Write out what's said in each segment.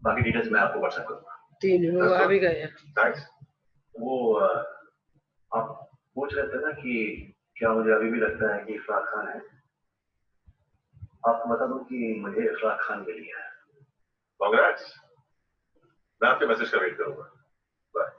बाकी डिटेल्स मैं आपको व्हाट्सएप करूंगा। तीन वो आ भी गए। थैंक्स। वो आप पूछ रहे थे ना कि क्या मुझे अभी भी लगता है कि इरफान खान है। आपको बता दूं कि मुझे इरफान खान मिली है। कांग्रेट्स। मैं आपके मैसेज का वेट करूंगा। बाय।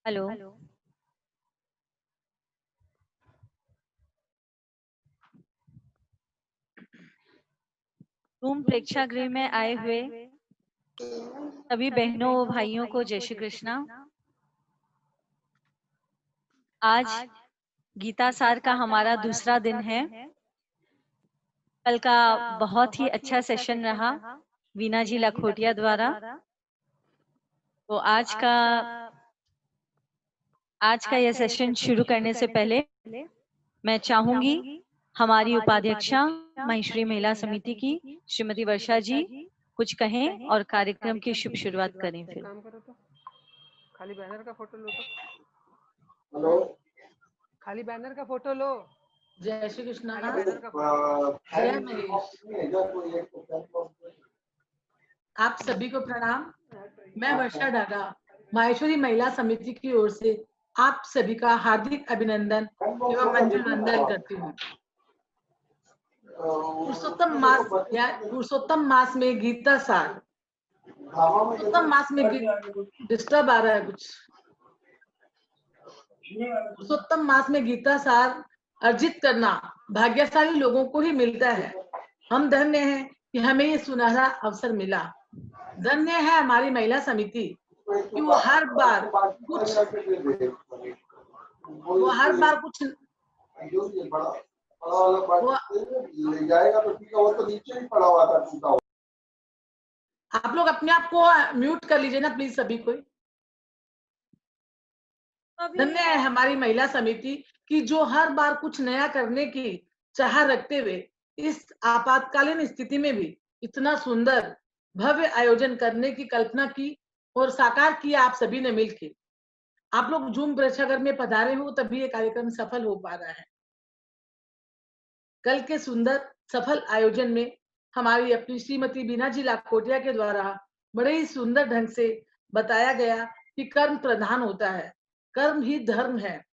हेलो। रूम प्रेक्षागृह में आए हुए सभी बहनों व भाइयों को जय श्री कृष्णा। आज गीता सार का हमारा दूसरा दिन है। कल का बहुत ही अच्छा सेशन रहा वीना जी लखोटिया द्वारा। तो आज का यह सेशन शुरू करने से पहले मैं चाहूंगी हमारी उपाध्यक्षा महेश्वरी महिला समिति की श्रीमती वर्षा जी कुछ कहें और कार्यक्रम की शुभ शुरुआत करें। फिर खाली बैनर का फोटो लो। तो हेलो, खाली बैनर का फोटो लो। जय श्री कृष्ण। जय महेश। आप सभी को प्रणाम। मैं वर्षा डागा माहेश्वरी महिला समिति की ओर से आप सभी का हार्दिक अभिनंदन एवं मंजुल वंदन करती हूँ। पुरुषोत्तम मास में गीता सार। पुरुषोत्तम मास में डिस्टर्ब आ रहा है कुछ। पुरुषोत्तम मास में गीता सार अर्जित करना भाग्यशाली लोगों को ही मिलता है। हम धन्य हैं कि हमें ये सुनहरा अवसर मिला। धन्य है हमारी महिला समिति कि वो हर बार कुछ आप लोग अपने आप को म्यूट कर लीजिए ना प्लीज सभी कोई। धन्य है हमारी महिला समिति कि जो हर बार कुछ नया करने की चाह रखते हुए इस आपातकालीन स्थिति में भी इतना सुंदर भव्य आयोजन करने की कल्पना की और साकार किया आप सभी ने मिलकर। आप लोग जूम प्रेक्षागृह में पधारे हो तभी ये कार्यक्रम सफल हो पा रहा है। कल के सुंदर सफल आयोजन में हमारी अपनी श्रीमती बीना जी लाखोटिया के द्वारा बड़े ही सुंदर ढंग से बताया गया कि कर्म प्रधान होता है, कर्म ही धर्म है।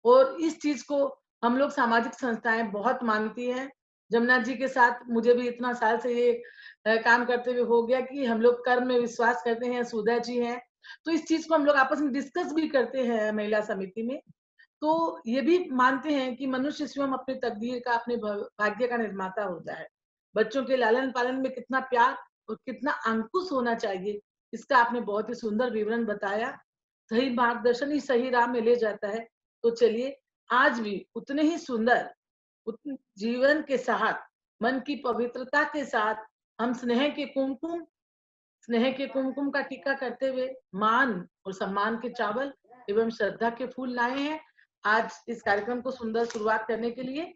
और इस चीज को हम लोग सामाजिक संस्थाएं बहुत मानती हैं। जमुना जी के साथ मुझे भी इतना साल से ये काम करते हुए हो गया कि हम लोग कर्म में विश्वास करते हैं। सुधा जी हैं तो इस चीज को हम लोग आपस में डिस्कस भी करते हैं महिला समिति में। तो ये भी मानते हैं कि मनुष्य स्वयं अपने तकदीर का, अपने भाग्य का निर्माता होता है। बच्चों के लालन पालन में कितना प्यार और कितना अंकुश होना चाहिए इसका आपने बहुत ही सुंदर विवरण बताया। सही मार्गदर्शन ही सही राह में ले जाता है। तो चलिए आज भी उतने ही सुंदर जीवन के साथ, मन की पवित्रता के साथ हम स्नेह के कुमकुम का टीका करते हुए मान और सम्मान के चावल एवं श्रद्धा के फूल लाए हैं। आज इस कार्यक्रम को सुंदर शुरुआत करने के लिए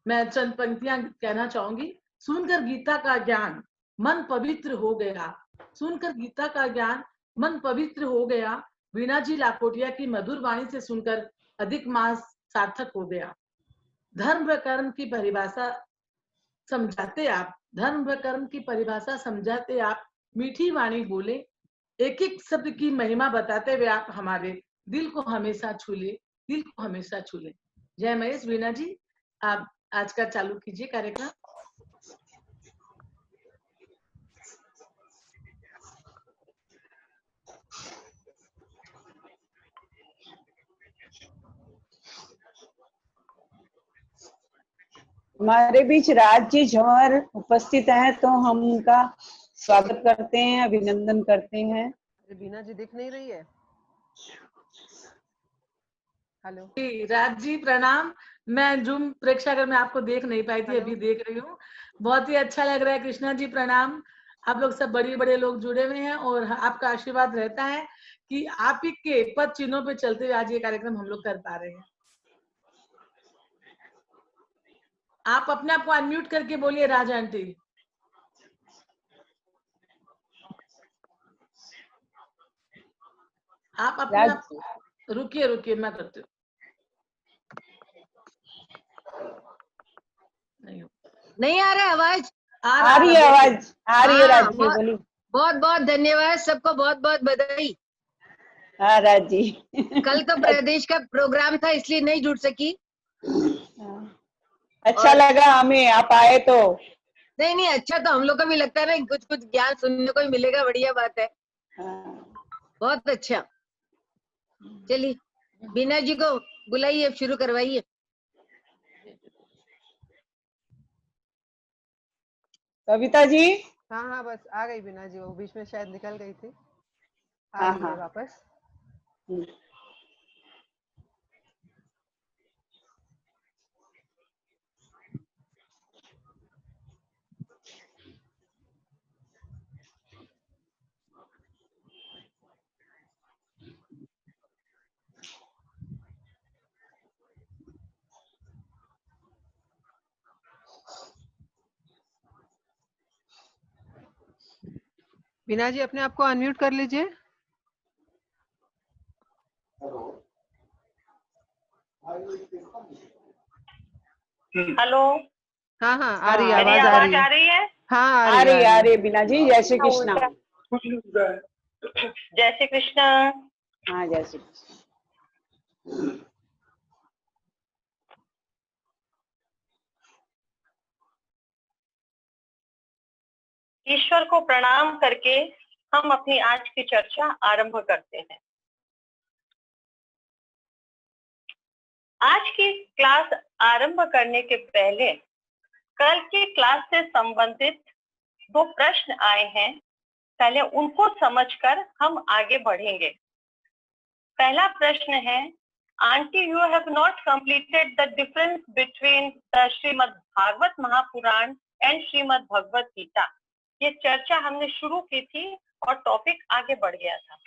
मैं चंद पंक्तियां कहना चाहूंगी। सुनकर गीता का ज्ञान मन पवित्र हो गया। सुनकर गीता का ज्ञान मन पवित्र हो गया। वीणा जी लाखोटिया की मधुर वाणी से सुनकर अधिक मास सार्थक हो गया। धर्म व कर्म की परिभाषा समझाते आप, धर्म व कर्म की परिभाषा समझाते आप, मीठी वाणी बोले, एक एक शब्द की महिमा बताते हुए आप हमारे दिल को हमेशा छूले, दिल को हमेशा छूले। जय महेश। वीणा जी आप आज का चालू कीजिए कार्यक्रम। हमारे बीच राज जी झंवर उपस्थित हैं, तो हम उनका स्वागत करते हैं, अभिनंदन करते हैं। अरे बीना जी दिख नहीं रही है। हेलो जी, राज जी प्रणाम। मैं जूम प्रेक्षागृह में आपको देख नहीं पाई थी, हेलो। अभी देख रही हूँ। बहुत ही अच्छा लग रहा है। कृष्णा जी प्रणाम। आप लोग सब बड़े बड़े लोग जुड़े हुए हैं और आपका आशीर्वाद रहता है कि आप ही के पद चिन्हों पे चलते हुए आज ये कार्यक्रम हम लोग कर पा रहे हैं। आप अपने आप को अनम्यूट करके बोलिए राज आंटी। आप अपने राज आप रुकिए रुकिए, मैं करती हूँ। नहीं आ रहा आवाज? आ रही है आवाज, आ रही है। राज जी बहुत बोलिए। बहुत बहुत धन्यवाद, सबको बहुत बहुत बधाई। हाँ राज जी। कल तो प्रदेश का प्रोग्राम था इसलिए नहीं जुड़ सकी। अच्छा और लगा हमें आप आए तो। नहीं नहीं, अच्छा तो हम लोग को भी लगता है ना, कुछ कुछ ज्ञान सुनने को भी मिलेगा, बढ़िया बात है। हाँ। बहुत अच्छा। चलिए बीना जी को बुलाइए, शुरू करवाइए। कविता जी। हाँ हाँ, बस आ गई बीना जी, वो बीच में शायद निकल गई थी, आ हाँ गई है हाँ। वापस। बीना जी अपने आप को अनम्यूट कर लीजिए। हेलो। हाँ हाँ, आ हाँ, रही है, मेरी आवाज आ आवाज रही है। आ रही है? हाँ आ आ रही है, रही आ आ रही रही है। है बीना जी। जय श्री कृष्णा। जय श्री कृष्ण। हाँ जय श्री कृष्ण। ईश्वर को प्रणाम करके हम अपनी आज की चर्चा आरंभ करते हैं। आज की क्लास आरंभ करने के पहले कल की क्लास से संबंधित 2 प्रश्न आए हैं, पहले उनको समझकर हम आगे बढ़ेंगे। पहला प्रश्न है, aunty you have not completed the difference between the Shrimad Bhagavat Mahapuran and Shrimad Bhagavad Gita. ये चर्चा हमने शुरू की थी और टॉपिक आगे बढ़ गया था।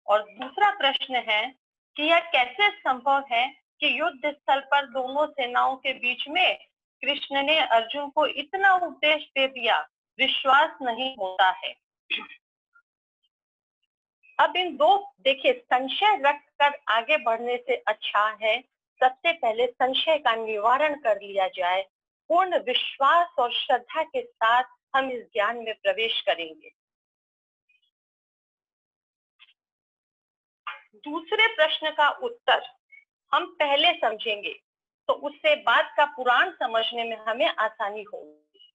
और दूसरा प्रश्न है कि यह कैसे संभव है कि युद्ध स्थल पर दोनों सेनाओं के बीच में कृष्ण ने अर्जुन को इतना उपदेश दे दिया, विश्वास नहीं होता है। अब इन 2 देखिए, संशय रख कर आगे बढ़ने से अच्छा है सबसे पहले संशय का निवारण कर लिया जाए। पूर्ण विश्वास और श्रद्धा के साथ हम इस ज्ञान में प्रवेश करेंगे। दूसरे प्रश्न का उत्तर हम पहले समझेंगे तो उससे बाद का पुराण समझने में हमें आसानी होगी।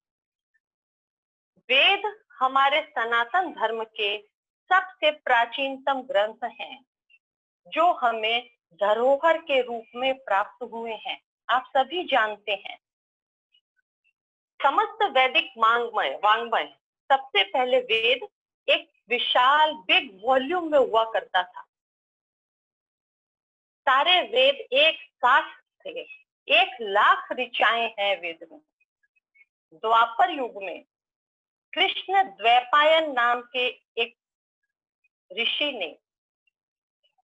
वेद हमारे सनातन धर्म के सबसे प्राचीनतम ग्रंथ हैं, जो हमें धरोहर के रूप में प्राप्त हुए हैं। आप सभी जानते हैं, समस्त वैदिक वांग्मय सबसे पहले वेद एक विशाल बिग वॉल्यूम में हुआ करता था। सारे वेद एक साथ थे, 1,00,000 ऋचाएं हैं वेद में। द्वापर युग में कृष्ण द्वैपायन नाम के एक ऋषि ने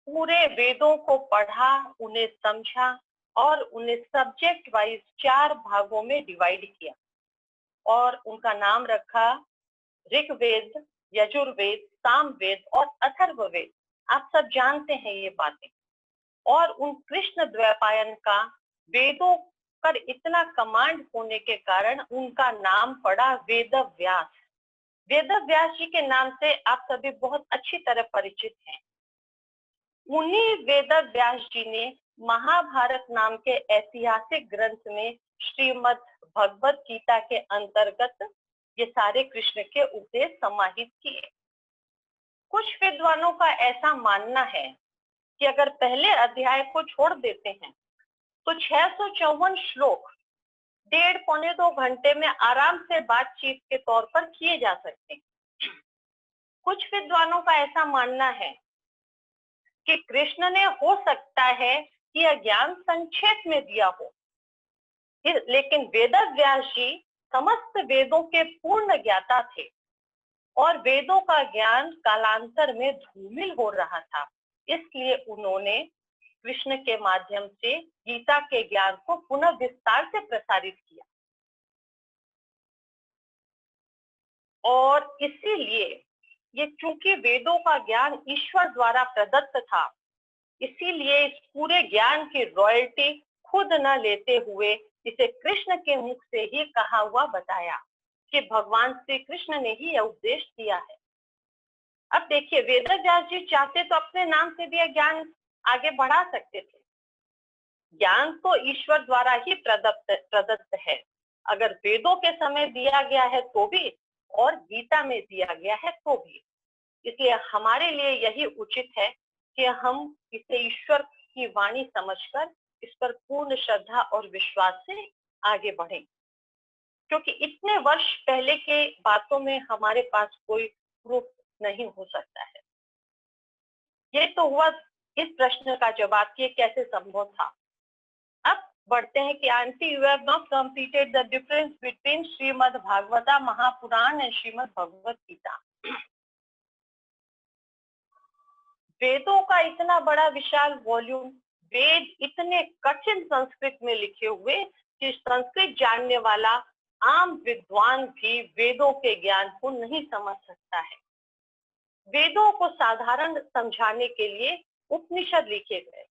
पूरे वेदों को पढ़ा, उन्हें समझा और उन्हें सब्जेक्ट वाइज 4 भागों में डिवाइड किया और उनका नाम रखा ऋग्वेद, यजुर्वेद, सामवेद और अथर्ववेद। आप सब जानते हैं ये बातें। और उन कृष्ण द्वैपायन का वेदों पर इतना कमांड होने के कारण उनका नाम पड़ा वेद व्यास। वेद व्यास जी के नाम से आप सभी बहुत अच्छी तरह परिचित हैं। उन्हीं वेद व्यास जी ने महाभारत नाम के ऐतिहासिक ग्रंथ में श्रीमद् भगवत गीता के अंतर्गत ये सारे कृष्ण के उपदेश समाहित किए। कुछ विद्वानों का ऐसा मानना है कि अगर पहले अध्याय को छोड़ देते हैं तो 654 श्लोक 1.5 पौने 2 घंटे में आराम से बातचीत के तौर पर किए जा सकते हैं। कुछ विद्वानों का ऐसा मानना है कि कृष्ण ने हो सकता है कि यह ज्ञान संक्षेप में दिया हो, लेकिन वेदव्यास जी समस्त वेदों के पूर्ण ज्ञाता थे और वेदों का ज्ञान कालांतर में धूमिल हो रहा था, इसलिए उन्होंने कृष्ण के माध्यम से गीता के ज्ञान को पुनः विस्तार से प्रसारित किया। और इसीलिए ये चूंकि वेदों का ज्ञान ईश्वर द्वारा प्रदत्त था, इसीलिए इस पूरे ज्ञान की रॉयल्टी खुद न लेते हुए इसे कृष्ण के मुख से ही कहा हुआ बताया कि भगवान श्री कृष्ण ने ही यह उपदेश दिया है। अब देखिए, वेदव्यास जी चाहते तो अपने नाम से भी ज्ञान आगे बढ़ा सकते थे। ज्ञान तो ईश्वर द्वारा ही प्रदत्त है, अगर वेदों के समय दिया गया है तो भी और गीता में दिया गया है तो भी। इसलिए हमारे लिए यही उचित है कि हम इसे ईश्वर की वाणी समझकर इस पर पूर्ण श्रद्धा और विश्वास से आगे बढ़ें, क्योंकि इतने वर्ष पहले के बातों में हमारे पास कोई प्रूफ नहीं हो सकता है। ये तो हुआ इस प्रश्न का जवाब कि कैसे संभव था। अब बढ़ते हैं कि aunty, you have not completed the difference between Shrimad Bhagavata Mahapuran and Shrimad Bhagavad Gita. वेदों का इतना बड़ा विशाल वॉल्यूम, वेद इतने कठिन संस्कृत में लिखे हुए कि संस्कृत जानने वाला आम विद्वान भी वेदों के ज्ञान को नहीं समझ सकता है। वेदों को साधारण समझाने के लिए उपनिषद लिखे गए।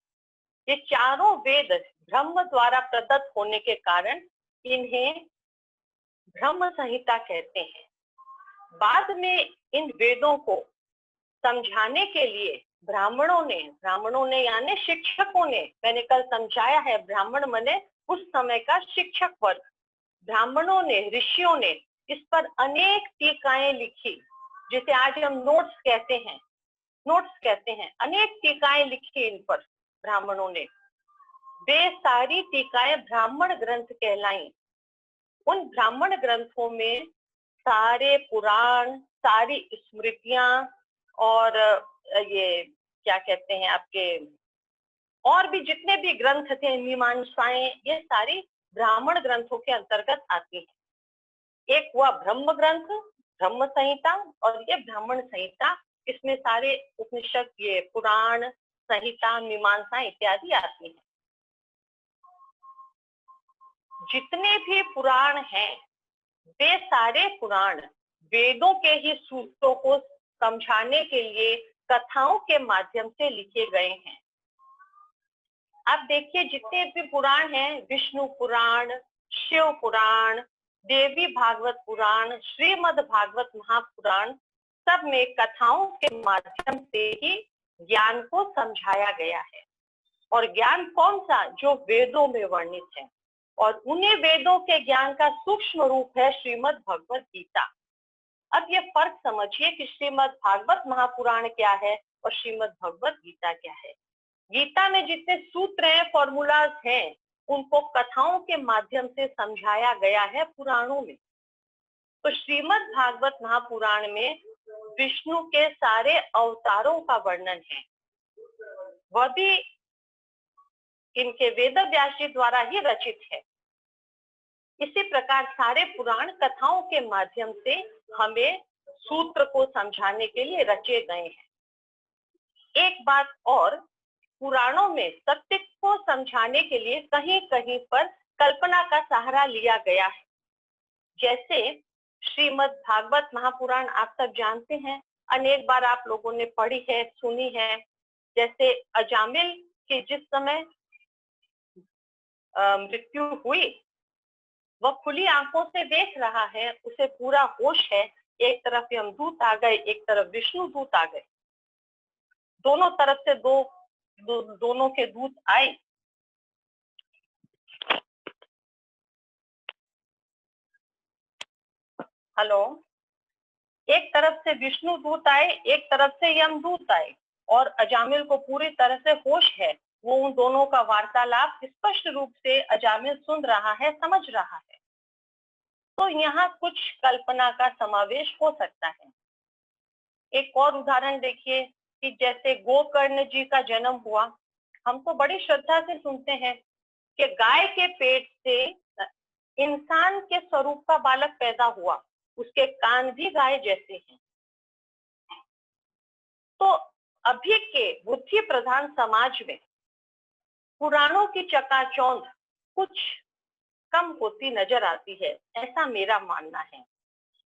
ये चारों वेद ब्रह्म द्वारा प्रदत्त होने के कारण इन्हें ब्रह्म संहिता कहते हैं। बाद में इन वेदों को समझाने के लिए ब्राह्मणों ने यानी शिक्षकों ने, मैंने कल समझाया है, ब्राह्मण माने उस समय का शिक्षक वर्ग, ब्राह्मणों ने, ऋषियों ने इस पर अनेक टीकाएं लिखी, जिसे आज हम नोट्स कहते हैं। अनेक टीकाएं लिखी इन पर ब्राह्मणों ने। वे सारी टीकाएं ब्राह्मण ग्रंथ कहलाई। उन ब्राह्मण ग्रंथों में सारे पुराण, सारी स्मृतियां और ये क्या कहते हैं आपके और भी जितने भी ग्रंथ थे, मीमांसाएं, ये सारी ब्राह्मण ग्रंथों के अंतर्गत आती है। एक हुआ ब्रह्म ग्रंथ, ब्रह्म संहिता, और ये ब्राह्मण संहिता। इसमें सारे उपनिषद, ये पुराण, संहिता, मीमांसा इत्यादि आती हैं। जितने भी पुराण हैं वे सारे पुराण वेदों के ही सूत्रों को समझाने के लिए कथाओं के माध्यम से लिखे गए हैं। अब देखिए, जितने भी पुराण हैं, विष्णु पुराण, शिव पुराण, देवी भागवत पुराण, श्रीमद् भागवत महापुराण, सब में कथाओं के माध्यम से ही ज्ञान को समझाया गया है। और ज्ञान कौन सा? जो वेदों में वर्णित है, और उन्हीं वेदों के ज्ञान का सूक्ष्म रूप है श्रीमद् भगवत गीता। अब ये फर्क समझिए कि श्रीमद् भागवत महापुराण क्या है और श्रीमद् भगवत गीता क्या है। गीता में जितने सूत्र हैं, फॉर्मूलाज हैं, उनको कथाओं के माध्यम से समझाया गया है पुराणों में। तो श्रीमद् भागवत महापुराण में विष्णु के सारे अवतारों का वर्णन है, वह भी इनके वेदव्यास जी द्वारा ही रचित है। इसी प्रकार सारे पुराण कथाओं के माध्यम से हमें सूत्र को समझाने के लिए रचे गए हैं। एक बात और, पुराणों में सत्य को समझाने के लिए कहीं कहीं पर कल्पना का सहारा लिया गया है। जैसे श्रीमद् भागवत महापुराण आप सब जानते हैं, अनेक बार आप लोगों ने पढ़ी है, सुनी है। जैसे अजामिल की जिस समय मृत्यु हुई, वह खुली आंखों से देख रहा है, उसे पूरा होश है। एक तरफ यमदूत आ गए, एक तरफ विष्णु दूत आ गए, दोनों तरफ से दोनों के दूत आए। हेलो, एक तरफ से विष्णु दूत आए, एक तरफ से यमदूत आए, और अजामिल को पूरी तरह से होश है, वो उन दोनों का वार्तालाप स्पष्ट रूप से अजामिल सुन रहा है, समझ रहा है। तो यहाँ कुछ कल्पना का समावेश हो सकता है। एक और उदाहरण देखिए कि जैसे गोकर्ण जी का जन्म हुआ, हम तो बड़ी श्रद्धा से सुनते हैं कि गाय के पेट से इंसान के स्वरूप का बालक पैदा हुआ, उसके कान भी गाय जैसे हैं। तो अभी के बुद्धि प्रधान समाज में पुराणों की चकाचौंध कुछ कम होती नजर आती है, ऐसा मेरा मानना है।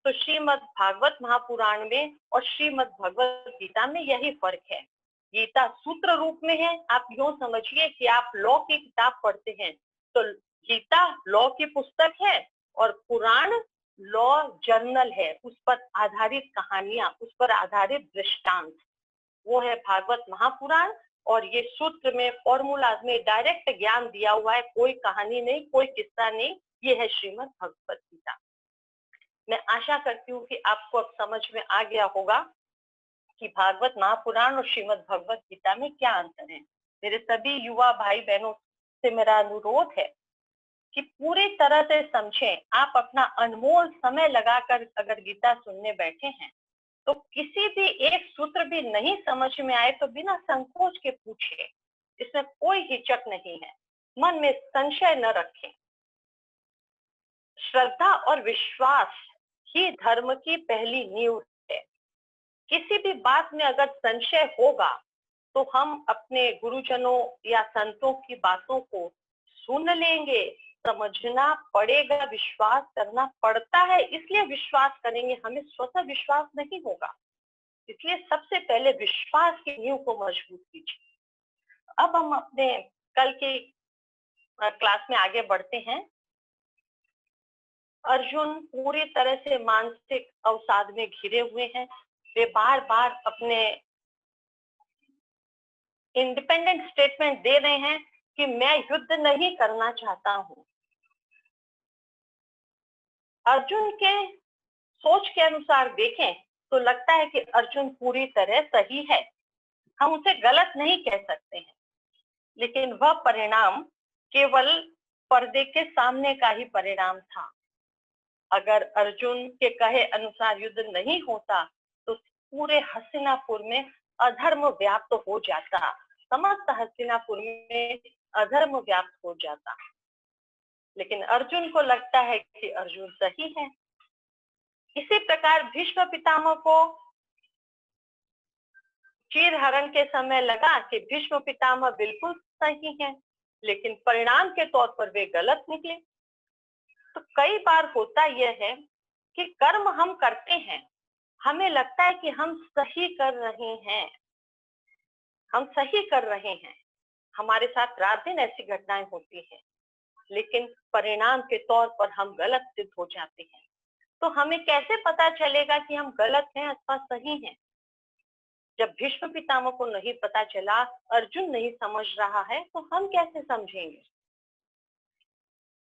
तो श्रीमद् भागवत महापुराण में और श्रीमद् भगवत गीता में यही फर्क है। गीता सूत्र रूप में है, आप यूं समझिए कि आप लॉ की किताब पढ़ते हैं, तो गीता लॉ की पुस्तक है और पुराण लॉ जर्नल है, उस पर आधारित कहानियां, उस पर आधारित दृष्टांत, वो है भागवत महापुराण। और ये सूत्र में फॉर्मूलाज में डायरेक्ट ज्ञान दिया हुआ है, कोई कहानी नहीं, कोई किस्सा नहीं, ये है श्रीमद् भगवत गीता। मैं आशा करती हूँ कि आपको अब समझ में आ गया होगा कि भागवत महापुराण और श्रीमद् भगवत गीता में क्या अंतर है। मेरे सभी युवा भाई बहनों से मेरा अनुरोध है कि पूरी तरह से समझें। आप अपना अनमोल समय लगाकर अगर गीता सुनने बैठे हैं तो किसी भी एक सूत्र भी नहीं समझ में आए तो बिना संकोच के पूछिए, इसमें कोई हिचक नहीं है, मन में संशय न रखें। श्रद्धा और विश्वास ही धर्म की पहली नींव है। किसी भी बात में अगर संशय होगा तो हम अपने गुरुजनों या संतों की बातों को सुन लेंगे, समझना पड़ेगा, विश्वास करना पड़ता है, इसलिए विश्वास करेंगे, हमें स्वतः विश्वास नहीं होगा। इसलिए सबसे पहले विश्वास की नींव को मजबूत कीजिए। अब हम अपने कल के क्लास में आगे बढ़ते हैं। अर्जुन पूरी तरह से मानसिक अवसाद में घिरे हुए हैं। वे बार बार अपने इंडिपेंडेंट स्टेटमेंट दे रहे हैं कि मैं युद्ध नहीं करना चाहता हूं। अर्जुन के सोच के अनुसार देखें तो लगता है कि अर्जुन पूरी तरह सही है, हम उसे गलत नहीं कह सकते हैं, लेकिन वह परिणाम केवल पर्दे के सामने का ही परिणाम था। अगर अर्जुन के कहे अनुसार युद्ध नहीं होता तो पूरे हस्तिनापुर में अधर्म व्याप्त हो जाता, समस्त हस्तिनापुर में अधर्म व्याप्त हो जाता। लेकिन अर्जुन को लगता है कि अर्जुन सही है। इसी प्रकार भीष्म पितामह को चीरहरण के समय लगा कि भीष्म पितामह बिल्कुल सही है, लेकिन परिणाम के तौर पर वे गलत निकले। तो कई बार होता यह है कि कर्म हम करते हैं, हमें लगता है कि हम सही कर रहे हैं, हम सही कर रहे हैं, हमारे साथ रात दिन ऐसी घटनाएं होती हैं, लेकिन परिणाम के तौर पर हम गलत सिद्ध हो जाते हैं। तो हमें कैसे पता चलेगा कि हम गलत हैं अथवा सही हैं? जब भीष्म पितामह को नहीं पता चला, अर्जुन नहीं समझ रहा है, तो हम कैसे समझेंगे?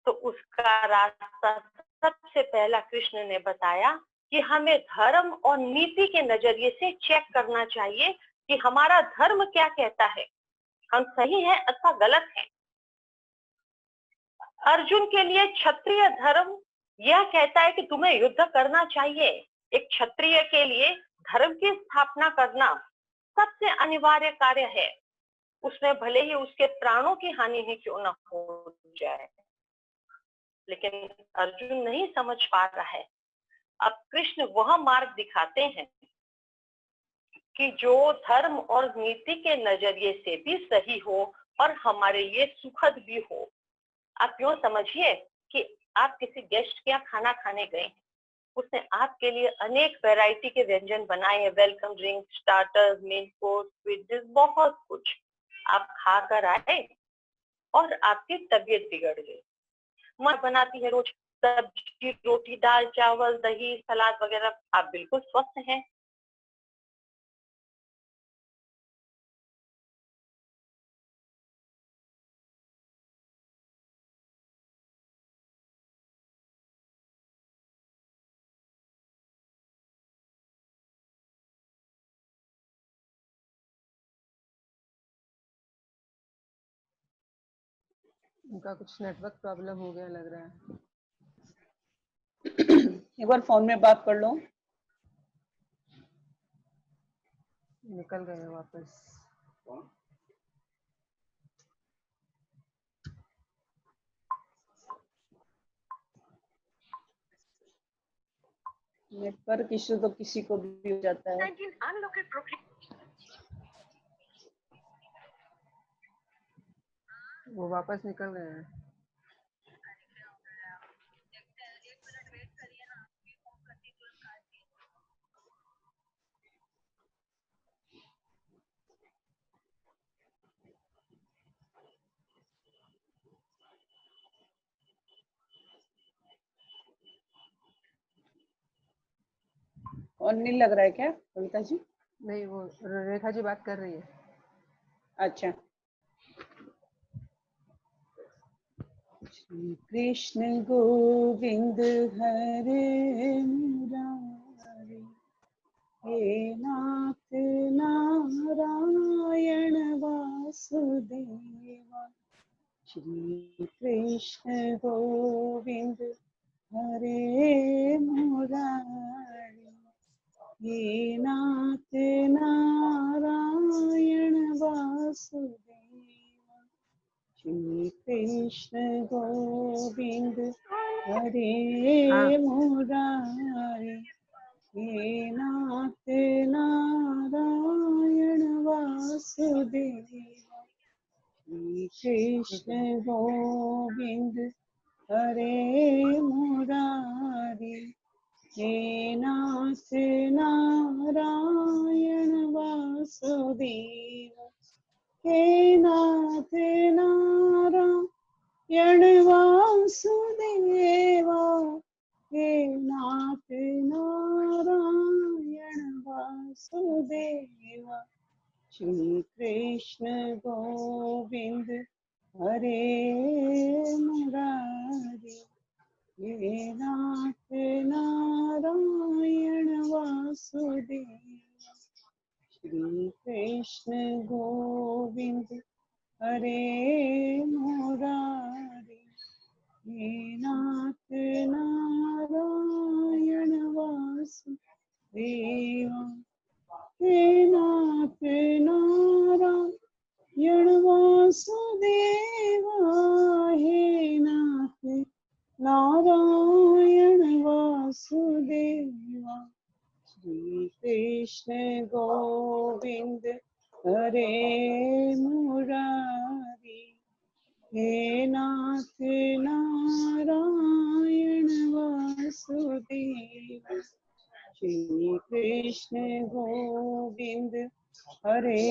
तो उसका रास्ता सबसे पहला कृष्ण ने बताया कि हमें धर्म और नीति के नजरिए से चेक करना चाहिए कि हमारा धर्म क्या कहता है, हम सही हैं अथवा गलत हैं। अर्जुन के लिए क्षत्रिय धर्म यह कहता है कि तुम्हें युद्ध करना चाहिए। एक क्षत्रिय के लिए धर्म की स्थापना करना सबसे अनिवार्य कार्य है, उसमें भले ही उसके प्राणों की हानि ही क्यों न हो जाए। लेकिन अर्जुन नहीं समझ पा रहा है। अब कृष्ण वह मार्ग दिखाते हैं कि जो धर्म और नीति के नजरिए से भी सही हो और हमारे लिए सुखद भी हो। आप यूं समझिए कि आप किसी गेस्ट के यहाँ खाना खाने गए हैं, उसने आपके लिए अनेक वैरायटी के व्यंजन बनाए हैं, welcome drink, starters, main course, sweet dish, बहुत कुछ। आप खाकर आए और आपकी तबीयत बिगड़ गई। माँ बनाती है रोज सब्जी, रोटी, दाल, चावल, दही, सलाद वगैरह, आप बिल्कुल स्वस्थ हैं, उनका कुछ नेटवर्क प्रॉब्लम हो गया लग रहा है। एक बार फोन में बात कर लो। निकल गए हैं वापस। नेटवर्क इश्यू तो किसी को भी हो जाता है। वो वापस निकल गए हैं। और नहीं लग रहा है क्या कविता जी? नहीं, वो रेखा जी बात कर रही है। अच्छा। श्री कृष्ण गोविंद हरे मुरारी, हे नाथ नारायण वासुदेवा। श्री कृष्ण गोविंद हरे मुरारी, हे नाथ नारायण वासुदेवा। श्री कृष्ण गोविंद हरे मुरारी, हे नाथ नारायण वासुदेवा। श्री कृष्ण गोविंद हरे मुरारी, हे नाथ नारायण वासुदेवा। हे नाथ नारायण वासुदेवा, हे नाथ नारायण वासुदेवा। श्री कृष्ण गोविंद हरे मुरारी, हे नाथ नारायण वासुदेवा। श्री कृष्ण गोविंद हरे मुरारी, हे नाथ नारायण वासुदेवा। हे नाथ नारायण वासुदेवा, हे नाथ नारायण वासुदेवा। श्री कृष्ण गोविंद हरे मुरारी, हे नाथ नारायण वासुदेवा। श्री कृष्ण गोविंद हरे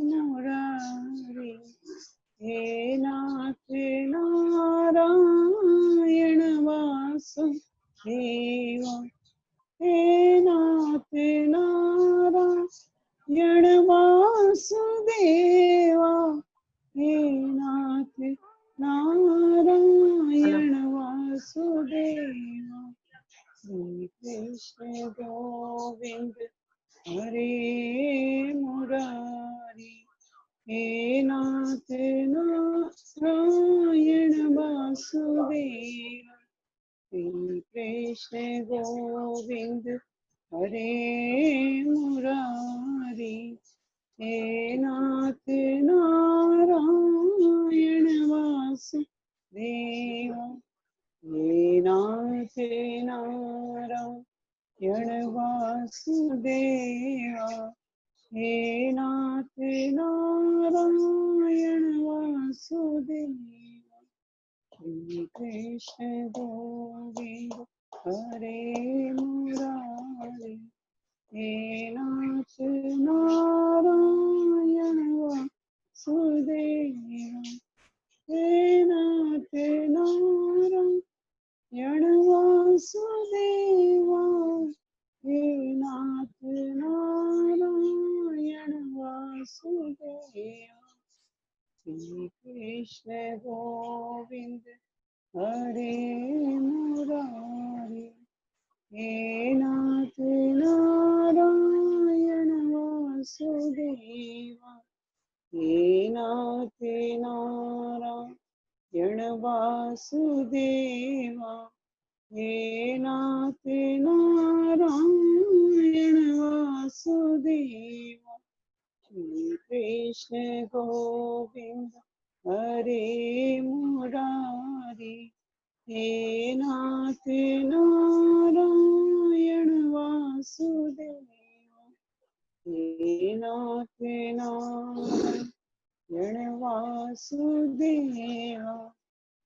मुरारी, हे नाथ नारायण वासुदेवा। हे नाथ नारायण वासुदेवा, हे नाथ नारायण वासुदेवा। श्री कृष्ण गोविंद हरे मुरारी, हे नाथ नारायण वासुदेवा। श्री कृष्ण गोविंद हरे मुरारी, हे नाथ नारायण वासुदेवा। हे नाथ नारायण वासुदेवा, हे नाथ नारायण वासुदेवा। श्री कृष्ण गोविंद हरे मुरारी, हे नाथ नारायण वासुदेवा। हे नाथ नारायण वासुदेवा, हे नाथ नारायण वासुदेवा। श्री कृष्ण गोविंद हरे मुरारी, हे नाथ नारायण वासुदेवा। हे नाथ नारायण वासुदेवा हे नाथ नारायण वासुदेवा श्री कृष्ण गोविंद हरे मुरारी हे नाथ नारायण वासुदेवा हे नाथ नारायण वासुदेवा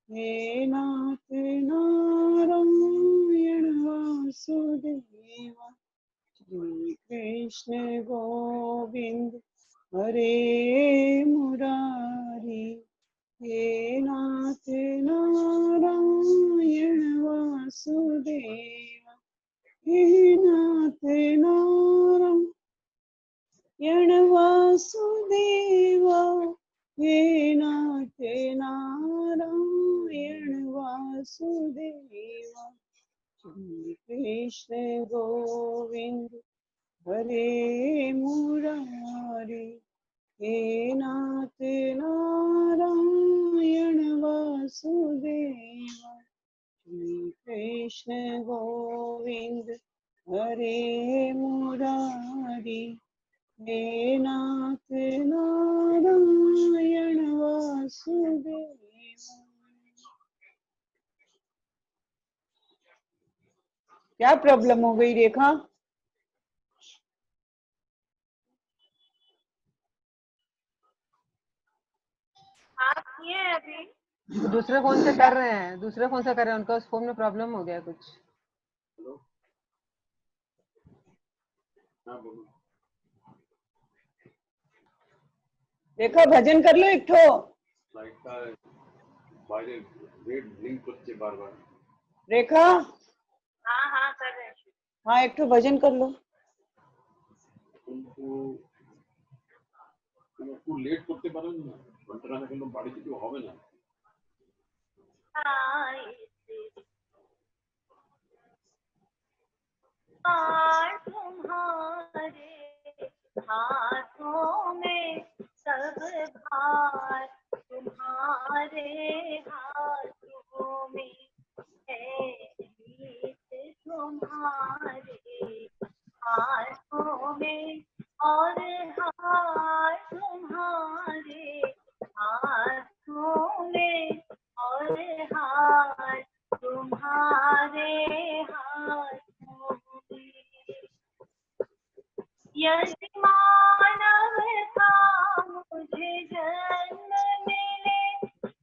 हे नाथ नारायण वासुदेवा श्री कृष्ण गोविंद हरे मुरारी हे नाथ नारायण वासुदेवा हे नाथ नारायण वासुदेवा हे नाथ नारायण वासुदेवा श्री कृष्ण गोविंद हरे मुरारी हे नाथ नारायण वासुदेवा श्री कृष्ण गोविंद हरे मुरारी हे नाथ नारायण वासुदेवा। क्या प्रॉब्लम हो गई रेखा? आप किए अभी? दूसरे फोन से कर रहे हैं, दूसरे फोन से कर रहे हैं, उनका उस फोन में प्रॉब्लम हो गया कुछ। रेखा भजन कर लो एक ठो। रेखा हाँ कर रहे हैं। हाँ एक ठो भजन कर लो। लेट করতে পারেন না, ঘন্টা না কেন বাড়ি থেকে হবে না। तुम्हारे हाथों में सब भार, तुम्हारे हाथों में है गीत, तुम्हारे हाथों में और हार, तुम्हारे हाथों में और हार, तुम्हारे हाथों में। यदि मानव का मुझे जन्म मिले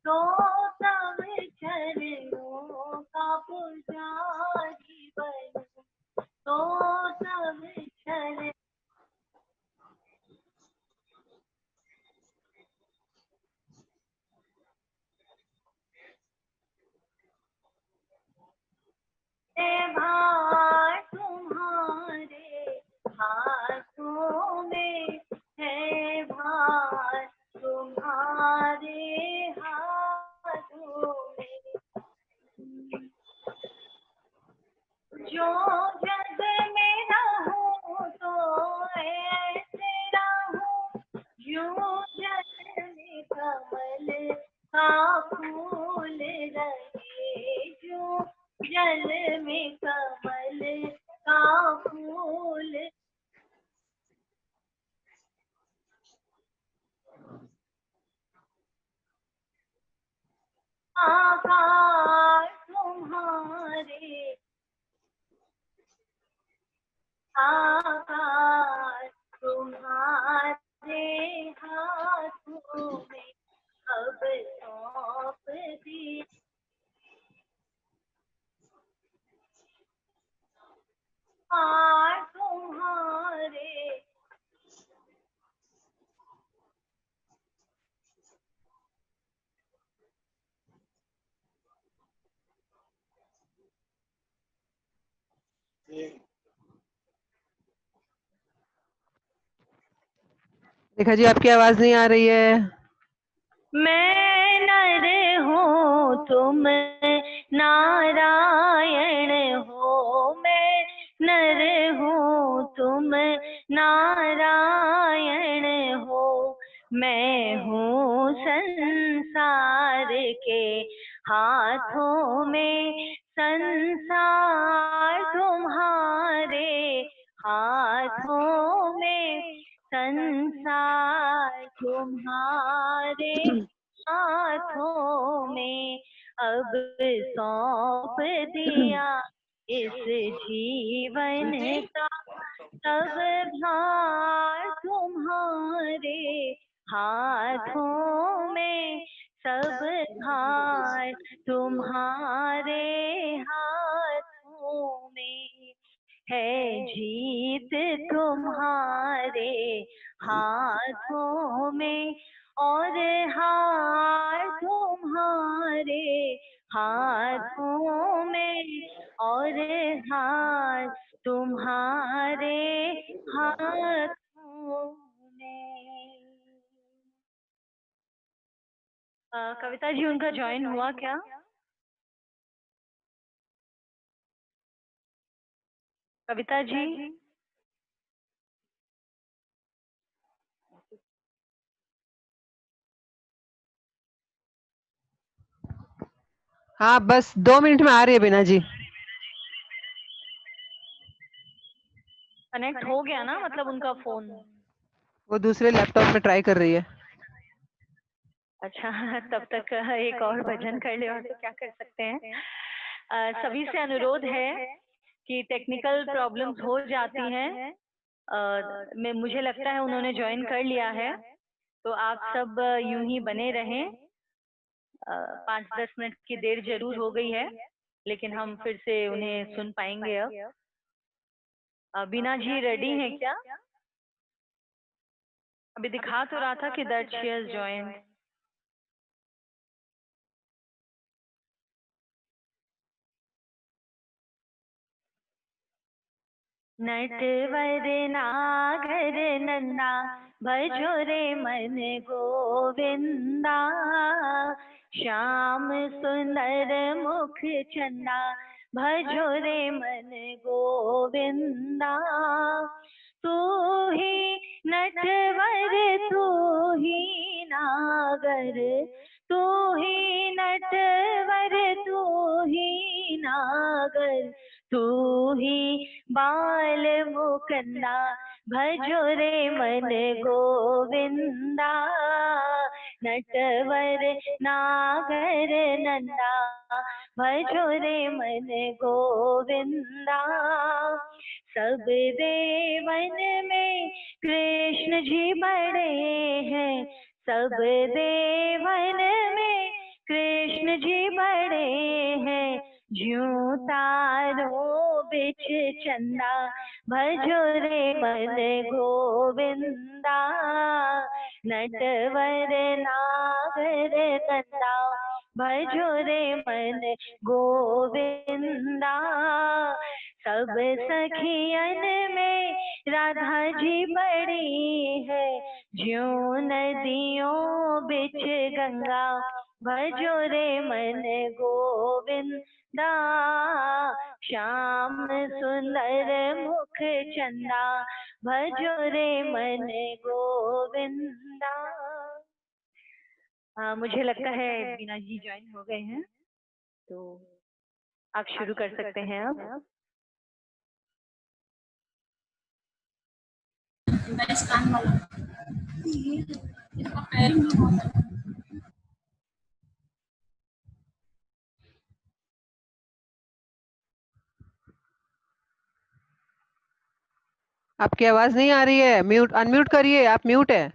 तो सब चरणों का पुजारी बनूं, तो सब चरण भार, तुम्हारे हाथों में है भार, तुम्हारे हाथों में। जो जग में रहूं तो ऐसे रहूं, यूं जग में कमल का फूल रहे, जो जल में कमल का फूल। आकाश तुम्हारे, आकाश तुम्हारे हाथों में अब सौंप दी। आकाश तुम्हारे, रेखा जी आपकी आवाज नहीं आ रही है। मैं नर हूँ तुम नारायण हो, मैं नर हूँ तुम नारायण हो, मैं हूँ संसार के हाथ हाथों में संसार तुम्हारे, हाथों में संसार तुम्हारे, हाथों में अब सौंप दिया इस जीवन का सब भार तुम्हारे, हाथों में सब भार तुम्हारे, हाथों में है जीत तुम्हारे हाथों में, और हार तुम्हारे हाथों में, और हार तुम्हारे हाथों में। कविता जी उनका ज्वाइन हुआ क्या? कविता जी हाँ बस 2 मिनट में आ रही है बीना जी। कनेक्ट हो गया ना, मतलब उनका फोन? वो दूसरे लैपटॉप में ट्राई कर रही है। अच्छा, तब तक एक और भजन कर ले, और तो क्या कर सकते हैं। सभी से अनुरोध है कि टेक्निकल प्रॉब्लम्स हो जाती हैं। मुझे लगता है उन्होंने ज्वाइन कर लिया है, तो आप सब यूं ही बने रहें। 5-10 मिनट की देर जरूर हो गई है, लेकिन हम फिर से उन्हें सुन पाएंगे अब। बीना जी रेडी हैं क्या? अभी दिखा तो रहा था कि that she has joined. Natwar नागर नन्ना भजो रे मन गोविंदा, श्याम सुंदर मुख चंदा भजो रे मन गोविंदा। तू ही नटवर तू ही नागर, तू ही नटवर तू ही नागर, तू ही बाल मुकंदा भजो रे मन गोविंदा। नटवर नागर नंदा भजो रे मन गोविंदा। सब देवन में कृष्ण जी बड़े हैं, सब देवन में कृष्ण जी बड़े हैं, ज्यों तारों बिच चंदा भजो रे मन गोविंदा। नटवर नागर नंदा भजो रे मन गोविंदा। सब सखियन में राधा जी बड़ी है, ज्यों नदियों बिच गंगा भजो रे मन गोविंदा। श्याम सुंदर मुख चंदा भजो रे मन गोविंदा। मुझे लगता है बीना जी ज्वाइन हो गए हैं, तो आप शुरू कर सकते हैं अब। आपकी आवाज नहीं आ रही है, म्यूट अनम्यूट करिए, आप म्यूट है।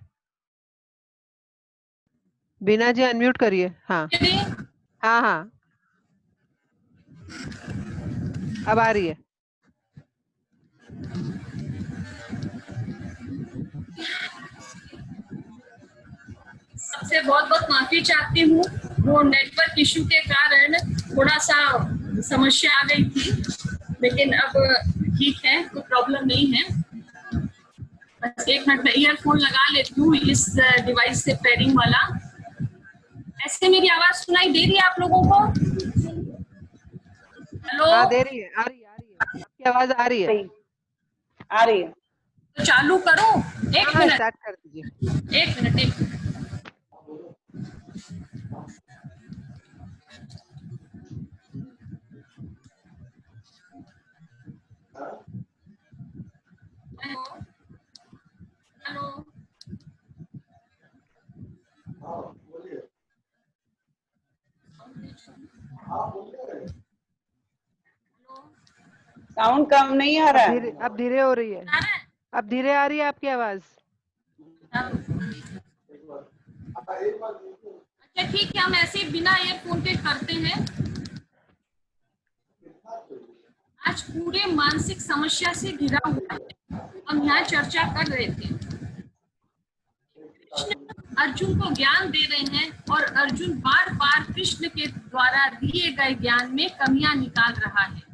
बीना जी अनम्यूट करिए। हाँ हाँ हाँ अब आ रही है। सबसे बहुत बहुत माफी चाहती हूँ, वो नेटवर्क इशू के कारण थोड़ा सा समस्या आ गई थी, लेकिन अब ठीक है, कोई प्रॉब्लम नहीं है। बस 1 मिनट में ईयरफोन लगा लेती हूँ इस डिवाइस से पेयरिंग वाला। ऐसे मेरी आवाज सुनाई दे रही है आप लोगों को? हेलो? हाँ दे रही है, आ रही है, आपकी आवाज आ रही है। आ रही है। तो चालू करो। 1 मिनट स्टार्ट कर दीजिए। 1 मिनट। साउंड कम नहीं आ रहा है। अब धीरे हो रही है। अब धीरे आ रही है आपकी आवाज। अच्छा ठीक है, हम ऐसे बिना ईयरफोन के करते हैं। आज पूरे मानसिक समस्या से घिरा हुआ है। हम यहाँ चर्चा कर रहे थे, कृष्ण अर्जुन को ज्ञान दे रहे हैं और अर्जुन बार बार कृष्ण के द्वारा दिए गए ज्ञान में कमियां निकाल रहा है।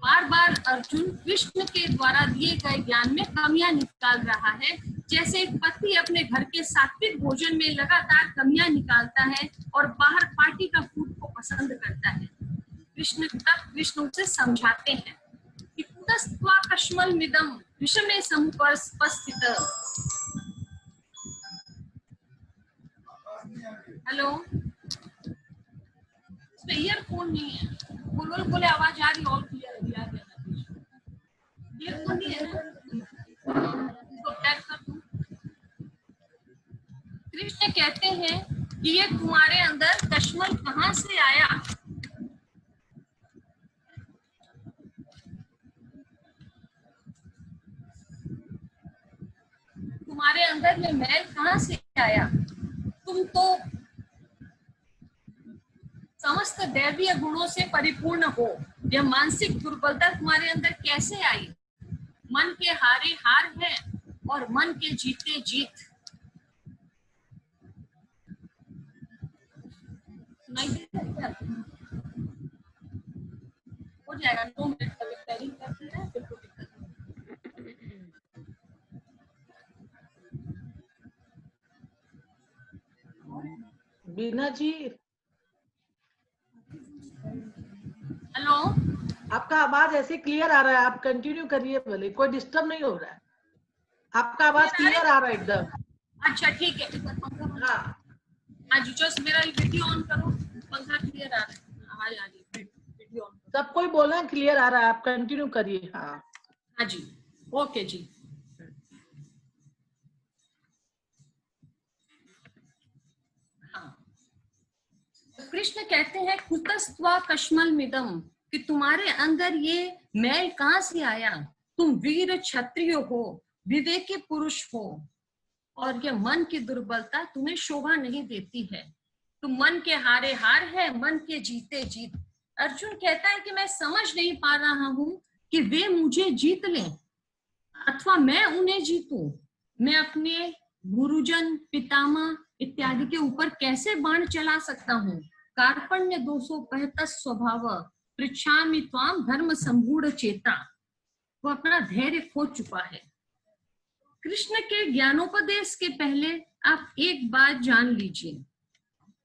बार बार अर्जुन कृष्ण के द्वारा दिए गए ज्ञान में कमियां निकाल रहा है। जैसे एक पति अपने घर के सात्विक भोजन में लगातार कमियां निकालता है और बाहर पार्टी का फूड को पसंद करता है। कृष्ण उसे समझाते हैं कि कुतस्त्वा कश्मलमिदं विषमे समुपस्थित। हेलो, इसमें ईयरफोन नहीं है। बोले आवाज आ रही और क्लियर दिया गया। ईयरफोन नहीं है ना, तो टैग कर दूं। कृष्ण कहते हैं कि ये तुम्हारे अंदर कश्मल कहाँ से आया? तुम्हारे अंदर में मैल कहाँ से आया? तुम तो समस्त दैवीय गुणों से परिपूर्ण हो। यह मानसिक दुर्बलता तुम्हारे अंदर कैसे आई? मन के हारे हार है और मन के जीते जीत। हो जाएगा, 2 मिनट का रिपेयरिंग करते हैं, फिर कोई दिक्कत नहीं। बीना जी, हेलो, आपका आवाज ऐसे क्लियर आ रहा है, आप कंटिन्यू करिए, भले कोई डिस्टर्ब नहीं हो रहा है। आपका आवाज क्लियर आ रहा है एकदम। अच्छा ठीक है। हाँ हाँ जी, जस्ट मेरा वीडियो ऑन करो, पंखा क्लियर आ रहा है, आवाज आ रही है। वीडियो ऑन, सब कोई बोल रहे हैं क्लियर आ रहा है, आप कंटिन्यू करिए। हाँ हाँ जी, ओके जी। कृष्ण कहते हैं कुतस्त्वा कश्मलमिदं, कि तुम्हारे अंदर ये मैल कहाँ से आया? तुम वीर क्षत्रिय हो, विवेकी पुरुष हो, और यह मन की दुर्बलता तुम्हें शोभा नहीं देती है। तुम मन के हारे हार है, मन के जीते जीत। अर्जुन कहता है कि मैं समझ नहीं पा रहा हूं कि वे मुझे जीत लें अथवा मैं उन्हें जीतूं। मैं अपने गुरुजन, पितामह इत्यादि के ऊपर कैसे बाण चला सकता हूँ? कार्पण्य 265 स्वभाव पृच्छामि त्वाम धर्म संगूढ़ चेता। वो अपना धैर्य खो चुका है। कृष्ण के ज्ञानोपदेश के पहले आप एक बात जान लीजिए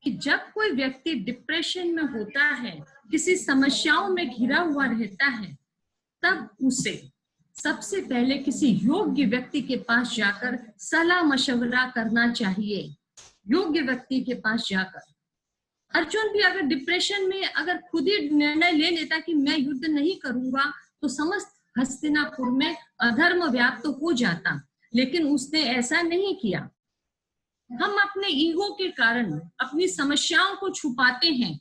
कि जब कोई व्यक्ति डिप्रेशन में होता है, किसी समस्याओं में घिरा हुआ रहता है, तब उसे सबसे पहले किसी योग्य व्यक्ति के पास जाकर सलाह मशवरा करना चाहिए। योग्य व्यक्ति के पास जाकर। अर्जुन भी अगर डिप्रेशन में अगर खुद ही निर्णय ले लेता कि मैं युद्ध नहीं करूंगा, तो समस्त हस्तिनापुर में अधर्म व्याप्त हो जाता, लेकिन उसने ऐसा नहीं किया। हम अपने ईगो के कारण अपनी समस्याओं को छुपाते हैं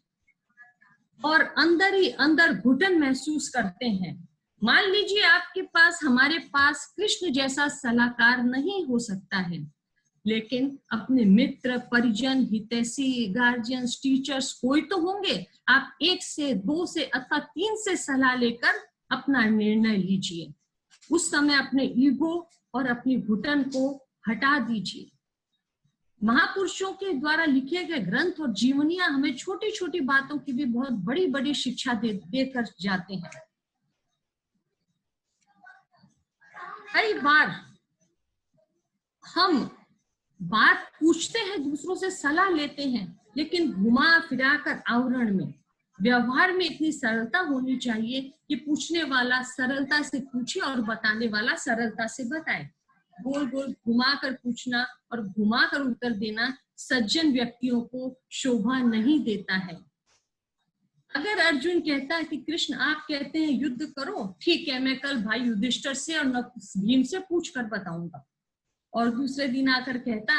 और अंदर ही अंदर घुटन महसूस करते हैं। मान लीजिए आपके पास, हमारे पास कृष्ण जैसा सलाहकार नहीं हो सकता है, लेकिन अपने मित्र, परिजन, हितैषी, गार्जियंस, टीचर्स कोई तो होंगे। आप 1 से 2 से अथवा 3 से सलाह लेकर अपना निर्णय लीजिए। उस समय अपने ईगो और अपनी घुटन को हटा दीजिए। महापुरुषों के द्वारा लिखे गए ग्रंथ और जीवनियां हमें छोटी छोटी बातों की भी बहुत बड़ी बड़ी शिक्षा देकर जाते हैं। कई बार हम बात पूछते हैं, दूसरों से सलाह लेते हैं, लेकिन घुमा फिरा कर आवरण में, व्यवहार में इतनी सरलता होनी चाहिए कि पूछने वाला सरलता से पूछे और बताने वाला सरलता से बताए। गोल गोल घुमा कर पूछना और घुमा कर उत्तर देना सज्जन व्यक्तियों को शोभा नहीं देता है। अगर अर्जुन कहता है कि कृष्ण आप कहते हैं युद्ध करो, ठीक है, मैं कल भाई युधिष्ठिर से और भीम से पूछ कर बताऊंगा, और दूसरे दिन आकर कहता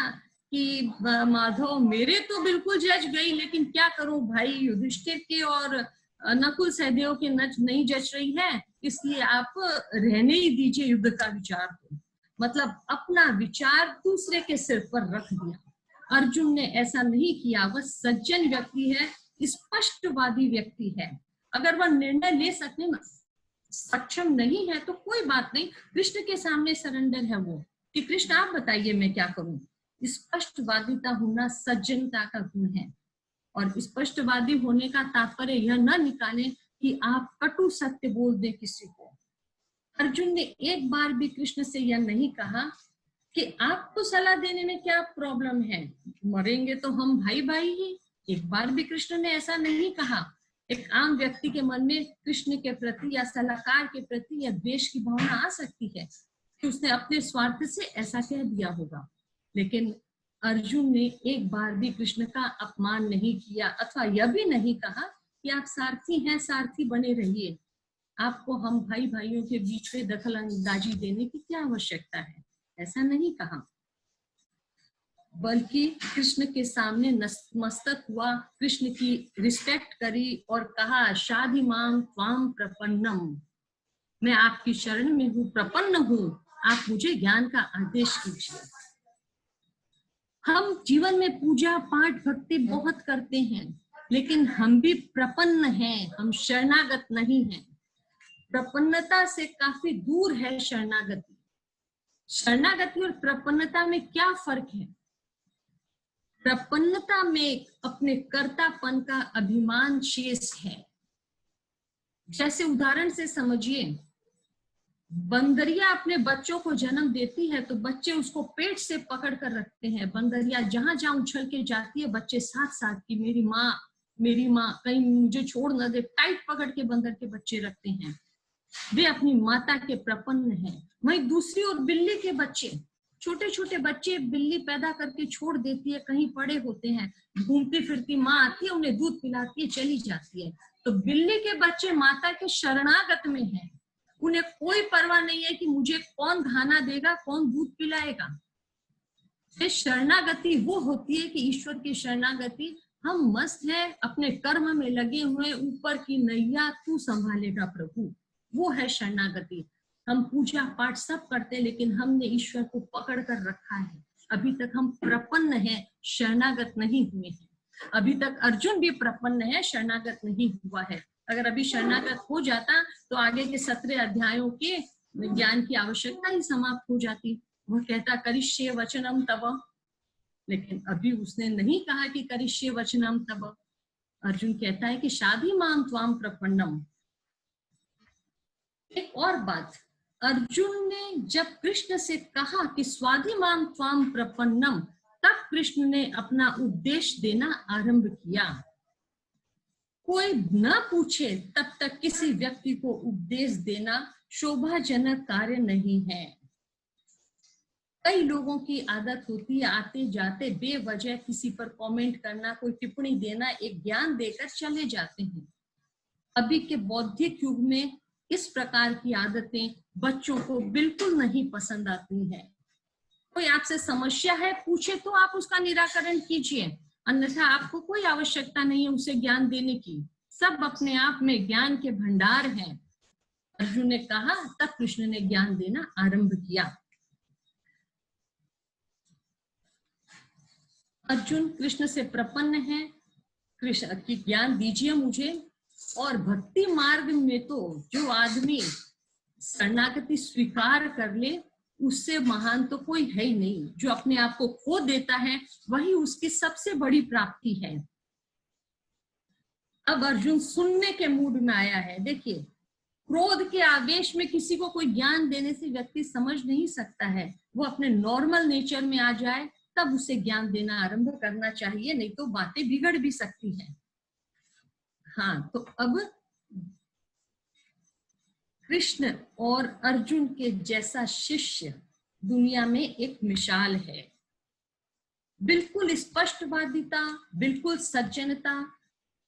कि माधव मेरे तो बिल्कुल जज गई, लेकिन क्या करूं भाई, युधिष्ठिर के और नकुल सहदेव के नच नहीं जच रही है, इसलिए आप रहने ही दीजिए युद्ध का विचार को। मतलब अपना विचार दूसरे के सिर पर रख दिया। अर्जुन ने ऐसा नहीं किया, वह सज्जन व्यक्ति है, स्पष्टवादी व्यक्ति है। अगर वह निर्णय ले सकने में सक्षम नहीं है तो कोई बात नहीं, कृष्ण के सामने सरेंडर है वो, कि कृष्ण आप बताइए मैं क्या करूं। स्पष्टवादिता होना सज्जनता का गुण है। और स्पष्टवादी होने का तात्पर्य यह न निकाले कि आप कटु सत्य बोल दे किसी को। अर्जुन ने एक बार भी कृष्ण से यह नहीं कहा कि आपको सलाह देने में क्या प्रॉब्लम है, मरेंगे तो हम भाई भाई ही। एक बार भी कृष्ण ने ऐसा नहीं कहा। एक आम व्यक्ति के मन में कृष्ण के प्रति या सलाहकार के प्रति या द्वेष की भावना आ सकती है कि उसने अपने स्वार्थ से ऐसा कह दिया होगा, लेकिन अर्जुन ने एक बार भी कृष्ण का अपमान नहीं किया अथवा यह भी नहीं कहा कि आप सारथी हैं, सारथी बने रहिए, आपको हम भाई भाइयों के बीच में दखल अंदाजी देने की क्या आवश्यकता है, ऐसा नहीं कहा। बल्कि कृष्ण के सामने नतमस्तक हुआ, कृष्ण की रिस्पेक्ट करी और कहा शाधिमाम त्वाम प्रपन्नम, मैं आपकी शरण में हूँ, प्रपन्न हूँ, आप मुझे ज्ञान का आदेश कीजिए। हम जीवन में पूजा पाठ भक्ति बहुत करते हैं, लेकिन हम भी प्रपन्न हैं, हम शरणागत नहीं हैं। प्रपन्नता से काफी दूर है शरणागति। शरणागति और प्रपन्नता में क्या फर्क है? प्रपन्नता में अपने कर्तापन का अभिमान शेष है। जैसे उदाहरण से समझिए, बंदरिया अपने बच्चों को जन्म देती है तो बच्चे उसको पेट से पकड़ कर रखते हैं। बंदरिया जहां जहां उछल के जाती है, बच्चे साथ साथ की मेरी माँ कहीं मुझे छोड़ न दे, टाइट पकड़ के बंदर के बच्चे रखते हैं। वे अपनी माता के प्रपन्न हैं। वहीं दूसरी ओर बिल्ली के बच्चे, छोटे छोटे बच्चे बिल्ली पैदा करके छोड़ देती है, कहीं पड़े होते हैं, घूमती फिरती माँ आती है, उन्हें दूध पिलाती है, चली जाती है। तो बिल्ली के बच्चे माता के शरणागत में हैं। उन्हें कोई परवाह नहीं है कि मुझे कौन खाना देगा, कौन दूध पिलाएगा। ये शरणागति वो होती है कि ईश्वर की शरणागति, हम मस्त हैं, अपने कर्म में लगे हुए, ऊपर की नैया तू संभालेगा प्रभु, वो है शरणागति। हम पूजा पाठ सब करते हैं, लेकिन हमने ईश्वर को पकड़ कर रखा है। अभी तक हम प्रपन्न हैं, शरणागत नहीं हुए हैं। अभी तक अर्जुन भी प्रपन्न है, शरणागत नहीं हुआ है। अगर अभी शरणागत हो जाता तो आगे के 17 अध्यायों के ज्ञान की आवश्यकता ही समाप्त हो जाती। वह कहता करिष्ये वचनम तव, लेकिन अभी उसने नहीं कहा कि करिष्ये वचनम तव। अर्जुन कहता है कि शादी माम त्वाम प्रपन्नम। एक और बात, अर्जुन ने जब कृष्ण से कहा कि स्वाधिमाम त्वाम प्रपन्नम, तब कृष्ण ने अपना उपदेश देना आरंभ किया। कोई न पूछे तब तक किसी व्यक्ति को उपदेश देना शोभाजनक कार्य नहीं है। कई लोगों की आदत होती है आते जाते बेवजह किसी पर कमेंट करना, कोई टिप्पणी देना, एक ज्ञान देकर चले जाते हैं। अभी के बौद्धिक युग में इस प्रकार की आदतें बच्चों को बिल्कुल नहीं पसंद आती हैं। कोई आपसे समस्या है, पूछे तो आप उसका निराकरण कीजिए, अन्यथा आपको कोई आवश्यकता नहीं है उसे ज्ञान देने की। सब अपने आप में ज्ञान के भंडार हैं। अर्जुन ने कहा, तब कृष्ण ने ज्ञान देना आरंभ किया। अर्जुन कृष्ण से प्रपन्न है, कृष्ण की ज्ञान दीजिए मुझे। और भक्ति मार्ग में तो जो आदमी शरणागति स्वीकार कर ले, उससे महान तो कोई है ही नहीं। जो अपने आप को खो देता है वही उसकी सबसे बड़ी प्राप्ति है। अब अर्जुन सुनने के मूड में आया है। देखिए, क्रोध के आवेश में किसी को कोई ज्ञान देने से व्यक्ति समझ नहीं सकता है। वो अपने नॉर्मल नेचर में आ जाए तब उसे ज्ञान देना आरंभ करना चाहिए, नहीं तो बातें बिगड़ भी सकती हैं। हाँ, तो अब कृष्ण और अर्जुन के जैसा शिष्य दुनिया में एक मिसाल है। बिल्कुल स्पष्टवादिता, बिल्कुल सज्जनता,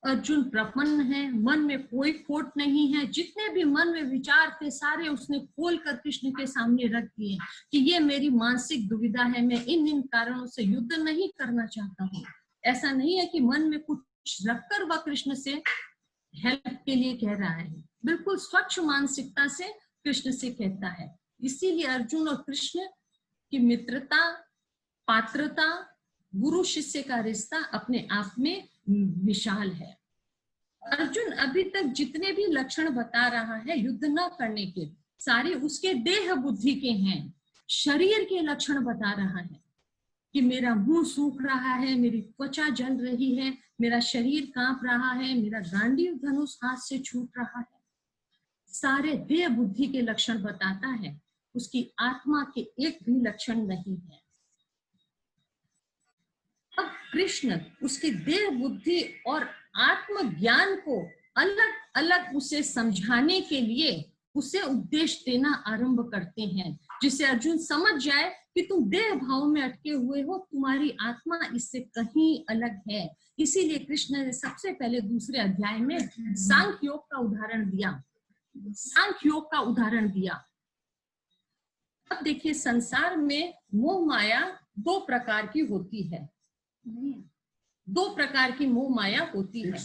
अर्जुन प्रपन्न है, मन में कोई खोट नहीं है, जितने भी मन में विचार थे सारे उसने खोल कर कृष्ण के सामने रख दिए कि ये मेरी मानसिक दुविधा है, मैं इन इन कारणों से युद्ध नहीं करना चाहता हूँ। ऐसा नहीं है कि मन में कुछ रखकर वह कृष्ण से हेल्प के लिए कह रहा है, बिल्कुल स्वच्छ मानसिकता से कृष्ण से कहता है। इसीलिए अर्जुन और कृष्ण की मित्रता, पात्रता, गुरु शिष्य का रिश्ता अपने आप में विशाल है। अर्जुन अभी तक जितने भी लक्षण बता रहा है युद्ध न करने के, सारे उसके देह बुद्धि के हैं। शरीर के लक्षण बता रहा है कि मेरा मुंह सूख रहा है, मेरी त्वचा जल रही है, मेरा शरीर कांप रहा है, मेरा गांडीव धनुष हाथ से छूट रहा है। सारे देह बुद्धि के लक्षण बताता है, उसकी आत्मा के एक भी लक्षण नहीं है। अब कृष्ण उसके देह बुद्धि और आत्मज्ञान को अलग अलग उसे समझाने के लिए उसे उपदेश देना आरंभ करते हैं, जिससे अर्जुन समझ जाए कि तुम देह भाव में अटके हुए हो, तुम्हारी आत्मा इससे कहीं अलग है। इसीलिए कृष्ण ने सबसे पहले दूसरे अध्याय में सांख्य योग का उदाहरण दिया, सांख्य योग का उदाहरण दिया। अब देखिए, संसार में मोह माया दो प्रकार की होती है, दो प्रकार की मोह माया होती है।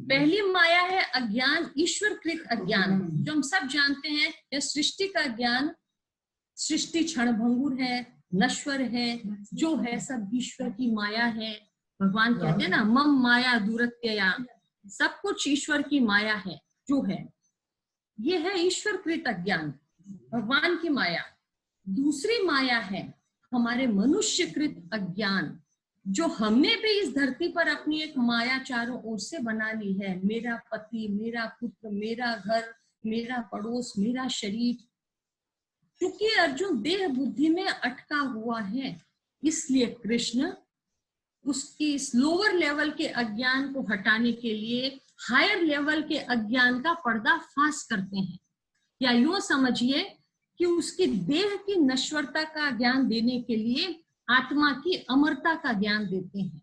पहली माया है अज्ञान, ईश्वरकृत अज्ञान, जो हम सब जानते हैं। यह सृष्टि का ज्ञान, सृष्टि क्षणभंगुर है, नश्वर है, जो है सब ईश्वर की माया है। भगवान कहते हैं ना, मम माया दूरत्यया, सब कुछ ईश्वर की माया है जो है। ये है ईश्वरकृत अज्ञान, भगवान की माया। दूसरी माया है हमारे मनुष्यकृत अज्ञान, जो हमने भी इस धरती पर अपनी एक माया चारों ओर से बना ली है। मेरा पति, मेरा पुत्र, मेरा घर, मेरा पड़ोस, मेरा शरीर। क्योंकि अर्जुन देह बुद्धि में अटका हुआ है, इसलिए कृष्ण उसकी इस लोअर लेवल के अज्ञान को हटाने के लिए हायर लेवल के अज्ञान का पर्दाफाश करते हैं। या यूं समझिए कि उसकी देह की नश्वरता का ज्ञान देने के लिए आत्मा की अमरता का ज्ञान देते हैं।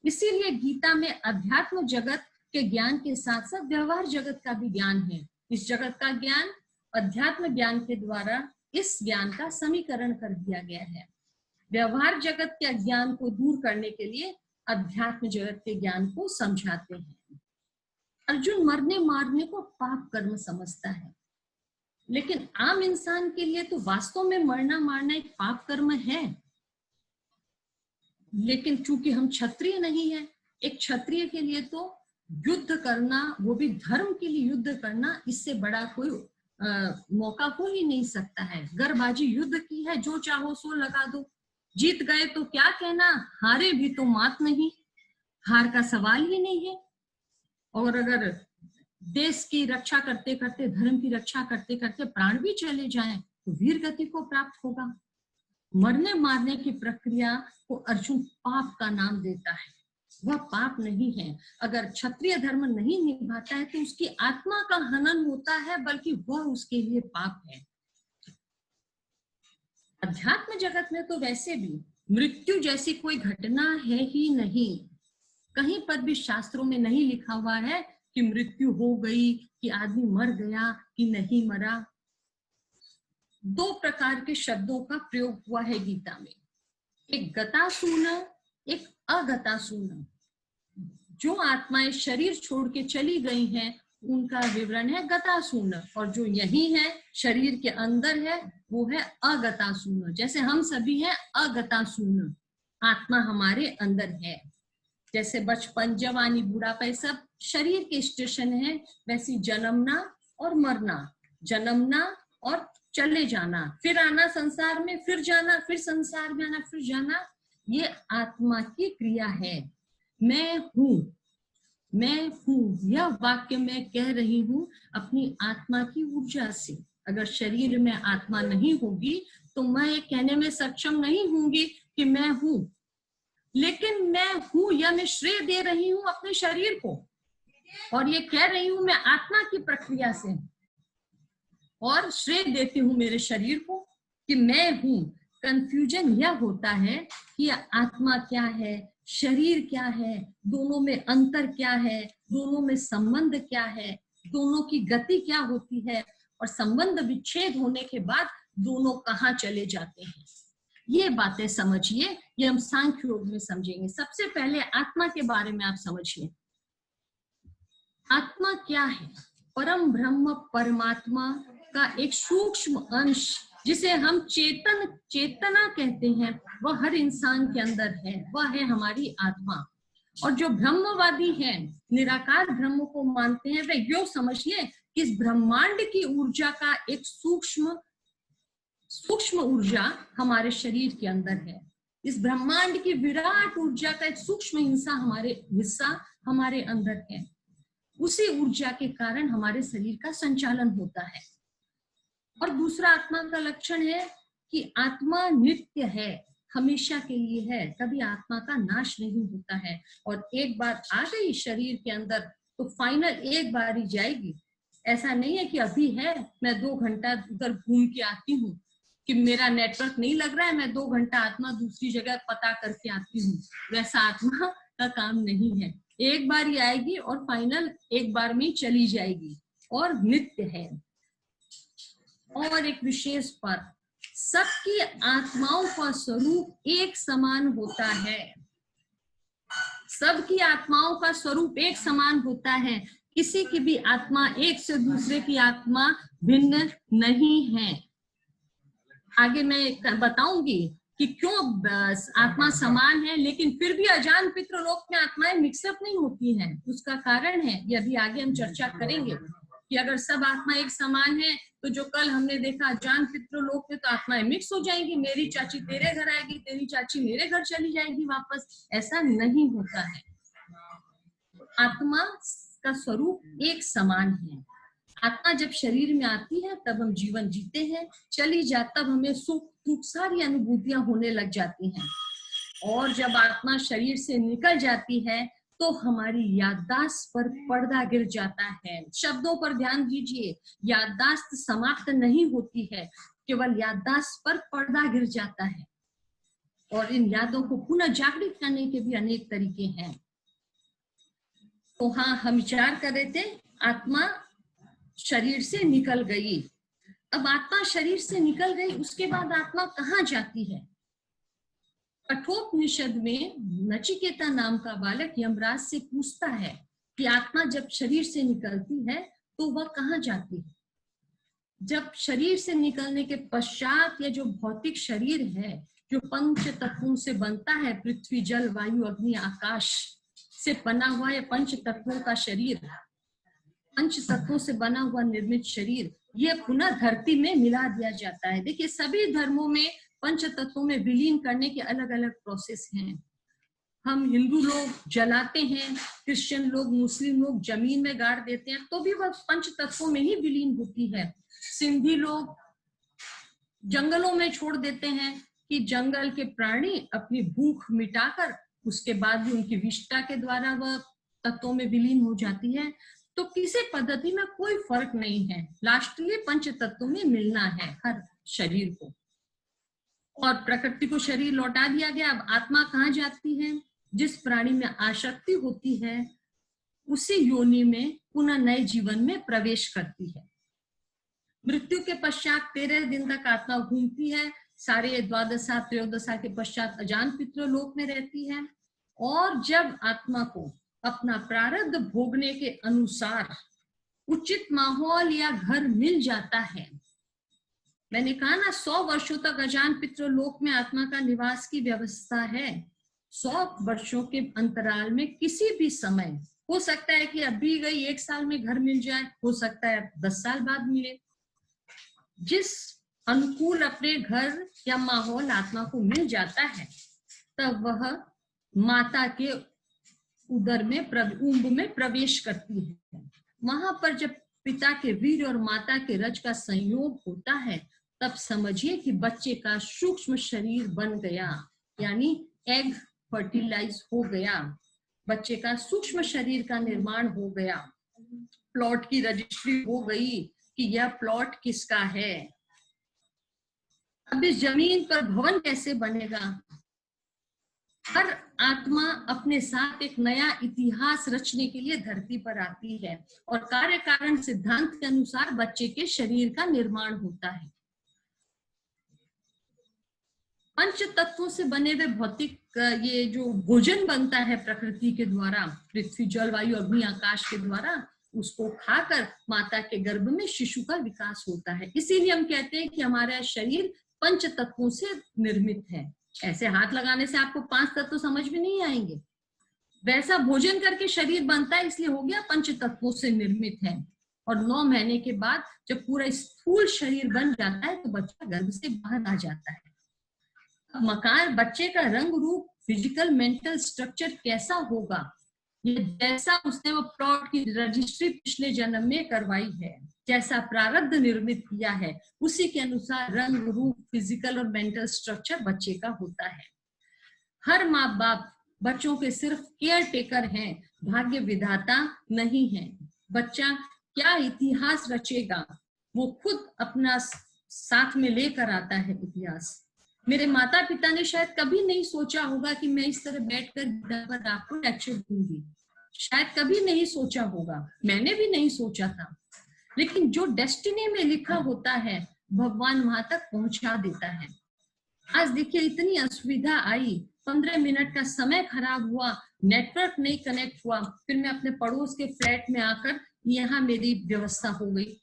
इसीलिए गीता में अध्यात्म जगत के ज्ञान के साथ साथ व्यवहार जगत का भी ज्ञान है। इस जगत का ज्ञान अध्यात्म ज्ञान के द्वारा इस ज्ञान का समीकरण कर दिया गया है। व्यवहार जगत के अज्ञान को दूर करने के लिए अध्यात्म जगत के ज्ञान को समझाते हैं। अर्जुन मरने मारने को पाप कर्म समझता है, लेकिन आम इंसान के लिए तो वास्तव में मरना मारना एक पाप कर्म है। लेकिन चूंकि हम क्षत्रिय नहीं है, एक क्षत्रिय के लिए तो युद्ध करना, वो भी धर्म के लिए युद्ध करना, इससे बड़ा कोई मौका हो ही नहीं सकता है। गरबाजी युद्ध की है, जो चाहो सो लगा दो, जीत गए तो क्या कहना, हारे भी तो मात नहीं, हार का सवाल ही नहीं है। और अगर देश की रक्षा करते करते, धर्म की रक्षा करते करते प्राण भी चले जाएं तो वीर गति को प्राप्त होगा। मरने मारने की प्रक्रिया को अर्जुन पाप का नाम देता है। वह पाप नहीं है। अगर क्षत्रिय धर्म नहीं निभाता है तो उसकी आत्मा का हनन होता है, बल्कि वह उसके लिए पाप है। अध्यात्म जगत में तो वैसे भी मृत्यु जैसी कोई घटना है ही नहीं। कहीं पर भी शास्त्रों में नहीं लिखा हुआ है कि मृत्यु हो गई, कि आदमी मर गया, कि नहीं मरा। दो प्रकार के शब्दों का प्रयोग हुआ है गीता में, एक गतासून, एक अगतासून। जो आत्माएं शरीर छोड़ के चली गई हैं उनका विवरण है गतासून, और जो यही है शरीर के अंदर है वो है अगतासून। जैसे हम सभी हैं अगतासून, आत्मा हमारे अंदर है। जैसे बचपन, जवानी, बुढ़ापा सब शरीर के स्टेशन है, वैसी जन्मना और मरना, जन्मना और चले जाना, फिर आना संसार में, फिर जाना, फिर संसार में आना, फिर जाना, ये आत्मा की क्रिया है। मैं हूँ, मैं हूँ, यह वाक्य मैं कह रही हूँ अपनी आत्मा की ऊर्जा से। अगर शरीर में आत्मा नहीं होगी तो मैं ये कहने में सक्षम नहीं होंगी कि मैं हूँ। लेकिन मैं हूँ या मैं श्रेय दे रही हूँ अपने शरीर को, और ये कह रही हूँ मैं आत्मा की प्रक्रिया से, और श्रेय देती हूँ मेरे शरीर को कि मैं हूँ। कंफ्यूजन यह होता है कि आत्मा क्या है, शरीर क्या है, दोनों में अंतर क्या है, दोनों में संबंध क्या है, दोनों की गति क्या होती है, और संबंध विच्छेद होने के बाद दोनों कहाँ चले जाते हैं, ये बातें समझिए। ये हम सांख्य योग में समझेंगे। सबसे पहले आत्मा के बारे में आप समझिए। आत्मा क्या है? परम ब्रह्म परमात्मा का एक सूक्ष्म अंश जिसे हम चेतना कहते हैं, वह हर इंसान के अंदर है, वह है हमारी आत्मा। और जो ब्रह्मवादी हैं, निराकार ब्रह्म को मानते हैं, वे यो समझिए कि इस ब्रह्मांड की ऊर्जा का एक सूक्ष्म ऊर्जा हमारे शरीर के अंदर है। इस ब्रह्मांड की विराट ऊर्जा का एक सूक्ष्म हिस्सा हमारे अंदर है। उसी ऊर्जा के कारण हमारे शरीर का संचालन होता है। और दूसरा आत्मा का लक्षण है कि आत्मा नित्य है, हमेशा के लिए है, कभी आत्मा का नाश नहीं होता है। और एक बार आ गई शरीर के अंदर तो फाइनल एक बार ही जाएगी। ऐसा नहीं है कि अभी है, मैं 2 घंटा उधर घूम के आती हूँ, कि मेरा नेटवर्क नहीं लग रहा है, मैं 2 घंटा आत्मा दूसरी जगह पता करके आती हूँ। वैसा आत्मा का काम नहीं है। एक बार ही आएगी और फाइनल एक बार में चली जाएगी और नित्य है। और एक विशेष पर सबकी आत्माओं का स्वरूप एक समान होता है। सबकी आत्माओं का स्वरूप एक समान होता है। किसी की भी आत्मा एक से दूसरे की आत्मा भिन्न नहीं है। आगे मैं बताऊंगी कि क्यों आत्मा समान है, लेकिन फिर भी अजान पितृलोक में आत्माएं मिक्सअप नहीं होती हैं। उसका कारण है, ये अभी आगे हम चर्चा करेंगे, कि अगर सब आत्मा एक समान है तो जो कल हमने देखा अजान पितृलोक में, तो आत्माएं मिक्स हो जाएंगी। मेरी चाची तेरे घर आएगी, तेरी चाची मेरे घर चली जाएगी वापस। ऐसा नहीं होता है। आत्मा का स्वरूप एक समान है। आत्मा जब शरीर में आती है तब हम जीवन जीते हैं, चली जाती तब हमें सुख दुख सारी अनुभूतियां होने लग जाती हैं। और जब आत्मा शरीर से निकल जाती है तो हमारी याददाश्त पर पर्दा गिर जाता है। शब्दों पर ध्यान दीजिए, याददाश्त समाप्त नहीं होती है, केवल याददाश्त पर पर्दा गिर जाता है। और इन यादों को पुनः जागृत करने के भी अनेक तरीके हैं। तो हाँ, हम विचार कर रहे थे, आत्मा शरीर से निकल गई। अब आत्मा शरीर से निकल गई, उसके बाद आत्मा कहाँ जाती है? कठोपनिषद में नचिकेता नाम का बालक यमराज से पूछता है कि आत्मा जब शरीर से निकलती है तो वह कहाँ जाती है? जब शरीर से निकलने के पश्चात यह जो भौतिक शरीर है, जो पंच तत्वों से बनता है, पृथ्वी जल वायु अग्नि आकाश से बना हुआ है, पंच तत्वों का शरीर, पंच तत्वों से बना हुआ निर्मित शरीर, यह पुनः धरती में मिला दिया जाता है। देखिए, सभी धर्मों में पंच तत्वों में विलीन करने के अलग अलग प्रोसेस हैं। हम हिंदू लोग जलाते हैं, क्रिश्चियन लोग, मुस्लिम लोग जमीन में गाड़ देते हैं, तो भी वह पंच तत्वों में ही विलीन होती है। सिंधी लोग जंगलों में छोड़ देते हैं कि जंगल के प्राणी अपनी भूख मिटाकर उसके बाद भी उनकी विष्ठा के द्वारा वह तत्वों में विलीन हो जाती है। तो किसी पद्धति में कोई फर्क नहीं है, लास्टली पंच तत्वों में मिलना है हर शरीर को। और प्रकृति को शरीर लौटा दिया गया। अब आत्मा कहाँ जाती है? जिस प्राणी में आसक्ति होती है उसी योनि में पुनः नए जीवन में प्रवेश करती है। मृत्यु के पश्चात 13 दिन तक आत्मा घूमती है, सारे द्वादशा त्रयोदशा के पश्चात अजान पितृलोक में रहती है। और जब आत्मा को अपना प्रारब्ध भोगने के अनुसार उचित माहौल या घर मिल जाता है, मैंने कहा ना 100 वर्षों तक अजान पितृलोक में आत्मा का निवास की व्यवस्था है। 100 वर्षों के अंतराल में किसी भी समय, हो सकता है कि अभी गई 1 साल में घर मिल जाए, हो सकता है 10 साल बाद मिले। जिस अनुकूल अपने घर या माहौल आत्मा को मिल जाता है, तब वह माता के उदर में उम्ब में प्रवेश करती है। वहां पर जब पिता के वीर्य और माता के रज का संयोग होता है, तब समझिए कि बच्चे का सूक्ष्म शरीर बन गया, यानी एग फर्टिलाइज हो गया, बच्चे का सूक्ष्म शरीर का निर्माण हो गया। प्लॉट की रजिस्ट्री हो गई कि यह प्लॉट किसका है। अब इस जमीन पर भवन कैसे बनेगा? हर आत्मा अपने साथ एक नया इतिहास रचने के लिए धरती पर आती है और कार्य कारण सिद्धांत के अनुसार बच्चे के शरीर का निर्माण होता है। पंच तत्वों से बने हुए भौतिक ये जो भोजन बनता है प्रकृति के द्वारा, पृथ्वी जल वायु अग्नि आकाश के द्वारा, उसको खाकर माता के गर्भ में शिशु का विकास होता है। इसीलिए हम कहते हैं कि हमारा शरीर पंच तत्वों से निर्मित है। ऐसे हाथ लगाने से आपको 5 तत्व समझ में नहीं आएंगे, वैसा भोजन करके शरीर बनता है, इसलिए हो गया पंच तत्वों से निर्मित है। और 9 महीने के बाद जब पूरा स्थूल शरीर बन जाता है तो बच्चा गर्भ से बाहर आ जाता है। मकान बच्चे का रंग रूप, फिजिकल मेंटल स्ट्रक्चर कैसा होगा, ये जैसा उसने वो प्लॉट की रजिस्ट्री पिछले जन्म में करवाई है, जैसा प्रारब्ध निर्मित किया है, उसी के अनुसार रंग रूप, फिजिकल और मेंटल स्ट्रक्चर बच्चे का होता है। हर माँ बाप बच्चों के सिर्फ केयर टेकर हैं, भाग्य विधाता नहीं है। बच्चा क्या इतिहास रचेगा वो खुद अपना साथ में लेकर आता है इतिहास। मेरे माता पिता ने शायद कभी नहीं सोचा होगा कि मैं इस तरह बैठकर गीता पर आपको लेक्चर दूंगी, शायद कभी नहीं सोचा होगा, मैंने भी नहीं सोचा था। लेकिन जो डेस्टिनी में लिखा होता है भगवान वहां तक पहुंचा देता है। आज देखिए इतनी असुविधा आई, 15 मिनट का समय खराब हुआ, नेटवर्क नहीं कनेक्ट हुआ, फिर मैं अपने पड़ोस के फ्लैट में आकर यहाँ मेरी व्यवस्था हो गई।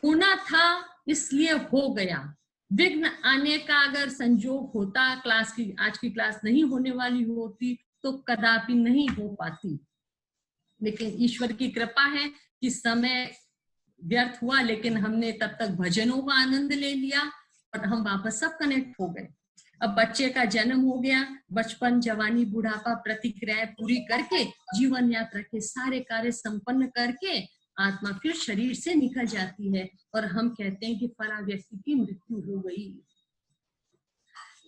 होना था इसलिए हो गया। विघ्न आने का अगर संजोग होता, क्लास की आज की क्लास नहीं होने वाली होती तो कदापि नहीं हो पाती। लेकिन ईश्वर की कृपा है कि समय व्यर्थ हुआ, लेकिन हमने तब तक भजनों का आनंद ले लिया और हम वापस सब कनेक्ट हो गए। अब बच्चे का जन्म हो गया, बचपन जवानी बुढ़ापा प्रतिक्रियाएं पूरी करके जीवन यात्रा के सारे कार्य संपन्न करके आत्मा फिर शरीर से निकल जाती है और हम कहते हैं कि फला व्यक्ति की मृत्यु हो गई।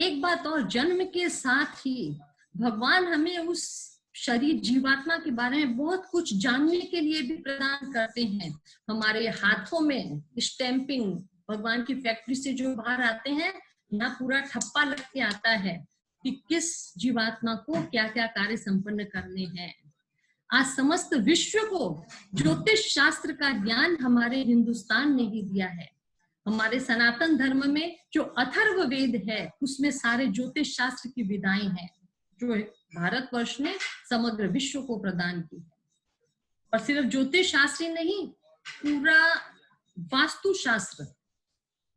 एक बात और, जन्म के साथ ही भगवान हमें उस शरीर जीवात्मा के बारे में बहुत कुछ जानने के लिए भी प्रदान करते हैं। हमारे हाथों में स्टैंपिंग भगवान की फैक्ट्री से जो बाहर आते हैं, यहाँ पूरा ठप्पा लग के आता है कि किस जीवात्मा को क्या क्या कार्य संपन्न करने हैं। आज समस्त विश्व को ज्योतिष शास्त्र का ज्ञान हमारे हिंदुस्तान ने ही दिया है। हमारे सनातन धर्म में जो अथर्व वेद है उसमें सारे ज्योतिष शास्त्र की विधाएं हैं जो भारतवर्ष ने समग्र विश्व को प्रदान की है। और सिर्फ ज्योतिष शास्त्र नहीं, पूरा वास्तु शास्त्र।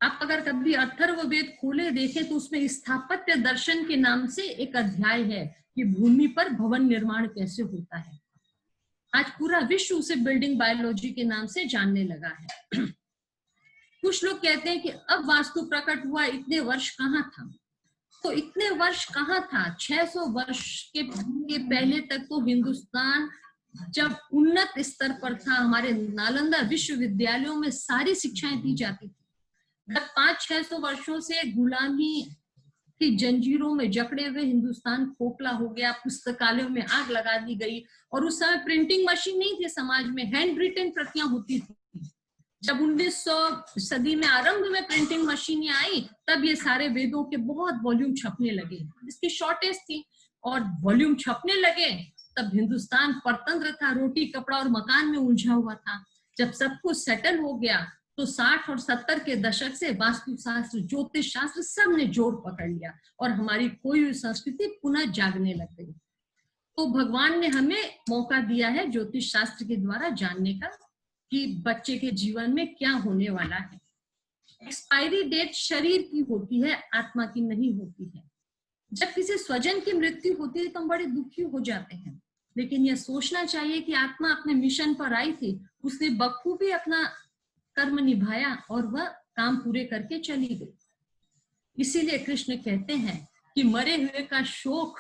आप अगर कभी अथर्व वेद खोले देखें तो उसमें स्थापत्य दर्शन के नाम से एक अध्याय है कि भूमि पर भवन निर्माण कैसे होता है। आज पूरा विश्व उसे बिल्डिंग बायोलॉजी के नाम से जानने लगा है। कुछ लोग कहते हैं कि अब वास्तु प्रकट हुआ, इतने वर्ष कहाँ था? तो इतने वर्ष कहाँ था? 600 वर्ष के पहले तक तो हिंदुस्तान जब उन्नत स्तर पर था, हमारे नालंदा विश्वविद्यालयों में सारी शिक्षाएं दी जाती थी। गत 500-600 वर्षों से गुलामी की जंजीरों में जकड़े हुए हिंदुस्तान खोखला हो गया, पुस्तकालयों में आग लगा दी गई। और उस समय प्रिंटिंग मशीन नहीं थी समाज में, हैंड रिटन प्रतियां होती थी। जब 1900 सदी में आरंभ में प्रिंटिंग मशीनें आई तब ये सारे वेदों के बहुत वॉल्यूम छपने लगे, इसकी शॉर्टेज थी और वॉल्यूम छपने लगे। तब हिंदुस्तान परतंत्र था, रोटी कपड़ा और मकान में उलझा हुआ था। जब सब कुछ सेटल हो गया तो 60 और 70 के दशक से वास्तुशास्त्र, ज्योतिष शास्त्र सब ने जोर पकड़ लिया और हमारी खोई हुई संस्कृति पुनः जागने लग गई। तो भगवान ने हमें मौका दिया है ज्योतिष शास्त्र के द्वारा जानने का कि बच्चे के जीवन में क्या होने वाला है। एक्सपायरी डेट शरीर की होती है, आत्मा की नहीं होती है। जब किसी स्वजन की मृत्यु होती है तो हम बड़े दुखी हो जाते हैं, लेकिन यह सोचना चाहिए कि आत्मा अपने मिशन पर आई थी, उसने बखूबी अपना कर्म निभाया और वह काम पूरे करके चली गई। इसीलिए कृष्ण कहते हैं कि मरे हुए का शोक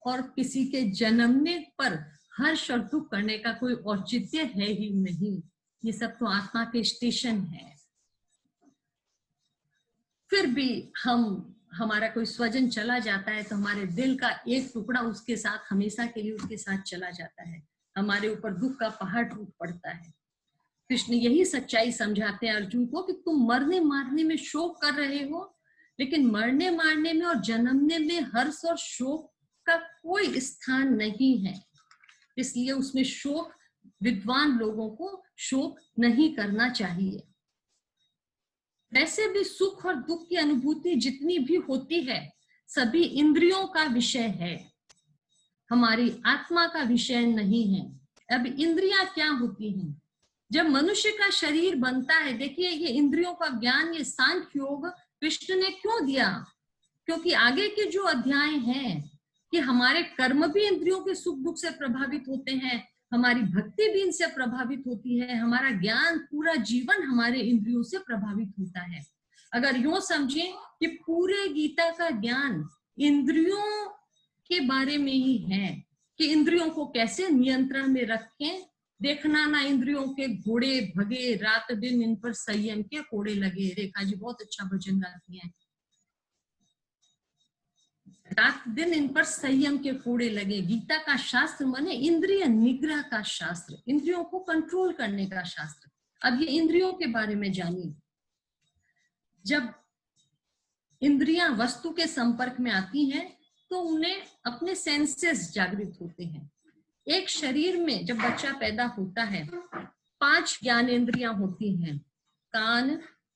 और किसी के जन्मने पर हर्ष और दुख करने का कोई औचित्य है ही नहीं। ये सब तो आत्मा के स्टेशन है। फिर भी हमारा कोई स्वजन चला जाता है तो हमारे दिल का एक टुकड़ा उसके साथ हमेशा के लिए उसके साथ चला जाता है, हमारे ऊपर दुख का पहाड़ टूट पड़ता है। कृष्ण यही सच्चाई समझाते हैं अर्जुन को कि तुम मरने मारने में शोक कर रहे हो, लेकिन मरने मारने में और जन्मने में हर्ष और शोक का कोई स्थान नहीं है, इसलिए उसमें शोक, विद्वान लोगों को शोक नहीं करना चाहिए। वैसे भी सुख और दुख की अनुभूति जितनी भी होती है सभी इंद्रियों का विषय है, हमारी आत्मा का विषय नहीं है। अब इंद्रियां क्या होती हैं? जब मनुष्य का शरीर बनता है, देखिए ये इंद्रियों का ज्ञान, ये सांख्य योग कृष्ण ने क्यों दिया? क्योंकि आगे के जो अध्याय हैं कि हमारे कर्म भी इंद्रियों के सुख दुख से प्रभावित होते हैं, हमारी भक्ति भी इनसे प्रभावित होती है, हमारा ज्ञान, पूरा जीवन हमारे इंद्रियों से प्रभावित होता है। अगर यूं समझें कि पूरे गीता का ज्ञान इंद्रियों के बारे में ही है कि इंद्रियों को कैसे नियंत्रण में रखें, देखना ना इंद्रियों के घोड़े भगे, रात दिन इन पर संयम के कोड़े लगे। रेखा जी बहुत अच्छा भजन गाती हैं, रात दिन इन पर संयम के कोड़े लगे। गीता का शास्त्र माने इंद्रिय निग्रह का शास्त्र, इंद्रियों को कंट्रोल करने का शास्त्र। अब ये इंद्रियों के बारे में जानिए। जब इंद्रियां वस्तु के संपर्क में आती हैं तो उन्हें अपने सेंसेस जागृत होते हैं। एक शरीर में जब बच्चा पैदा होता है 5 ज्ञानेंद्रियां होती हैं, कान,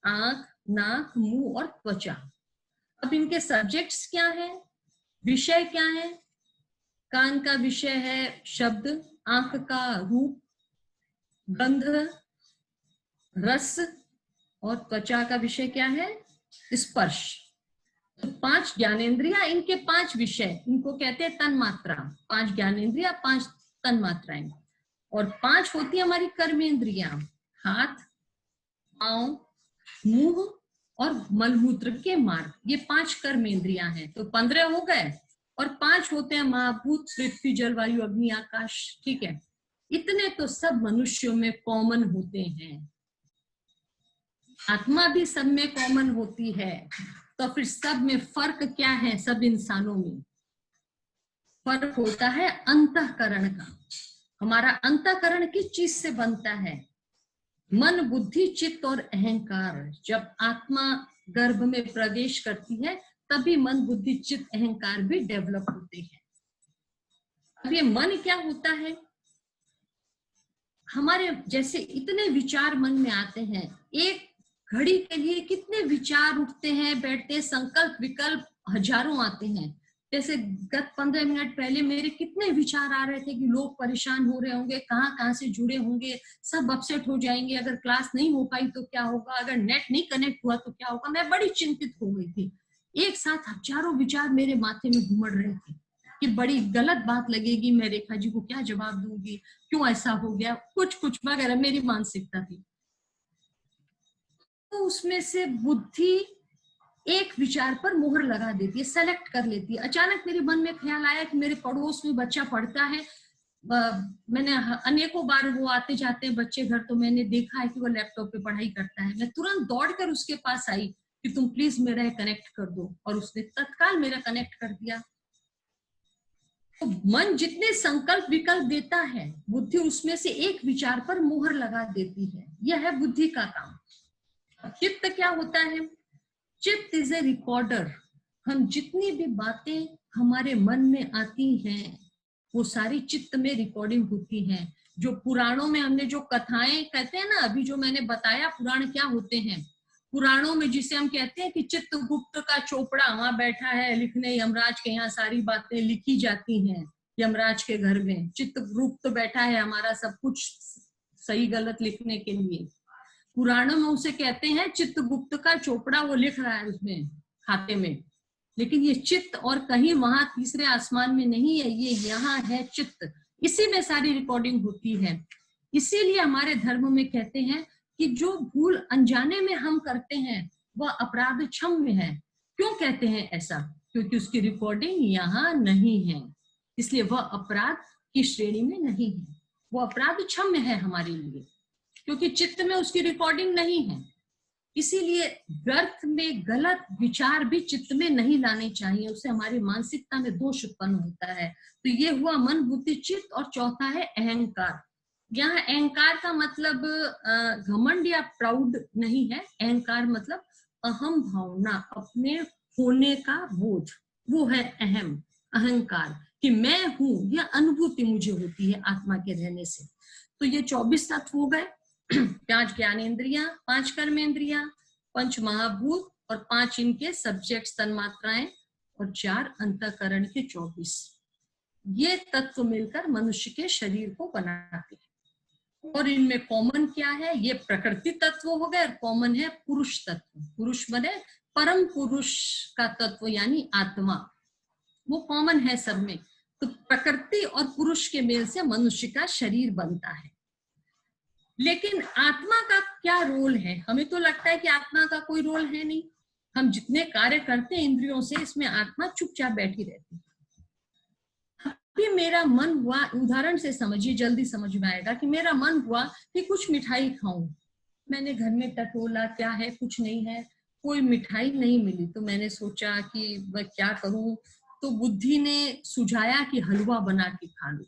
आंख, नाक, मुंह और त्वचा। अब इनके सब्जेक्ट्स क्या है, विषय क्या है? कान का विषय है शब्द, आंख का रूप, गंध, रस, और त्वचा का विषय क्या है? स्पर्श। तो 5 ज्ञानेंद्रियां, इनके 5 विषय, इनको कहते हैं तन्मात्रा। 5 ज्ञानेंद्रियां, 5 तन्मात्राएं। और 5 होती है हमारी कर्मेंद्रियां, हाथ, पांव, मुंह और मलमूत्र के मार्ग। ये 5 कर्मेंद्रियां हैं। तो 15 हो गए, और 5 होते हैं महाभूत, पृथ्वी, जलवायु, अग्नि, आकाश। ठीक है, इतने तो सब मनुष्यों में कॉमन होते हैं। आत्मा भी सब में कॉमन होती है। तो फिर सब में फर्क क्या है? सब इंसानों में फर्क होता है अंतःकरण का। हमारा अंतःकरण किस चीज से बनता है? मन, बुद्धि, चित्त और अहंकार। जब आत्मा गर्भ में प्रवेश करती है तभी मन, बुद्धि, चित्त, अहंकार भी डेवलप होते हैं। अब ये मन क्या होता है? हमारे जैसे इतने विचार मन में आते हैं, एक घड़ी के लिए कितने विचार उठते हैं, बैठते, संकल्प विकल्प हजारों आते हैं। जैसे गत 15 मिनट पहले मेरे कितने विचार आ रहे थे कि लोग परेशान हो रहे होंगे, कहाँ से जुड़े होंगे, सब अपसेट हो जाएंगे, अगर क्लास नहीं हो पाई तो क्या होगा, अगर नेट नहीं कनेक्ट हुआ तो क्या होगा। मैं बड़ी चिंतित हो गई थी। एक साथ हजारों विचार मेरे माथे में घूमड़ रहे थे कि बड़ी गलत बात लगेगी, मैं रेखा जी को क्या जवाब दूंगी, क्यों ऐसा हो गया, कुछ वगैरह मेरी मानसिकता थी। तो उसमें से बुद्धि एक विचार पर मोहर लगा देती है, सेलेक्ट कर लेती है। अचानक मेरे मन में ख्याल आया कि मेरे पड़ोस में बच्चा पढ़ता है, मैंने अनेकों बार वो आते जाते हैं बच्चे घर, तो मैंने देखा है कि वो लैपटॉप पे पढ़ाई करता है। मैं तुरंत दौड़कर उसके पास आई कि तुम प्लीज मेरा कनेक्ट कर दो, और उसने तत्काल मेरा कनेक्ट कर दिया। तो मन जितने संकल्प विकल्प देता है, बुद्धि उसमें से एक विचार पर मोहर लगा देती है। यह है बुद्धि का काम। चित्त क्या होता है? चित्त इज ए रिकॉर्डर। हम जितनी भी बातें हमारे मन में आती हैं वो सारी चित्त में रिकॉर्डिंग होती हैं। जो पुराणों में हमने जो कथाएं कहते हैं ना, अभी जो मैंने बताया पुराण क्या होते हैं, पुराणों में जिसे हम कहते हैं कि चित्रगुप्त का चोपड़ा वहां बैठा है लिखने, यमराज के यहाँ सारी बातें लिखी जाती हैं। यमराज के घर में चित्रगुप्त बैठा है हमारा सब कुछ सही गलत लिखने के लिए। पुराणों में उसे कहते हैं चित्रगुप्त का चोपड़ा, वो लिख रहा है उसमें खाते में। लेकिन ये चित्त और कहीं वहां तीसरे आसमान में नहीं है, ये यहाँ है चित्त, इसी में सारी रिकॉर्डिंग होती है। इसीलिए हमारे धर्म में कहते हैं कि जो भूल अनजाने में हम करते हैं वह अपराध क्षम्य है। क्यों कहते हैं ऐसा? क्योंकि उसकी रिकॉर्डिंग यहाँ नहीं है, इसलिए वह अपराध की श्रेणी में नहीं है, वो अपराध क्षम्य है हमारे लिए, क्योंकि चित्त में उसकी रिकॉर्डिंग नहीं है। इसीलिए व्यर्थ में गलत विचार भी चित्त में नहीं लाने चाहिए, उससे हमारी मानसिकता में दोष उत्पन्न होता है। तो ये हुआ मन, बुद्धि, चित्त। और चौथा है अहंकार। यहाँ अहंकार का मतलब घमंड या प्राउड नहीं है। अहंकार मतलब अहम भावना, अपने होने का बोध, वो है अहम। अहंकार कि मैं हूं, यह अनुभूति मुझे होती है आत्मा के रहने से। तो ये 24 तत्व हो गए, 5 ज्ञानेंद्रियां, 5 कर्मेंद्रियां, 5 महाभूत और 5 इनके सब्जेक्ट तन्मात्राएं और 4 अंतःकरण के 24। ये तत्व मिलकर मनुष्य के शरीर को बनाते हैं। और इनमें कॉमन क्या है? ये प्रकृति तत्व हो गए और कॉमन है पुरुष तत्व। पुरुष बने परम पुरुष का तत्व यानी आत्मा, वो कॉमन है सब में। तो प्रकृति और पुरुष के मेल से मनुष्य का शरीर बनता है। लेकिन आत्मा का क्या रोल है? हमें तो लगता है कि आत्मा का कोई रोल है नहीं। हम जितने कार्य करते हैं इंद्रियों से, इसमें आत्मा चुपचाप बैठी रहती है। अभी मेरा मन हुआ, उदाहरण से समझिए, जल्दी समझ में आएगा कि मेरा मन हुआ कि कुछ मिठाई खाऊं। मैंने घर में टटोला, क्या है, कुछ नहीं है, कोई मिठाई नहीं मिली। तो मैंने सोचा कि मैं क्या करूं, तो बुद्धि ने सुझाया कि हलवा बना के खा लो।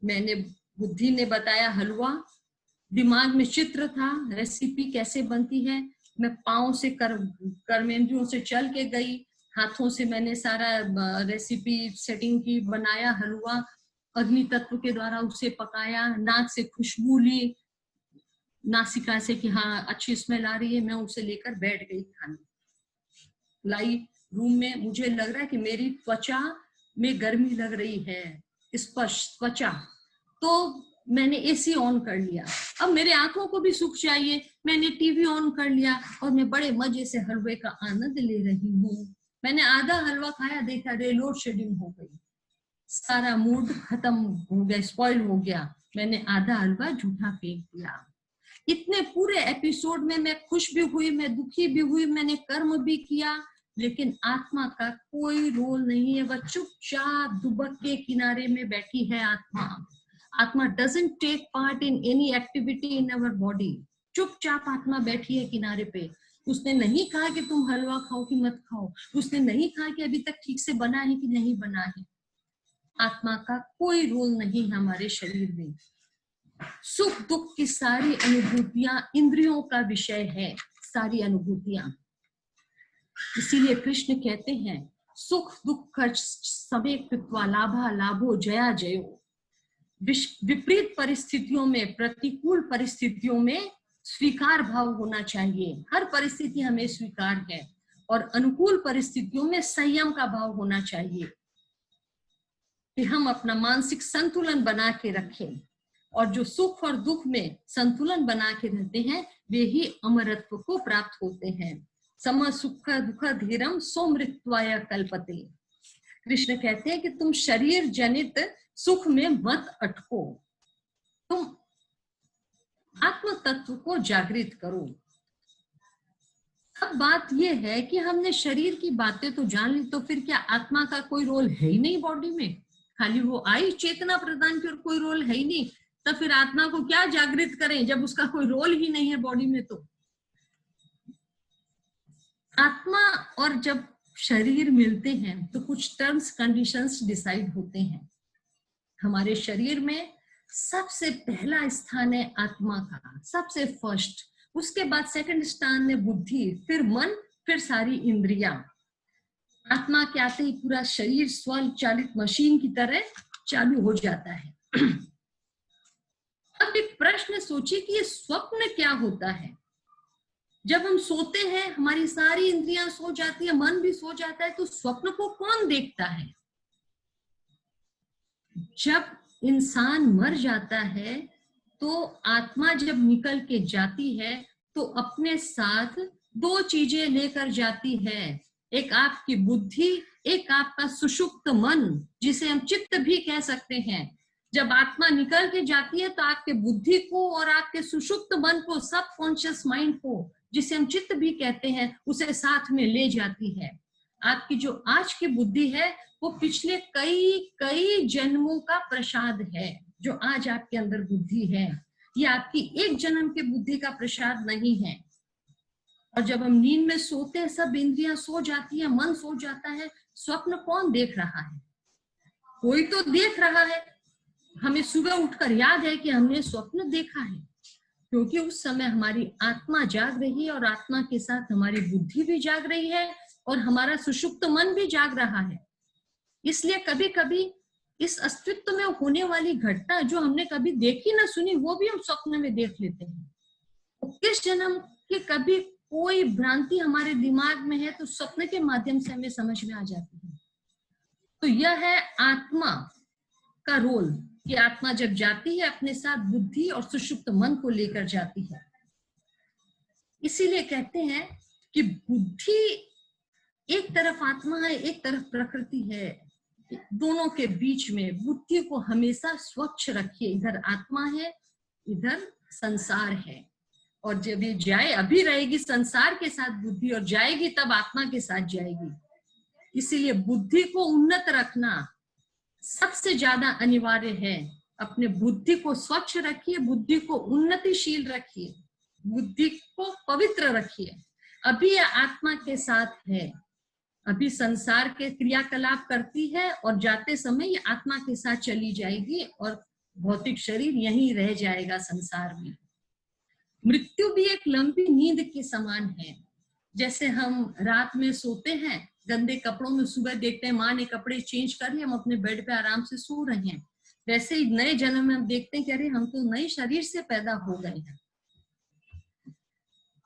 मैंने बुद्धि ने बताया हलवा, दिमाग में चित्र था, रेसिपी कैसे बनती है। मैं पाँव से कर्मेंद्रियों से चल के गई, हाथों से मैंने सारा रेसिपी सेटिंग की, बनाया हलवा, अग्नि तत्व के द्वारा उसे पकाया, नाक से खुशबू ली, नासिका से कि हाँ अच्छी स्मेल आ रही है, मैं उसे लेकर बैठ गई खाने। लाई रूम में, मुझे लग रहा है कि मेरी त्वचा में गर्मी लग रही है, स्पर्श त्वचा, तो मैंने एसी ऑन कर लिया। अब मेरे आंखों को भी सुख चाहिए, मैंने टीवी ऑन कर लिया और मैं बड़े मजे से हलवे का आनंद ले रही हूँ। मैंने आधा हलवा खाया, देखा रे लोड शेडिंग हो गई, सारा मूड खत्म हो गया, स्पॉइल हो गया। मैंने आधा हलवा झूठा फेंक दिया। इतने पूरे एपिसोड में मैं खुश भी हुई, मैं दुखी भी हुई, मैंने कर्म भी किया, लेकिन आत्मा का कोई रोल नहीं है। वह चुपचाप दुबक के किनारे में बैठी है। आत्मा doesn't take part in any activity in our body। चुपचाप आत्मा बैठी है किनारे पे। उसने नहीं कहा कि तुम हलवा खाओ कि मत खाओ, उसने नहीं कहा कि अभी तक ठीक से बना है कि नहीं बना है। आत्मा का कोई रोल नहीं है हमारे शरीर में। सुख दुख की सारी अनुभूतियां इंद्रियों का विषय है, सारी अनुभूतियां। इसीलिए कृष्ण कहते हैं सुख दुख सबे कृत्वा लाभा लाभो जया जयो। विपरीत परिस्थितियों में, प्रतिकूल परिस्थितियों में स्वीकार भाव होना चाहिए। हर परिस्थिति हमें स्वीकार है। और अनुकूल परिस्थितियों में संयम का भाव होना चाहिए कि हम अपना मानसिक संतुलन बना के रखें। और जो सुख और दुख में संतुलन बना के रहते हैं, वे ही अमरत्व को प्राप्त होते हैं। सम सुख दुख धीरम सोमृत्वाय कल्पते। कृष्ण कहते हैं कि तुम शरीर जनित सुख में मत अटको, तुम आत्म तत्व को जागृत करो। अब बात यह है कि हमने शरीर की बातें तो जान ली, तो फिर क्या आत्मा का कोई रोल है ही नहीं बॉडी में? खाली वो आई चेतना प्रदान की और कोई रोल है ही नहीं, तो फिर आत्मा को क्या जागृत करें जब उसका कोई रोल ही नहीं है बॉडी में? तो आत्मा और जब शरीर मिलते हैं तो कुछ टर्म्स कंडीशंस डिसाइड होते हैं। हमारे शरीर में सबसे पहला स्थान है आत्मा का, सबसे फर्स्ट। उसके बाद सेकंड स्थान है बुद्धि, फिर मन, फिर सारी इंद्रियां। आत्मा के आते ही पूरा शरीर स्वचालित मशीन की तरह चालू हो जाता है। अब एक प्रश्न सोचिए कि ये स्वप्न क्या होता है? जब हम सोते हैं, हमारी सारी इंद्रियां सो जाती है, मन भी सो जाता है, तो स्वप्न को कौन देखता है? जब इंसान मर जाता है तो आत्मा जब निकल के जाती है तो अपने साथ दो चीजें लेकर जाती है, एक आपकी बुद्धि, एक आपका सुषुप्त मन, जिसे हम चित्त भी कह सकते हैं। जब आत्मा निकल के जाती है तो आपके बुद्धि को और आपके सुषुप्त मन को, सब कॉन्शियस माइंड को, जिसे हम चित्त भी कहते हैं, उसे साथ में ले जाती है। आपकी जो आज की बुद्धि है वो पिछले कई जन्मों का प्रसाद है। जो आज आपके अंदर बुद्धि है, ये आपकी एक जन्म के बुद्धि का प्रसाद नहीं है। और जब हम नींद में सोते हैं, सब इंद्रियां सो जाती है, मन सो जाता है, स्वप्न कौन देख रहा है? कोई तो देख रहा है। हमें सुबह उठकर याद है कि हमने स्वप्न देखा है, क्योंकि उस समय हमारी आत्मा जाग रही है और आत्मा के साथ हमारी बुद्धि भी जाग रही है और हमारा सुषुप्त मन भी जाग रहा है। इसलिए कभी कभी इस अस्तित्व में होने वाली घटना जो हमने कभी देखी ना सुनी, वो भी हम स्वप्न में देख लेते हैं। तो किस जन्म की कभी कोई भ्रांति हमारे दिमाग में है तो स्वप्न के माध्यम से हमें समझ में आ जाती है। तो यह है आत्मा का रोल, कि आत्मा जब जाती है अपने साथ बुद्धि और सुषुप्त मन को लेकर जाती है। इसीलिए कहते हैं कि बुद्धि एक तरफ आत्मा है, एक तरफ प्रकृति है, दोनों के बीच में बुद्धि को हमेशा स्वच्छ रखिए। इधर आत्मा है, इधर संसार है, और जब ये जाए, अभी रहेगी संसार के साथ बुद्धि और जाएगी तब आत्मा के साथ जाएगी। इसीलिए बुद्धि को उन्नत रखना सबसे ज्यादा अनिवार्य है। अपने बुद्धि को स्वच्छ रखिए, बुद्धि को उन्नतिशील रखिए, बुद्धि को पवित्र रखिए। अभी यह आत्मा के साथ है, अभी संसार के क्रियाकलाप करती है और जाते समय ये आत्मा के साथ चली जाएगी और भौतिक शरीर यहीं रह जाएगा संसार में। मृत्यु भी एक लंबी नींद के समान है। जैसे हम रात में सोते हैं गंदे कपड़ों में, सुबह देखते हैं माँ ने कपड़े चेंज कर लिए, हम अपने बेड पे आराम से सो रहे हैं। वैसे ही नए जन्म में हम देखते हैं कि अरे हम तो नए शरीर से पैदा हो गए हैं।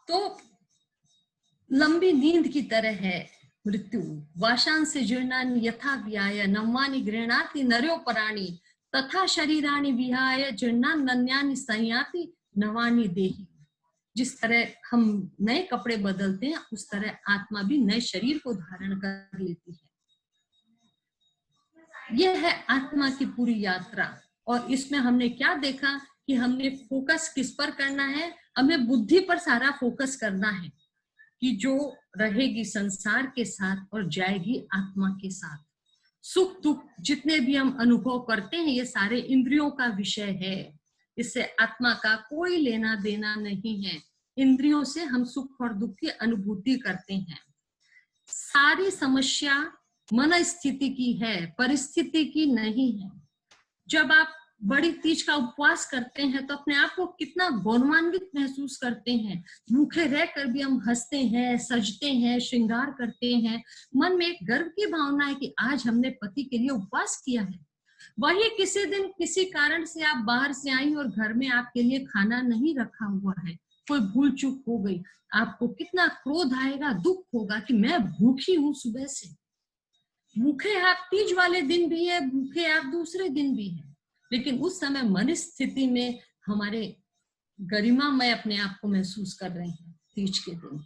तो लंबी नींद की तरह है मृत्यु। वाशांस्य जीर्णानि यथा व्याय नवानि गृह्णाति नरो पराणि तथा शरीराणि विहाय जीर्णानि नन्यानि संयाति नवानि देहि। जिस तरह हम नए कपड़े बदलते हैं उस तरह आत्मा भी नए शरीर को धारण कर लेती है। यह है आत्मा की पूरी यात्रा। और इसमें हमने क्या देखा कि हमने फोकस किस पर करना है? हमें बुद्धि पर सारा फोकस करना है कि जो रहेगी संसार के साथ और जाएगी आत्मा के साथ। सुख दुख जितने भी हम अनुभव करते हैं ये सारे इंद्रियों का विषय है, इससे आत्मा का कोई लेना देना नहीं है। इंद्रियों से हम सुख और दुख की अनुभूति करते हैं। सारी समस्या मन स्थिति की है, परिस्थिति की नहीं है। जब आप बड़ी तीज का उपवास करते हैं तो अपने आप को कितना गौरवान्वित महसूस करते हैं। भूखे रहकर भी हम हंसते हैं, सजते हैं, श्रृंगार करते हैं। मन में एक गर्व की भावना है कि आज हमने पति के लिए उपवास किया है। वही किसी दिन किसी कारण से आप बाहर से आई और घर में आपके लिए खाना नहीं रखा हुआ है, कोई भूल चूक हो गई, आपको कितना क्रोध आएगा, दुख होगा कि मैं भूखी हूं सुबह से। भूखे आप तीज वाले दिन भी है, भूखे आप दूसरे दिन भी है, लेकिन उस समय मन स्थिति में हमारे गरिमा में अपने आप को महसूस कर रहे हैं तीज के दिन,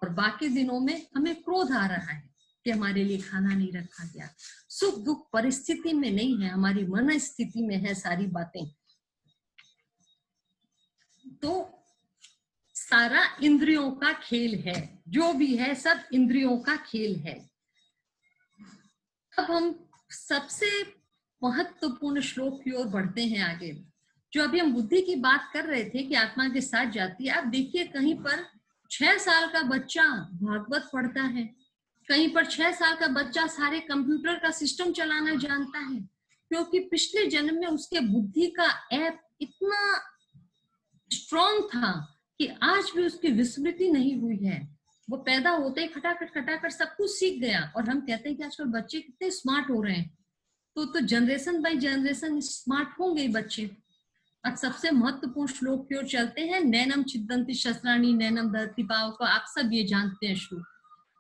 और बाकी दिनों में हमें क्रोध आ रहा है कि हमारे लिए खाना नहीं रखा गया। सुख दुख परिस्थिति में नहीं है, हमारी मन स्थिति में है सारी बातें। तो सारा इंद्रियों का खेल है, जो भी है सब इंद्रियों का खेल है। अब हम सबसे महत्वपूर्ण श्लोक की ओर बढ़ते हैं आगे। जो अभी हम बुद्धि की बात कर रहे थे कि आत्मा के साथ जाती है, आप देखिए कहीं पर 6 साल का बच्चा भागवत पढ़ता है, कहीं पर 6 साल का बच्चा सारे कंप्यूटर का सिस्टम चलाना जानता है, क्योंकि पिछले जन्म में उसके बुद्धि का ऐप इतना स्ट्रॉन्ग था कि आज भी उसकी विस्मृति नहीं हुई है। वो पैदा होते ही खटाखट खटाखट सब कुछ सीख गया। और हम कहते हैं कि आजकल बच्चे कितने स्मार्ट हो रहे हैं, तो जनरेशन बाय जनरेशन स्मार्ट होंगे बच्चे। अब सबसे महत्वपूर्ण श्लोक की ओर चलते हैं। नैनम छिदन्ति शस्त्राणि नैनम दहति पावक को आप सब ये जानते हैं श्लोक।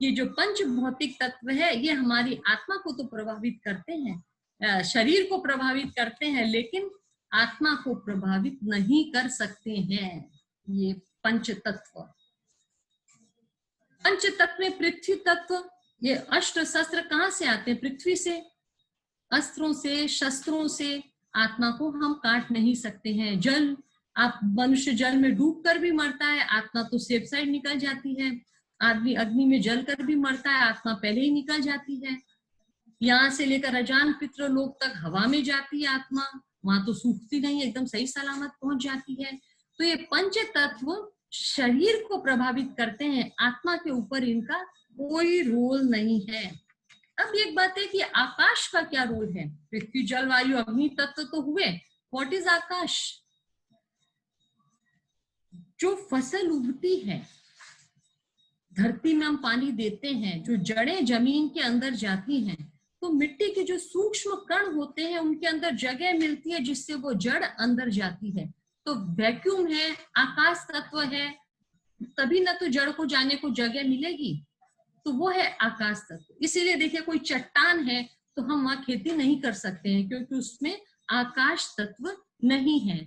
ये जो पंच भौतिक तत्व है ये हमारी आत्मा को तो प्रभावित करते हैं, शरीर को प्रभावित करते हैं, लेकिन आत्मा को प्रभावित नहीं कर सकते हैं ये पंच तत्व। पंच तत्व में पृथ्वी तत्व, ये अस्त्र शस्त्र कहाँ से आते हैं? पृथ्वी से। अस्त्रों से शस्त्रों से आत्मा को हम काट नहीं सकते हैं। जल, आप मनुष्य जल में डूब कर भी मरता है, आत्मा तो सेफ साइड निकल जाती है। आदमी अग्नि में जल कर भी मरता है, आत्मा पहले ही निकल जाती है। यहाँ से लेकर अजान पितृ लोक तक हवा में जाती है आत्मा, वहां तो सूखती नहीं, एकदम सही सलामत पहुंच जाती है। तो ये पंच तत्व शरीर को प्रभावित करते हैं, आत्मा के ऊपर इनका कोई रोल नहीं है। अब एक बात है कि आकाश का क्या रोल है? पृथ्वी जल वायु अग्नि तत्व तो हुए, व्हाट इज आकाश? जो फसल उगती है, धरती में हम पानी देते हैं, जो जड़ें जमीन के अंदर जाती हैं, तो मिट्टी के जो सूक्ष्म कण होते हैं उनके अंदर जगह मिलती है जिससे वो जड़ अंदर जाती है। तो वैक्यूम है, आकाश तत्व है, तभी ना तो जड़ को जाने को जगह मिलेगी, तो वो है आकाश तत्व। इसीलिए देखिए कोई चट्टान है तो हम वहां खेती नहीं कर सकते हैं क्योंकि उसमें आकाश तत्व नहीं है,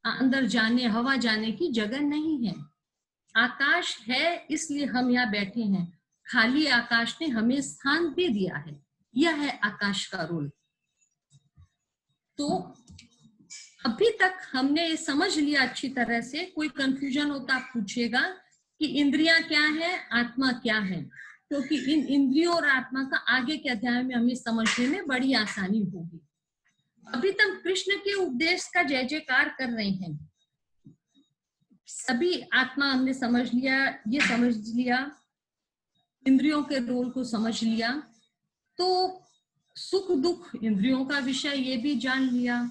अंदर जाने हवा जाने की जगह नहीं है। आकाश है इसलिए हम यहाँ बैठे हैं, खाली आकाश ने हमें स्थान दे दिया है, यह है आकाश का रोल। तो अभी तक हमने ये समझ लिया अच्छी तरह से, कोई कंफ्यूजन होता आप पूछेगा कि इंद्रियां क्या है, आत्मा क्या है, क्योंकि इन इंद्रियों और आत्मा का आगे के अध्याय में हमें समझने में बड़ी आसानी होगी। अभी तक कृष्ण के उपदेश का जय जयकार कर रहे हैं, सभी आत्मा हमने समझ लिया, ये समझ लिया, इंद्रियों के रोल को समझ लिया, तो सुख दुख इंद्रियों का विषय ये भी जान लिया।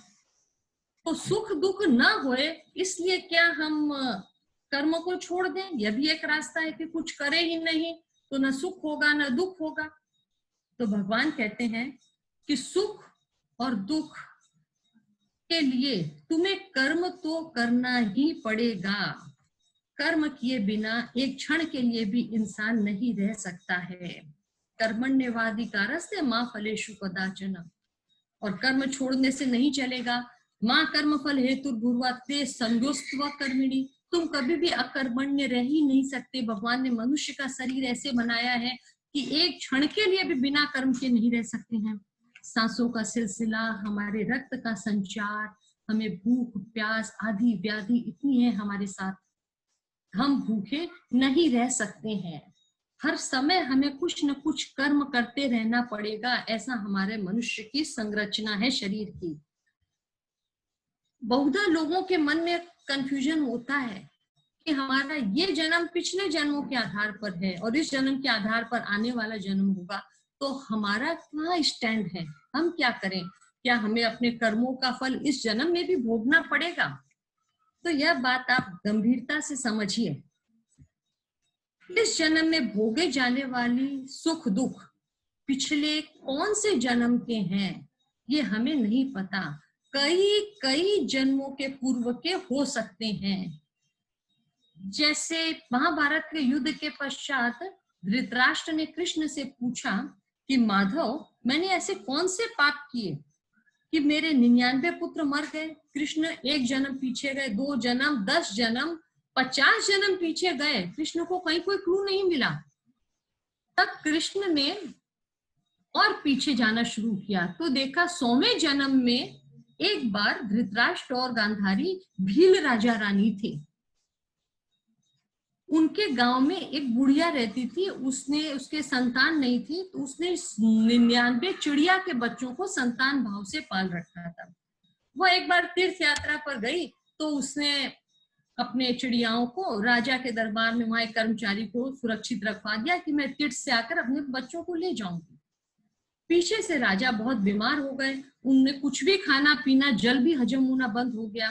तो सुख दुख ना होए इसलिए क्या हम कर्म को छोड़ दें? यह भी एक रास्ता है कि कुछ करे ही नहीं तो ना सुख होगा ना दुख होगा। तो भगवान कहते हैं कि सुख और दुख के लिए तुम्हें कर्म तो करना ही पड़ेगा। कर्म किए बिना एक क्षण के लिए भी इंसान नहीं रह सकता है। कर्मण्येवाधिकारस्ते मा फलेषु कदाचन, और कर्म छोड़ने से नहीं चलेगा। माँ कर्म फल हेतु भूर्वाते संयोस्त्व कर्मिणी, तुम कभी भी अकर्मण्य रह ही नहीं सकते। भगवान ने मनुष्य का शरीर ऐसे बनाया है कि एक क्षण के लिए भी बिना कर्म के नहीं रह सकते हैं। सांसों का सिलसिला, हमारे रक्त का संचार, हमें भूख प्यास आदि व्याधि इतनी है हमारे साथ, हम भूखे नहीं रह सकते हैं। हर समय हमें कुछ न कुछ कर्म करते रहना पड़ेगा, ऐसा हमारे मनुष्य की संरचना है शरीर की। बहुधा लोगों के मन में कंफ्यूजन होता है कि हमारा ये जन्म पिछले जन्मों के आधार पर है और इस जन्म के आधार पर आने वाला जन्म होगा, तो हमारा क्या स्टैंड है, हम क्या करें? क्या हमें अपने कर्मों का फल इस जन्म में भी भोगना पड़ेगा? तो यह बात आप गंभीरता से समझिए। इस जन्म में भोगे जाने वाली सुख दुख पिछले कौन से जन्म के हैं ये हमें नहीं पता। कई जन्मों के पूर्व के हो सकते हैं। जैसे महाभारत के युद्ध के पश्चात धृतराष्ट्र ने कृष्ण से पूछा कि माधव, मैंने ऐसे कौन से पाप किए कि मेरे 99 पुत्र मर गए? कृष्ण एक जन्म पीछे गए, 2 जन्म, 10 जन्म, 50 जन्म पीछे गए, कृष्ण को कहीं कोई क्लू नहीं मिला। तब कृष्ण ने और पीछे जाना शुरू किया तो देखा 100वें जन्म में एक बार धृतराष्ट्र और गांधारी भील राजा रानी थे। उनके गांव में एक बुढ़िया रहती थी, उसके संतान नहीं थी, तो उसने 99 चिड़िया के बच्चों को संतान भाव से पाल रखा था। वो एक बार तीर्थ यात्रा पर गई तो उसने अपने चिड़ियाओं को राजा के दरबार में वहां एक कर्मचारी को सुरक्षित रखवा दिया कि मैं तीर्थ से आकर अपने बच्चों को ले जाऊंगी। पीछे से राजा बहुत बीमार हो गए, उनने कुछ भी खाना पीना, जल भी हजम होना बंद हो गया।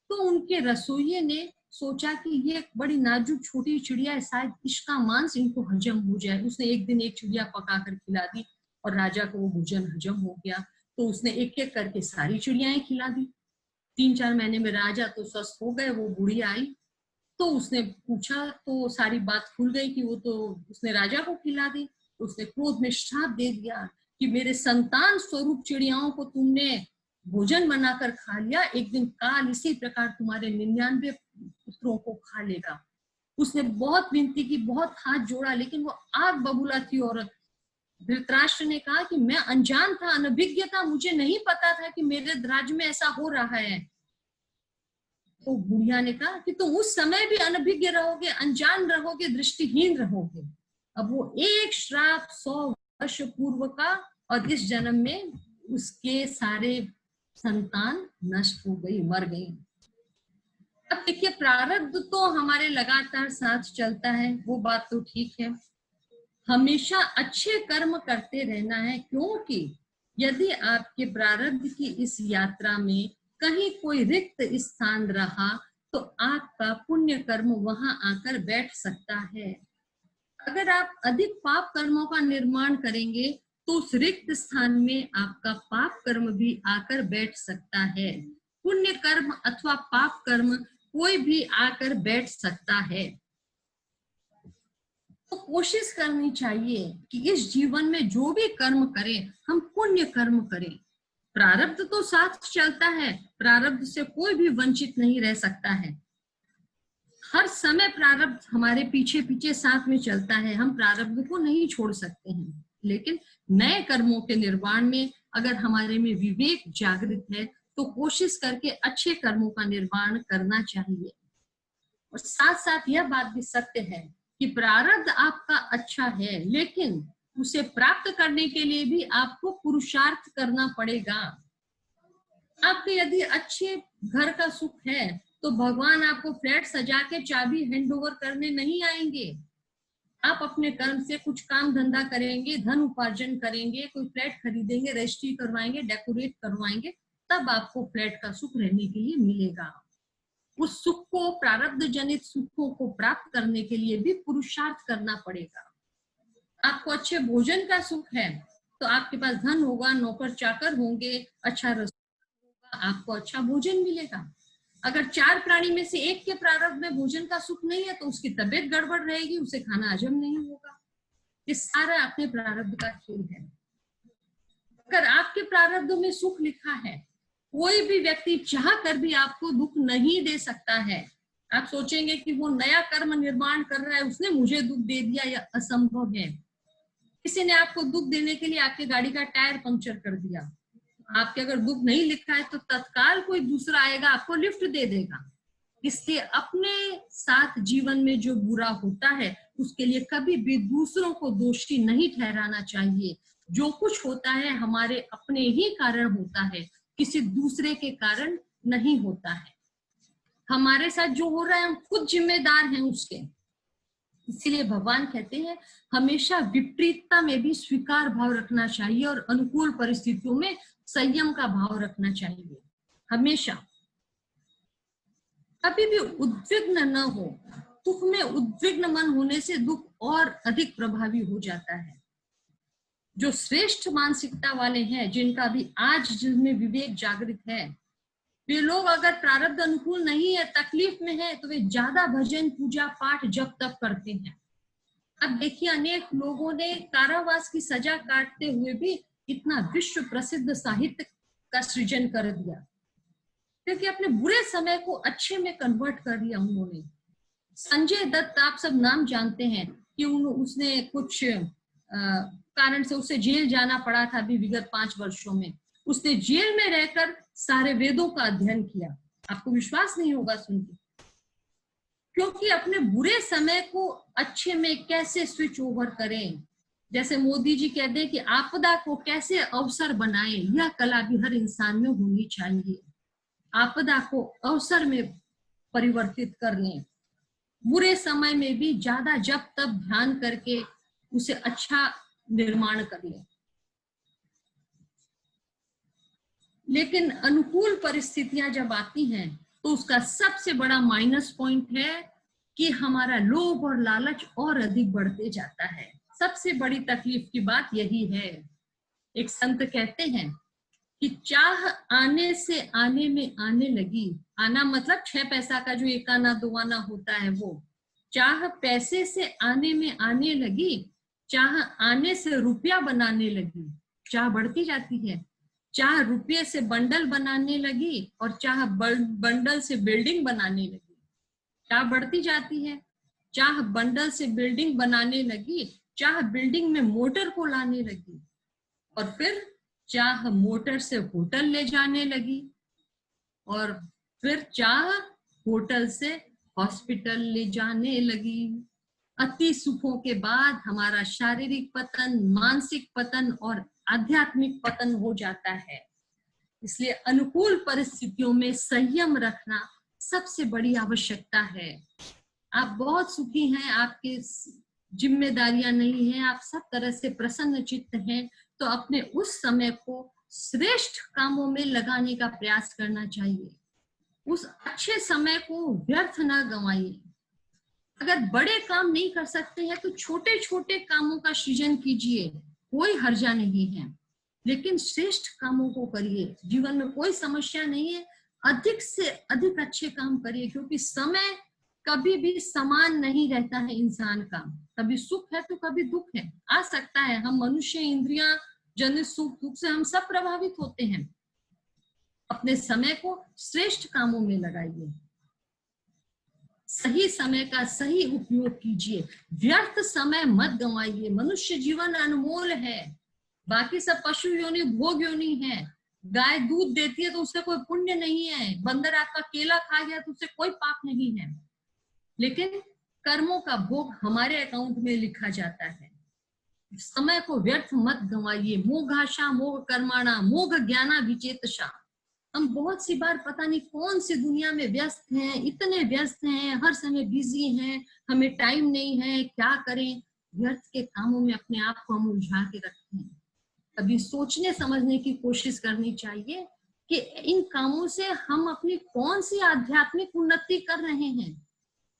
तो उनके रसोइये ने सोचा कि ये बड़ी नाजुक छोटी चिड़िया है, शायद इसका मांस इनको हजम हो जाए। उसने एक दिन एक चिड़िया पका कर खिला दी और राजा को वो भोजन हजम हो गया। तो उसने एक एक करके सारी चिड़ियाएं खिला दी। 3-4 महीने में राजा तो स्वस्थ हो गए। वो बूढ़ी आई तो उसने पूछा तो सारी बात खुल गई कि वो तो उसने राजा को खिला दी। उसने क्रोध में श्राप दे दिया कि मेरे संतान स्वरूप चिड़ियाओं को तुमने भोजन बनाकर खा लिया, एक दिन काल इसी प्रकार तुम्हारे 99 पुत्रों को खा लेगा। उसने बहुत विनती की, बहुत हाथ जोड़ा, लेकिन वो आग बबूला थी औरत। धृतराष्ट्र ने कहा कि मैं अनजान था, अनभिज्ञ था, मुझे नहीं पता था कि मेरे राज्य में ऐसा हो रहा है। तो बुढ़िया ने कहा कि तुम उस समय भी अनभिज्ञ रहोगे, अनजान रहोगे, दृष्टिहीन रहोगे। अब वो एक श्राप 100 वर्ष पूर्व का, और इस जन्म में उसके सारे संतान नष्ट हो गई, मर गई। अब देखिए प्रारब्ध तो हमारे लगातार साथ चलता है, वो बात तो ठीक है। हमेशा अच्छे कर्म करते रहना है, क्योंकि यदि आपके प्रारब्ध की इस यात्रा में कहीं कोई रिक्त स्थान रहा तो आपका पुण्य कर्म वहां आकर बैठ सकता है। अगर आप अधिक पाप कर्मों का निर्माण करेंगे तो उस रिक्त स्थान में आपका पाप कर्म भी आकर बैठ सकता है। पुण्य कर्म अथवा पाप कर्म कोई भी आकर बैठ सकता है। तो कोशिश करनी चाहिए कि इस जीवन में जो भी कर्म करें हम पुण्य कर्म करें। प्रारब्ध तो साथ चलता है, प्रारब्ध से कोई भी वंचित नहीं रह सकता है। हर समय प्रारब्ध हमारे पीछे पीछे साथ में चलता है, हम प्रारब्ध को नहीं छोड़ सकते हैं। लेकिन नए कर्मों के निर्माण में अगर हमारे में विवेक जागृत है तो कोशिश करके अच्छे कर्मों का निर्माण करना चाहिए। और साथ साथ यह बात भी सत्य है कि प्रारब्ध आपका अच्छा है, लेकिन उसे प्राप्त करने के लिए भी आपको पुरुषार्थ करना पड़ेगा। आपके यदि अच्छे घर का सुख है तो भगवान आपको फ्लैट सजा के चाबी हैंड ओवर करने नहीं आएंगे। आप अपने कर्म से कुछ काम धंधा करेंगे, धन उपार्जन करेंगे, कोई फ्लैट खरीदेंगे, रजिस्ट्री करवाएंगे, डेकोरेट करवाएंगे, तब आपको फ्लैट का सुख रहने के लिए मिलेगा। उस सुख को, प्रारब्ध जनित सुखों को प्राप्त करने के लिए भी पुरुषार्थ करना पड़ेगा। आपको अच्छे भोजन का सुख है तो आपके पास धन होगा, नौकर चाकर होंगे, अच्छा रसोई होगा, आपको अच्छा भोजन मिलेगा। अगर 4 प्राणी में से एक के प्रारब्ध में भोजन का सुख नहीं है तो उसकी तबीयत गड़बड़ रहेगी, उसे खाना हजम नहीं होगा। ये सारा अपने प्रारब्ध का खेल है। अगर आपके प्रारब्ध में सुख लिखा है, कोई भी व्यक्ति चाह कर भी आपको दुख नहीं दे सकता है। आप सोचेंगे कि वो नया कर्म निर्माण कर रहा है, उसने मुझे दुख दे दिया, यह असंभव है। किसी ने आपको दुख देने के लिए आपकी गाड़ी का टायर पंक्चर कर दिया, आपके अगर दुख नहीं लिखा है तो तत्काल कोई दूसरा आएगा आपको लिफ्ट दे देगा। इसलिए अपने साथ जीवन में जो बुरा होता है उसके लिए कभी भी दूसरों को दोषी नहीं ठहराना चाहिए। जो कुछ होता है हमारे अपने ही कारण होता है, किसी दूसरे के कारण नहीं होता है। हमारे साथ जो हो रहा है हम खुद जिम्मेदार हैं उसके। इसीलिए भगवान कहते हैं हमेशा विपरीतता में भी स्वीकार भाव रखना चाहिए और अनुकूल परिस्थितियों में संयम का भाव रखना चाहिए। हमेशा कभी भी उद्विग्न न हो। दुख में उद्विग्न मन होने से दुख और अधिक प्रभावी हो जाता है। जो श्रेष्ठ मानसिकता वाले हैं, जिनका भी आज जिनमें विवेक जागृत है, वे लोग अगर प्रारब्ध अनुकूल नहीं है, तकलीफ में है, तो वे ज्यादा भजन पूजा पाठ जप तप करते हैं। अब देखिए अनेक लोगों ने कारावास की सजा काटते हुए भी इतना विश्व प्रसिद्ध साहित्य का सृजन कर दिया, क्योंकि अपने बुरे समय को अच्छे में कन्वर्ट कर दिया उन्होंने। संजय दत्त, आप सब नाम जानते हैं कि उसने कुछ कारण से उसे जेल जाना पड़ा था अभी विगत 5 वर्षों में। उसने जेल में रहकर सारे वेदों का अध्ययन किया। आपको विश्वास नहीं होगा सुन के, क्योंकि अपने बुरे समय को अच्छे में कैसे स्विच ओवर करें। जैसे मोदी जी कहते हैं कि आपदा को कैसे अवसर बनाएं, यह कला भी हर इंसान में होनी चाहिए। आपदा को अवसर में परिवर्तित कर लें। बुरे समय में भी ज्यादा जप तप ध्यान करके उसे अच्छा निर्माण कर लें। लेकिन अनुकूल परिस्थितियां जब आती हैं तो उसका सबसे बड़ा माइनस पॉइंट है कि हमारा लोभ और लालच और अधिक बढ़ते जाता है। सबसे बड़ी तकलीफ की बात यही है। एक संत कहते हैं कि चाह आने से आने में आने लगी। आना मतलब 6 पैसा का जो 1 आना 2 आना होता है वो। चाह पैसे से आने में आने लगी, चाह आने से रुपया बनाने लगी। चाह बढ़ती जाती है। चाह रुपये से बंडल बनाने लगी और चाह बंडल से बिल्डिंग बनाने लगी। चाह बढ़ती जाती है। चाह बंडल से बिल्डिंग बनाने लगी, चाह बिल्डिंग में मोटर को लाने लगी और फिर चाह मोटर से होटल ले जाने लगी और फिर चाह होटल से हॉस्पिटल ले जाने लगी। अति सुखों के बाद हमारा शारीरिक पतन, मानसिक पतन और आध्यात्मिक पतन हो जाता है। इसलिए अनुकूल परिस्थितियों में संयम रखना सबसे बड़ी आवश्यकता है। आप बहुत सुखी हैं, आपके जिम्मेदारियां नहीं हैं, आप सब तरह से प्रसन्न चित्त हैं, तो अपने उस समय को श्रेष्ठ कामों में लगाने का प्रयास करना चाहिए। उस अच्छे समय को व्यर्थ ना गंवाइए। अगर बड़े काम नहीं कर सकते हैं तो छोटे छोटे कामों का सृजन कीजिए। कोई हर्जा नहीं है, लेकिन श्रेष्ठ कामों को करिए। जीवन में कोई समस्या नहीं है, अधिक से अधिक अच्छे काम करिए, क्योंकि समय कभी भी समान नहीं रहता है इंसान का। कभी सुख है तो कभी दुख है, आ सकता है। हम मनुष्य, इंद्रियां जनित सुख दुख से हम सब प्रभावित होते हैं। अपने समय को श्रेष्ठ कामों में लगाइए, सही समय का सही उपयोग कीजिए, व्यर्थ समय मत गंवाइए। मनुष्य जीवन अनमोल है, बाकी सब पशु योनि भोग योनि है। गाय दूध देती है तो उससे कोई पुण्य नहीं है, बंदर आपका केला खा गया तो उससे कोई पाप नहीं है, लेकिन कर्मों का भोग हमारे अकाउंट में लिखा जाता है। समय को व्यर्थ मत गंवाइए। मोघाशा मोघ कर्माणा मोघ ज्ञाना विचेतशा। हम बहुत सी बार पता नहीं कौन सी दुनिया में व्यस्त हैं, इतने व्यस्त हैं, हर समय बिजी हैं, हमें टाइम नहीं है, क्या करें। व्यर्थ के कामों में अपने आप को हम उलझा के रखते हैं। कभी सोचने समझने की कोशिश करनी चाहिए कि इन कामों से हम अपनी कौन सी आध्यात्मिक उन्नति कर रहे हैं।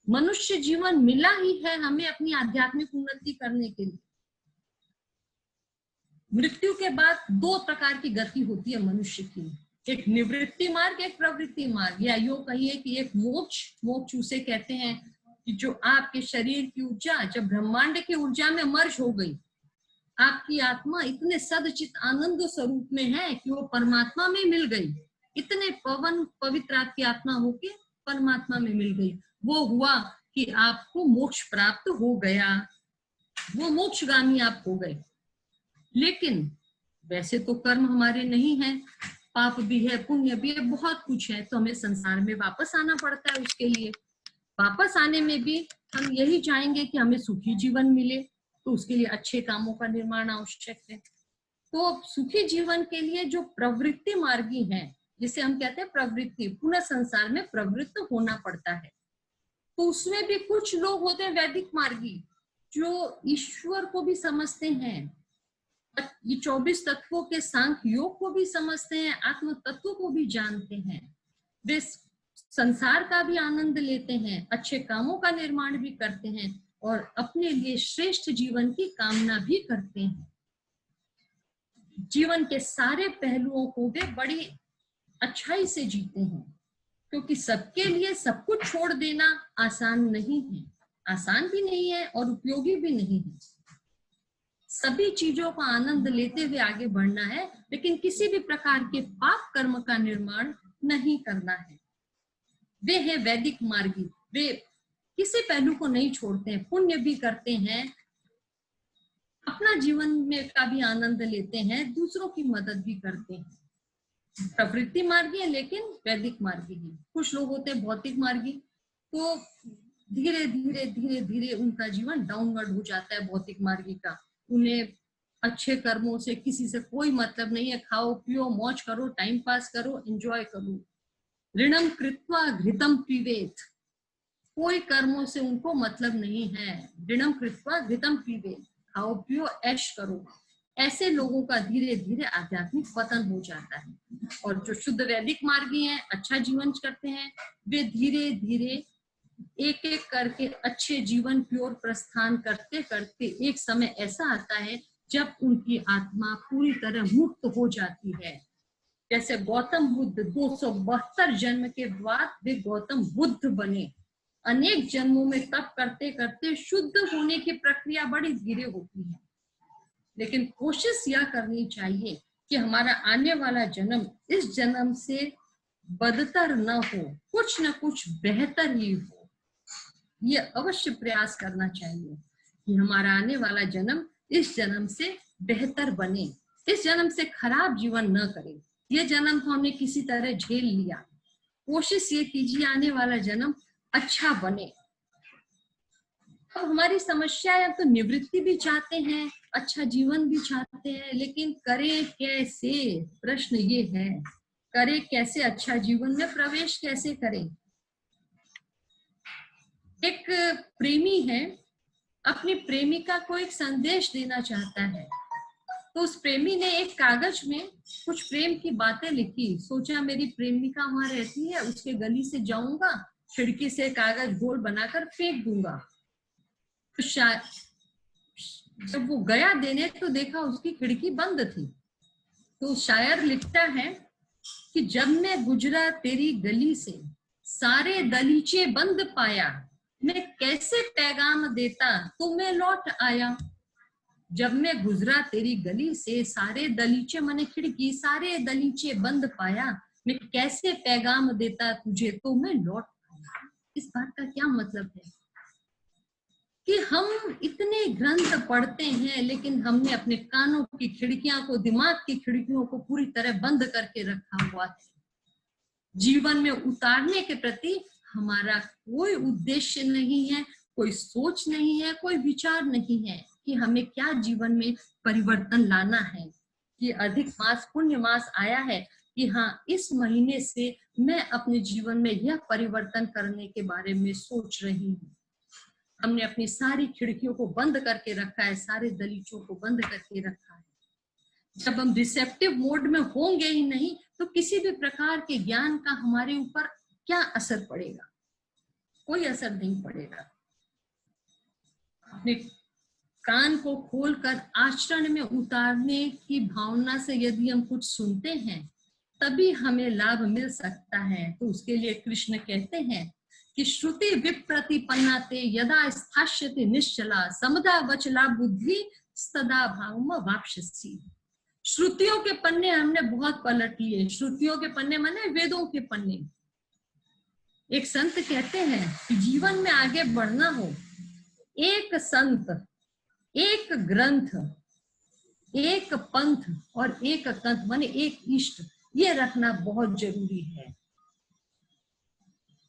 मनुष्य जीवन मिला ही है हमें अपनी आध्यात्मिक उन्नति करने के लिए। मृत्यु के बाद दो प्रकार की गति होती है मनुष्य की, एक निवृत्ति मार्ग, एक प्रवृत्ति मार्ग, या यूं कहिए कि एक मोक्ष। मोक्ष उसे कहते हैं कि जो आपके शरीर की ऊर्जा जब ब्रह्मांड की ऊर्जा में मर्ज हो गई, आपकी आत्मा इतने सदचित आनंद स्वरूप में है कि वो परमात्मा में मिल गई। इतने पवित्र आपकी आत्मा होके परमात्मा में मिल गई। वो हुआ कि आपको मोक्ष प्राप्त हो गया, वो मोक्षगामी आप हो गए। लेकिन वैसे तो कर्म हमारे नहीं है, पाप भी है, पुण्य भी है, बहुत कुछ है, तो हमें संसार में वापस आना पड़ता है। उसके लिए वापस आने में भी हम यही चाहेंगे कि हमें सुखी जीवन मिले, तो उसके लिए अच्छे कामों का निर्माण आवश्यक है। तो सुखी जीवन के लिए जो प्रवृत्ति मार्गी है, जिसे हम कहते हैं प्रवृत्ति, पुनः संसार में प्रवृत्त होना पड़ता है। तो उसमें भी कुछ लोग होते हैं वैदिक मार्गी, जो ईश्वर को भी समझते हैं, ये 24 तत्वों के सांख्य योग को भी समझते हैं, आत्म तत्व को भी जानते हैं। वे संसार का भी आनंद लेते हैं, अच्छे कामों का निर्माण भी करते हैं और अपने लिए श्रेष्ठ जीवन की कामना भी करते हैं। जीवन के सारे पहलुओं को वे बड़ी अच्छाई से जीते हैं, क्योंकि सबके लिए सब कुछ छोड़ देना आसान नहीं है, आसान भी नहीं है और उपयोगी भी नहीं है। सभी चीजों का आनंद लेते हुए आगे बढ़ना है, लेकिन किसी भी प्रकार के पाप कर्म का निर्माण नहीं करना है। वे हैं वैदिक मार्गी, वे किसी पहलू को नहीं छोड़ते हैं, पुण्य भी करते हैं, अपना जीवन में का भी आनंद लेते हैं, दूसरों की मदद भी करते हैं। प्रवृत्ति मार्गी है लेकिन वैदिक मार्गी है। कुछ लोग होते हैं भौतिक मार्गी, तो धीरे धीरे धीरे धीरे उनका जीवन डाउनवर्ड हो जाता है भौतिक मार्गी का। उन्हें अच्छे कर्मों से किसी से कोई मतलब नहीं है, खाओ पियो मौज करो, टाइम पास करो, एंजॉय करो। ऋणम कृत्वा घृतम पीवेत, कोई कर्मों से उनको मतलब नहीं है। ऋणम कृत्वा घृतम पीवेत, खाओ पियो ऐश करो। ऐसे लोगों का धीरे धीरे आध्यात्मिक पतन हो जाता है। और जो शुद्ध वैदिक मार्गी हैं, अच्छा जीवन करते हैं, वे धीरे धीरे एक एक करके अच्छे जीवन की ओर प्रस्थान करते करते एक समय ऐसा आता है जब उनकी आत्मा पूरी तरह मुक्त हो जाती है। जैसे गौतम बुद्ध 272 जन्म के बाद वे गौतम बुद्ध बने। अनेक जन्मों में तप करते करते शुद्ध होने की प्रक्रिया बड़ी धीरे होती है, लेकिन कोशिश यह करनी चाहिए कि हमारा आने वाला जन्म इस जन्म से बदतर न हो, कुछ न कुछ बेहतर ही हो। ये अवश्य प्रयास करना चाहिए कि हमारा आने वाला जन्म इस जन्म से बेहतर बने, इस जन्म से खराब जीवन न करे। ये जन्म तो हमने किसी तरह झेल लिया, कोशिश ये कीजिए आने वाला जन्म अच्छा बने। अब हमारी समस्या है, तो निवृत्ति भी चाहते हैं, अच्छा जीवन भी चाहते हैं, लेकिन करें कैसे? प्रश्न ये है, करें कैसे? अच्छा जीवन में प्रवेश कैसे करें? एक प्रेमी है, अपनी प्रेमिका को एक संदेश देना चाहता है, तो उस प्रेमी ने एक कागज में कुछ प्रेम की बातें लिखी। सोचा मेरी प्रेमिका वहां रहती है, उसके गली से जाऊंगा, खिड़की से कागज गोल बनाकर फेंक दूंगा, तो जब वो गया देने तो देखा उसकी खिड़की बंद थी। तो शायर लिखता है कि जब मैं गुजरा तेरी गली से सारे दलीचे बंद पाया, मैं कैसे पैगाम देता तो मैं लौट आया। जब मैं गुजरा तेरी गली से सारे दलीचे माने खिड़की, सारे दलीचे बंद पाया, मैं कैसे पैगाम देता तुझे तो मैं लौट आया। इस बात का क्या मतलब है कि हम इतने ग्रंथ पढ़ते हैं लेकिन हमने अपने कानों की खिड़कियां को, दिमाग की खिड़कियों को पूरी तरह बंद करके रखा हुआ है। जीवन में उतारने के प्रति हमारा कोई उद्देश्य नहीं है, कोई सोच नहीं है, कोई विचार नहीं है कि हमें क्या जीवन में परिवर्तन लाना है। कि अधिक मास पुण्य मास आया है कि हाँ इस महीने से मैं अपने जीवन में यह परिवर्तन करने के बारे में सोच रही हूँ। हमने अपनी सारी खिड़कियों को बंद करके रखा है, सारे दलीचों को बंद करके रखा है। जब हम रिसेप्टिव मोड में होंगे ही नहीं तो किसी भी प्रकार के ज्ञान का हमारे ऊपर क्या असर पड़ेगा? कोई असर नहीं पड़ेगा। अपने कान को खोलकर आचरण में उतारने की भावना से यदि हम कुछ सुनते हैं तभी हमें लाभ मिल सकता है। तो उसके लिए कृष्ण कहते हैं कि श्रुति विप्रतिपन्ना ते यदा स्थास्यति निश्चला समदा वचला बुद्धि सदा भावम वापसी। श्रुतियों के पन्ने हमने बहुत पलट लिए। श्रुतियों के पन्ने माने वेदों के पन्ने। एक संत कहते हैं कि जीवन में आगे बढ़ना हो, एक संत, एक ग्रंथ, एक पंथ और एक कंथ माने एक इष्ट, ये रखना बहुत जरूरी है।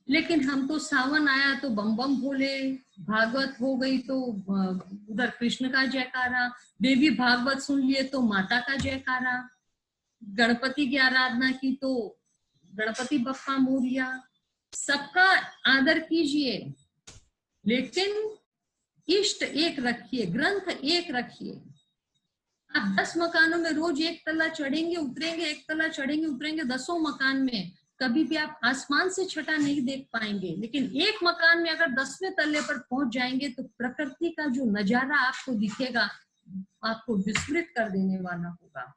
लेकिन हम तो सावन आया तो बम बम बोले, भागवत हो गई तो उधर कृष्ण का जयकारा, देवी भागवत सुन लिए तो माता का जयकारा, गणपति की आराधना की तो गणपति बप्पा मोरिया। सबका आदर कीजिए लेकिन इष्ट एक रखिए, ग्रंथ एक रखिए। आप 10 मकानों में रोज एक तला चढ़ेंगे उतरेंगे, एक तला चढ़ेंगे उतरेंगे, 10 मकान में कभी भी आप आसमान से छटा नहीं देख पाएंगे। लेकिन एक मकान में अगर 10वें तल्ले पर पहुंच जाएंगे तो प्रकृति का जो नजारा आपको दिखेगा आपको विस्मृत कर देने वाला होगा।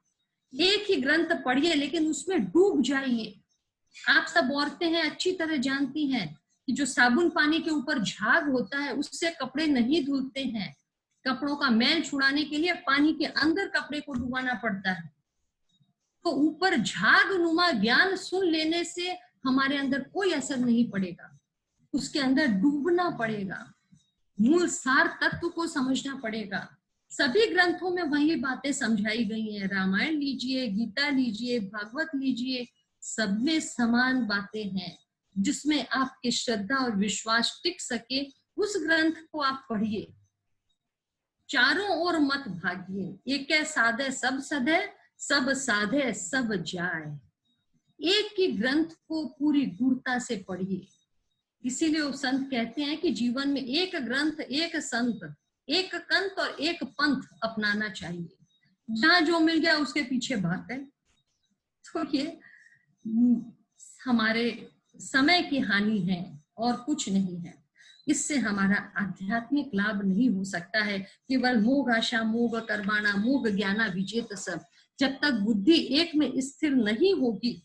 एक ही ग्रंथ पढ़िए लेकिन उसमें डूब जाइए। आप सब औरतें हैं, अच्छी तरह जानती हैं कि जो साबुन पानी के ऊपर झाग होता है उससे कपड़े नहीं धुलते हैं। कपड़ों का मैल छुड़ाने के लिए पानी के अंदर कपड़े को डुबाना पड़ता है। तो ऊपर झाग नुमा ज्ञान सुन लेने से हमारे अंदर कोई असर नहीं पड़ेगा, उसके अंदर डूबना पड़ेगा, मूल सार तत्व को समझना पड़ेगा। सभी ग्रंथों में वही बातें समझाई गई हैं। रामायण लीजिए, गीता लीजिए, भागवत लीजिए, सब में समान बातें हैं। जिसमें आपकी श्रद्धा और विश्वास टिक सके उस ग्रंथ को आप पढ़िए। चारों ओर मत भागिए। एक साधे सब सधे, सब साधे सब जाए। एक ही ग्रंथ को पूरी गूढ़ता से पढ़िए। इसीलिए वो संत कहते हैं कि जीवन में एक ग्रंथ, एक संत, एक कंथ और एक पंथ अपनाना चाहिए। जहां जो मिल गया उसके पीछे भाग गए तो ये हमारे समय की हानि है और कुछ नहीं है। इससे हमारा आध्यात्मिक लाभ नहीं हो सकता है। केवल मोग आशा मोग कर्माणा मोग ज्ञाना विजेत सब। जब तक बुद्धि एक में स्थिर नहीं होगी,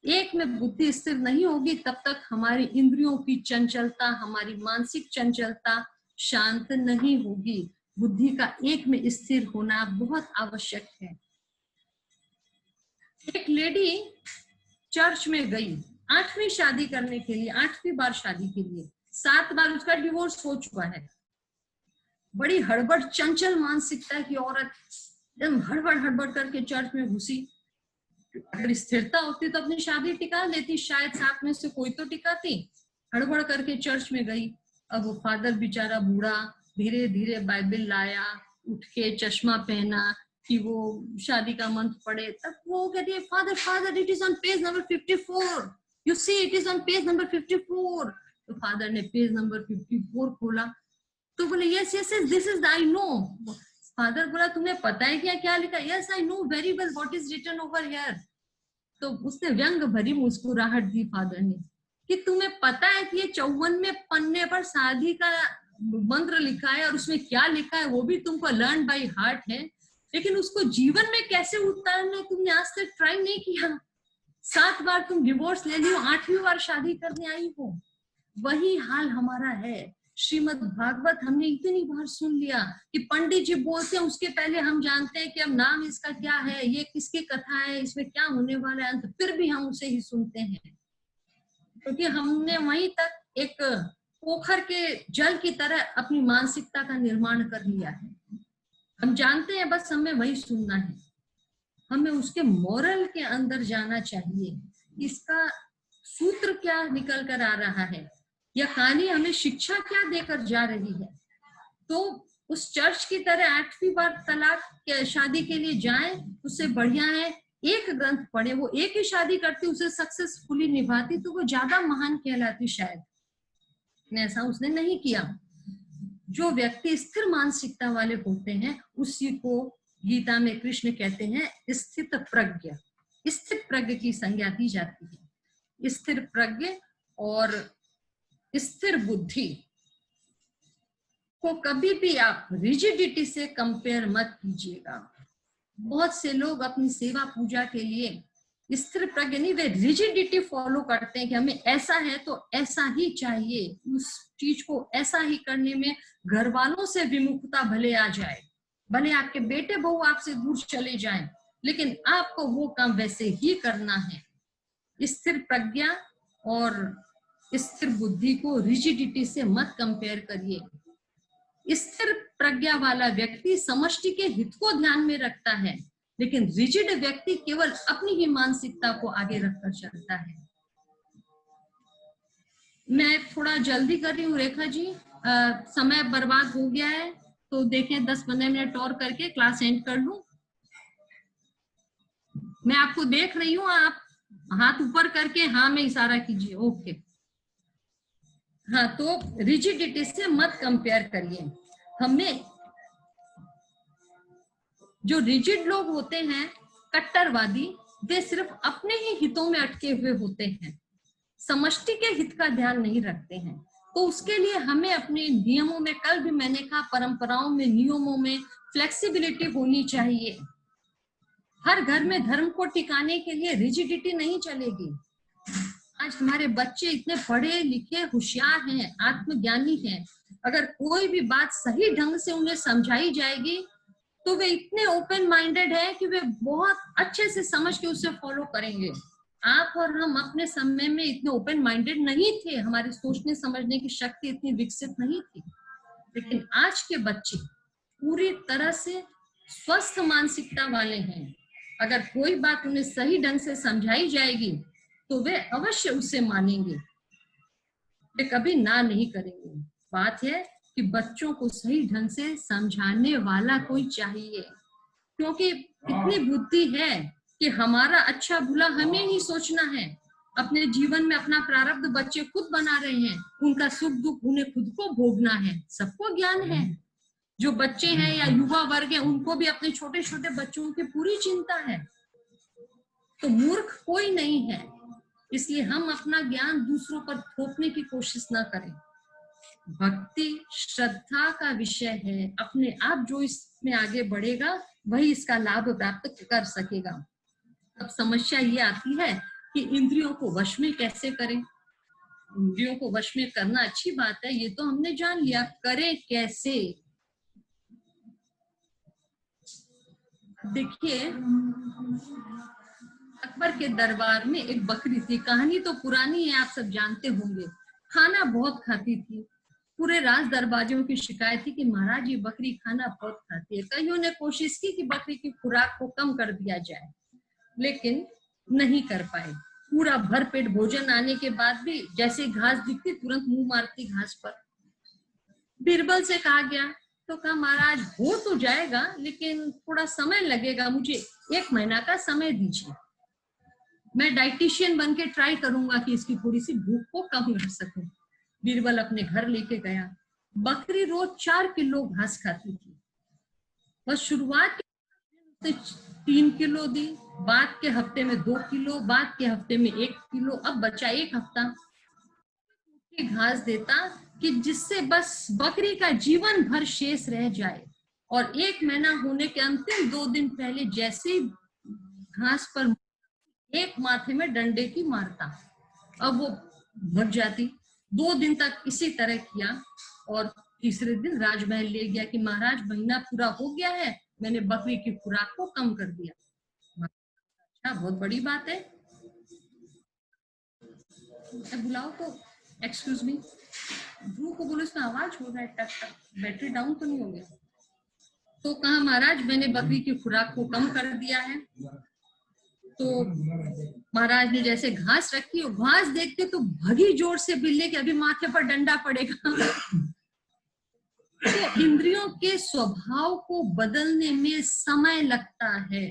एक में बुद्धि स्थिर नहीं होगी, तब तक हमारी इंद्रियों की चंचलता, हमारी मानसिक चंचलता शांत नहीं होगी। बुद्धि का एक में स्थिर होना बहुत आवश्यक है। एक लेडी चर्च में गई 8वीं शादी करने के लिए, 8वीं बार शादी के लिए। 7 बार उसका डिवोर्स हो चुका है। बड़ी हड़बड़ चंचल मानसिकता की औरत एकदम हड़बड़ करके चर्च में घुसी। अगर स्थिरता होती तो अपनी शादी टिका लेती, शायद साथ में से कोई तो टिकाती। हड़बड़ करके चर्च में गई। अब वो फादर बेचारा बूढ़ा धीरे धीरे बाइबल लाया, उठ के चश्मा पहना कि वो शादी का मंत्र पढ़े। तब वो कहती है, father it is on page number 54, you see it is on page number 54। तो फादर ने पेज नंबर 54 खोला तो बोले yes this is I know. Father बोला तुम्हें पता है क्या क्या लिखा? Yes I know very well what is written over here. तो उसने व्यंग भरी मुस्कुराहट दी फादर ने कि तुम्हें पता है कि ये 54वें पन्ने पर शादी का मंत्र लिखा है और उसमें क्या लिखा है वो भी तुमको लर्न बाय हार्ट है, लेकिन उसको जीवन में कैसे उतारना तुमने आज तक ट्राई नहीं किया। 7 बार तुम डिवोर्स ले लियो, 8वीं बार शादी करने आई हो। वही हाल हमारा है। श्रीमद् भागवत हमने इतनी बार सुन लिया कि पंडित जी बोलते हैं, उसके पहले हम जानते हैं कि अब नाम इसका क्या है, ये किसकी कथा है, इसमें क्या होने वाला है, फिर भी हम उसे ही सुनते हैं, क्योंकि हमने वहीं तक एक पोखर के जल की तरह अपनी मानसिकता का निर्माण कर लिया है। हम जानते हैं बस हमें वही सुनना है, हमें उसके मोरल के अंदर जाना चाहिए। इसका सूत्र क्या निकल कर आ रहा है, या कहानी हमें शिक्षा क्या देकर जा रही है। तो उस चर्च की तरह 8वीं बार तलाक के शादी के लिए जाएं, उससे बढ़िया है एक ग्रंथ पढ़े। वो एक ही शादी करती, उसे सक्सेसफुली निभाती तो वो ज्यादा महान कहलाती शायद, ऐसा उसने नहीं किया। जो व्यक्ति स्थिर मानसिकता वाले होते हैं उसी को गीता में कृष्ण कहते हैं स्थित प्रज्ञ। स्थिर प्रज्ञ की संज्ञा दी जाती है। स्थिर प्रज्ञ और स्थिर बुद्धि को कभी भी आप रिजिडिटी से कंपेयर मत कीजिएगा। बहुत से लोग अपनी सेवा पूजा के लिए स्थिर प्रज्ञ नहीं, वे रिजिडिटी फॉलो करते हैं कि हमें ऐसा है तो ऐसा ही चाहिए, उस चीज को ऐसा ही करने में घर वालों से विमुखता भले आ जाए, भले आपके बेटे बहू आपसे दूर चले जाएं, लेकिन आपको वो काम वैसे ही करना है। स्थिर प्रज्ञा और स्थिर बुद्धि को रिजिडिटी से मत कंपेयर करिए। स्थिर प्रज्ञा वाला व्यक्ति समष्टि के हित को ध्यान में रखता है, लेकिन रिजिड व्यक्ति केवल अपनी ही मानसिकता को आगे रखकर चलता है। मैं थोड़ा जल्दी कर रही हूँ रेखा जी, समय बर्बाद हो गया है, तो देखें 10-15 मिनट और करके क्लास एंड कर लूं। मैं आपको देख रही हूँ, आप हाथ ऊपर करके हाँ में इशारा कीजिए। ओके, हाँ, तो रिजिडिटी से मत कंपेयर करिए। हमें जो रिजिड लोग होते हैं, कट्टरवादी, वे सिर्फ अपने ही हितों में अटके हुए होते हैं, समष्टि के हित का ध्यान नहीं रखते हैं। तो उसके लिए हमें अपने नियमों में, कल भी मैंने कहा, परंपराओं में, नियमों में फ्लेक्सिबिलिटी होनी चाहिए। हर घर में धर्म को टिकाने के लिए रिजिडिटी नहीं चलेगी। आज हमारे बच्चे इतने पढ़े लिखे होशियार हैं, आत्मज्ञानी हैं, अगर कोई भी बात सही ढंग से उन्हें समझाई जाएगी तो वे इतने ओपन माइंडेड हैं कि वे बहुत अच्छे से समझ के उसे फॉलो करेंगे। आप और हम अपने समय में इतने ओपन माइंडेड नहीं थे, हमारी सोचने समझने की शक्ति इतनी विकसित नहीं थी, लेकिन आज के बच्चे पूरी तरह से स्वस्थ मानसिकता वाले हैं। अगर कोई बात उन्हें सही ढंग से समझाई जाएगी तो वे अवश्य उसे मानेंगे, वे कभी ना नहीं करेंगे। बात है कि बच्चों को सही ढंग से समझाने वाला कोई चाहिए, क्योंकि इतनी बुद्धि है कि हमारा अच्छा बुरा हमें ही सोचना है। अपने जीवन में अपना प्रारब्ध बच्चे खुद बना रहे हैं, उनका सुख दुख उन्हें खुद को भोगना है, सबको ज्ञान है। जो बच्चे हैं या युवा वर्ग है, उनको भी अपने छोटे छोटे बच्चों की पूरी चिंता है। तो मूर्ख कोई नहीं है, इसलिए हम अपना ज्ञान दूसरों पर थोपने की कोशिश ना करें। भक्ति श्रद्धा का विषय है, अपने आप जो इसमें आगे बढ़ेगा वही इसका लाभ प्राप्त कर सकेगा। अब समस्या ये आती है कि इंद्रियों को वश में कैसे करें। इंद्रियों को वश में करना अच्छी बात है, ये तो हमने जान लिया, करें कैसे। देखिए, अकबर के दरबार में एक बकरी थी, कहानी तो पुरानी है, आप सब जानते होंगे। खाना बहुत खाती थी, पूरे राज दरबारियों की शिकायत थी कि महाराज ये बकरी खाना बहुत खाती है। कईयों ने कोशिश की कि बकरी की खुराक को कम कर दिया जाए, लेकिन नहीं कर पाए। पूरा भरपेट भोजन आने के बाद भी जैसे घास दिखती तुरंत मुंह मारती घास पर। बीरबल से कहा गया तो कहा महाराज हो तो जाएगा, लेकिन थोड़ा समय लगेगा, मुझे 1 महीना का समय दीजिए, मैं डाइटिशियन बन के ट्राई करूंगा कि इसकी थोड़ी सी भूख को कम कर सकूं। बीरबल अपने घर लेके गया। बकरी रोज 4 किलो घास खाती थी। बस शुरुआत के 3 किलो दी, बाद के हफ्ते में 2 किलो, बाद के हफ्ते में 1 किलो, अब बचा 1 हफ्ता। घास देता कि जिससे बस बकरी का जीवन भर शेष रह जाए, और 1 महीना होने के अंतिम 2 दिन पहले जैसे ही घास पर एक माथे में डंडे की मारता, अब वो भग जाती। 2 दिन तक इसी तरह किया और तीसरे दिन राजमहल ले गया कि महाराज महीना पूरा हो गया है, मैंने बकरी की खुराक को कम कर दिया। अच्छा, बहुत बड़ी बात है। बुलाओ तो, एक्सक्यूज मी, ध्रुव को बोलो इसमें आवाज हो रहा है, टक टक, बैटरी डाउन तो नहीं हो गया? तो कहा महाराज मैंने बकरी की खुराक को कम कर दिया है। तो महाराज ने जैसे घास रखी, और घास देखते तो भगी जोर से बिल्ली के, अभी माथे पर डंडा पड़ेगा। तो इंद्रियों के स्वभाव को बदलने में समय लगता है,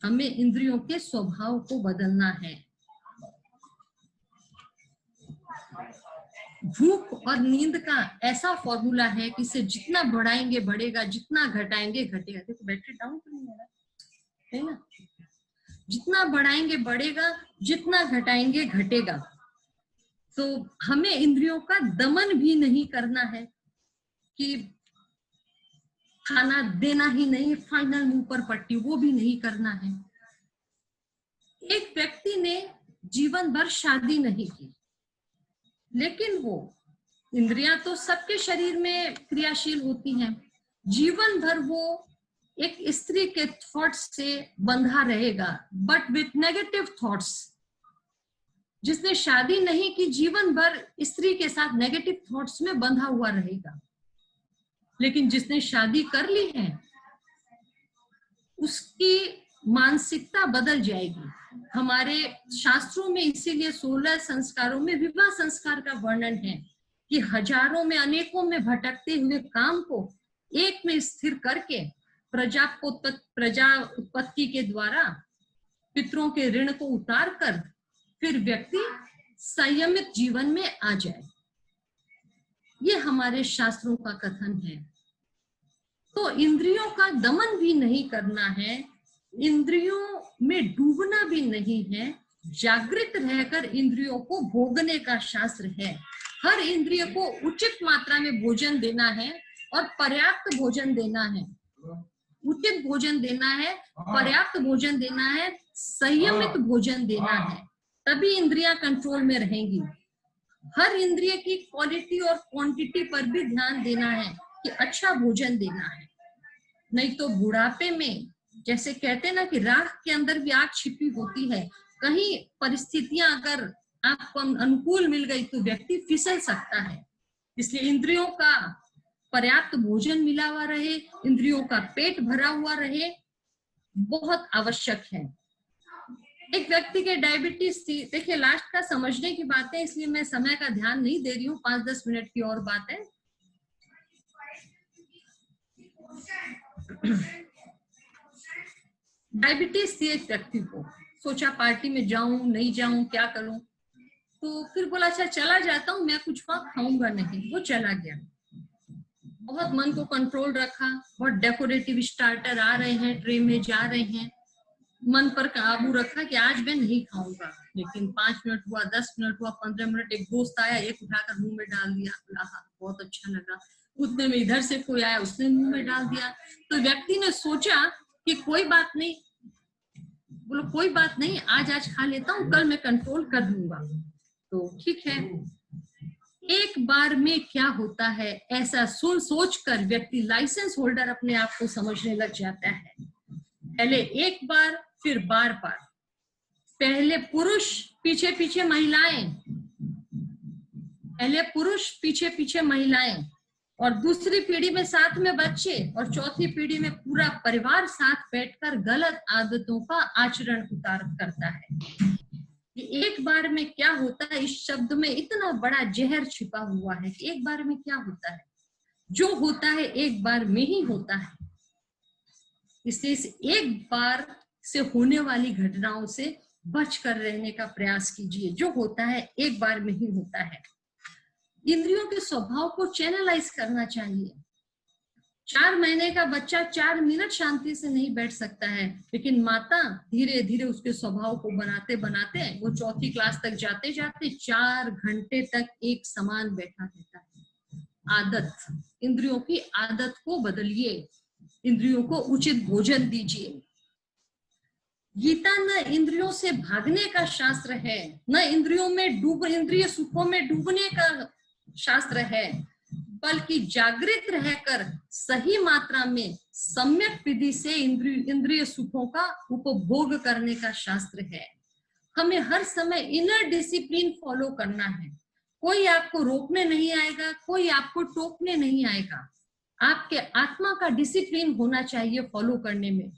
हमें इंद्रियों के स्वभाव को बदलना है। भूख और नींद का ऐसा फॉर्मूला है कि इसे जितना बढ़ाएंगे बढ़ेगा, जितना घटाएंगे घटेगा। देखो बैटरी डाउन तो नहीं हो रहा है ना? जितना बढ़ाएंगे बढ़ेगा, जितना घटाएंगे घटेगा। तो हमें इंद्रियों का दमन भी नहीं करना है कि खाना देना ही नहीं, फाइनल मुंह पर पट्टी, वो भी नहीं करना है। एक व्यक्ति ने जीवन भर शादी नहीं की, लेकिन वो इंद्रियां तो सबके शरीर में क्रियाशील होती हैं, जीवन भर वो एक स्त्री के थॉट्स से बंधा रहेगा, बट विथ नेगेटिव थॉट्स। जिसने शादी नहीं की जीवन भर स्त्री के साथ नेगेटिव थॉट्स में बंधा हुआ रहेगा। लेकिन जिसने शादी कर ली है उसकी मानसिकता बदल जाएगी। हमारे शास्त्रों में इसीलिए 16 संस्कारों में विवाह संस्कार का वर्णन है कि हजारों में अनेकों में भटकते हुए काम को एक में स्थिर करके प्रजा उत्पत्ति के द्वारा पितरों के ऋण को उतार कर फिर व्यक्ति संयमित जीवन में आ जाए। ये हमारे शास्त्रों का कथन है। तो इंद्रियों का दमन भी नहीं करना है, इंद्रियों में डूबना भी नहीं है, जागृत रहकर इंद्रियों को भोगने का शास्त्र है। हर इंद्रिय को उचित मात्रा में भोजन देना है और पर्याप्त भोजन देना है। उचित भोजन देना है, पर्याप्त भोजन देना है, संयमित भोजन देना है, तभी इंद्रियां कंट्रोल में रहेंगी। हर इंद्रिय की क्वालिटी और क्वांटिटी पर भी ध्यान देना है कि अच्छा भोजन देना है। नहीं तो बुढ़ापे में जैसे कहते ना कि राख के अंदर भी आग छिपी होती है, कहीं परिस्थितियां अगर आपको अनुकूल मिल गई तो व्यक्ति फिसल सकता है। इसलिए इंद्रियों का पर्याप्त भोजन मिला हुआ रहे, इंद्रियों का पेट भरा हुआ रहे, बहुत आवश्यक है। एक व्यक्ति के डायबिटीज थी, देखिए लास्ट का समझने की बात है, इसलिए मैं समय का ध्यान नहीं दे रही हूँ, 5-10 मिनट की और बात है। डायबिटीज थी एक व्यक्ति को, सोचा पार्टी में जाऊं नहीं जाऊं क्या करूं, तो फिर बोला अच्छा चला जाता हूं, मैं कुछ वहां खाऊंगा नहीं। वो चला गया, बहुत मन को कंट्रोल रखा, बहुत डेकोरेटिव स्टार्टर आ रहे हैं, ट्रे में जा रहे हैं, मन पर काबू रखा कि आज मैं नहीं खाऊंगा। लेकिन 5 मिनट हुआ, 10 मिनट हुआ, 15 मिनट, एक दोस्त आया, एक उठाकर मुंह में डाल दिया, बहुत अच्छा लगा। उतने में इधर से कोई आया, उसने मुंह में डाल दिया। तो व्यक्ति ने सोचा कि कोई बात नहीं, बोलो कोई बात नहीं, आज खा लेता हूँ, कल मैं कंट्रोल कर लूंगा। तो ठीक है। एक बार में क्या होता है, ऐसा सोच कर व्यक्ति लाइसेंस होल्डर अपने आप को समझने लग जाता है। पहले एक बार, फिर बार बार, पहले पुरुष पीछे पीछे महिलाएं, पहले पुरुष पीछे पीछे महिलाएं, और दूसरी पीढ़ी में साथ में बच्चे, और चौथी पीढ़ी में पूरा परिवार साथ बैठकर गलत आदतों का आचरण उतार करता है। एक बार में क्या होता है, इस शब्द में इतना बड़ा जहर छिपा हुआ है कि एक बार में क्या होता है, जो होता है एक बार में ही होता है। इसलिए इस एक बार से होने वाली घटनाओं से बचकर रहने का प्रयास कीजिए। जो होता है एक बार में ही होता है। इंद्रियों के स्वभाव को चैनलाइज करना चाहिए। 4 महीने का बच्चा 4 मिनट शांति से नहीं बैठ सकता है, लेकिन माता धीरे धीरे उसके स्वभाव को बनाते बनाते वो 4th क्लास तक जाते जाते 4 घंटे तक एक समान बैठा रहता है। आदत, इंद्रियों की आदत को बदलिए, इंद्रियों को उचित भोजन दीजिए। गीता न इंद्रियों से भागने का शास्त्र है, न इंद्रिय सुखों में डूबने का शास्त्र है, बल्कि जागृत रहकर सही मात्रा में सम्यक विधि से इंद्रिय सुखों का उपभोग करने का शास्त्र है। हमें हर समय इनर डिसिप्लिन फॉलो करना है। कोई आपको रोकने नहीं आएगा, कोई आपको टोकने नहीं आएगा। आपके आत्मा का डिसिप्लिन होना चाहिए फॉलो करने में,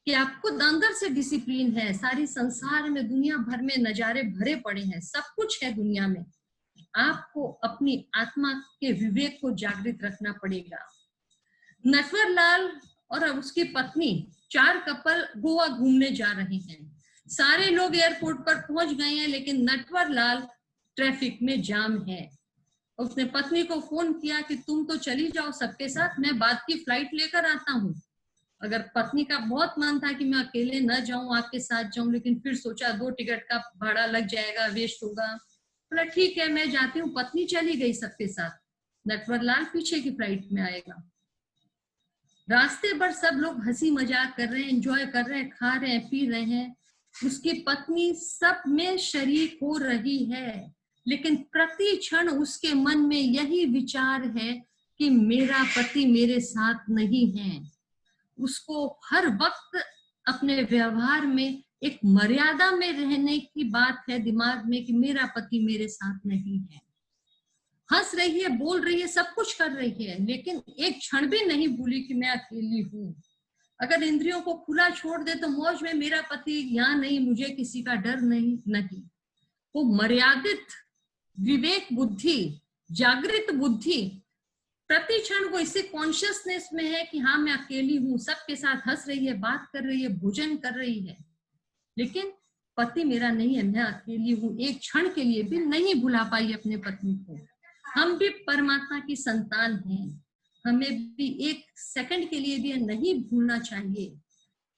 कि आपको अंदर से डिसिप्लिन है। सारी संसार में दुनिया भर में नजारे भरे पड़े हैं, सब कुछ है दुनिया में, आपको अपनी आत्मा के विवेक को जागृत रखना पड़ेगा। नटवरलाल और उसकी पत्नी 4 कपल गोवा घूमने जा रहे हैं। सारे लोग एयरपोर्ट पर पहुंच गए हैं, लेकिन नटवरलाल ट्रैफिक में जाम है। उसने पत्नी को फोन किया कि तुम तो चली जाओ सबके साथ, मैं बाद की फ्लाइट लेकर आता हूँ। अगर पत्नी का बहुत मन था कि मैं अकेले न जाऊं, आपके साथ जाऊं, लेकिन फिर सोचा 2 टिकट का भाड़ा लग जाएगा, वेस्ट होगा, बोला ठीक है मैं जाती हूँ। पत्नी चली गई सबके साथ, नटवरलाल पीछे की फ्लाइट में आएगा। रास्ते पर सब लोग हंसी मजाक कर रहे हैं, एंजॉय कर रहे हैं, खा रहे हैं, पी रहे हैं। उसकी पत्नी सब में शरीक हो रही है, लेकिन प्रति क्षण उसके मन में यही विचार है कि मेरा पति मेरे साथ नहीं है। उसको हर वक्त अपने व्यवहार में एक मर्यादा में रहने की बात है दिमाग में, कि मेरा पति मेरे साथ नहीं है। हंस रही है, बोल रही है, सब कुछ कर रही है, लेकिन एक क्षण भी नहीं भूली कि मैं अकेली हूँ। अगर इंद्रियों को खुला छोड़ दे तो मौज में, मेरा पति यहाँ नहीं, मुझे किसी का डर नहीं। वो मर्यादित विवेक बुद्धि, जागृत बुद्धि, प्रति क्षण वो इसी कॉन्शियसनेस में है कि हाँ मैं अकेली हूँ, सबके साथ हंस रही है, बात कर रही है, भोजन कर रही है, लेकिन पति मेरा नहीं है, मैं अकेली हूँ। एक क्षण के लिए भी नहीं भुला पाई अपने पत्नी को। हम भी परमात्मा की संतान हैं, हमें भी एक सेकंड के लिए भी नहीं भूलना चाहिए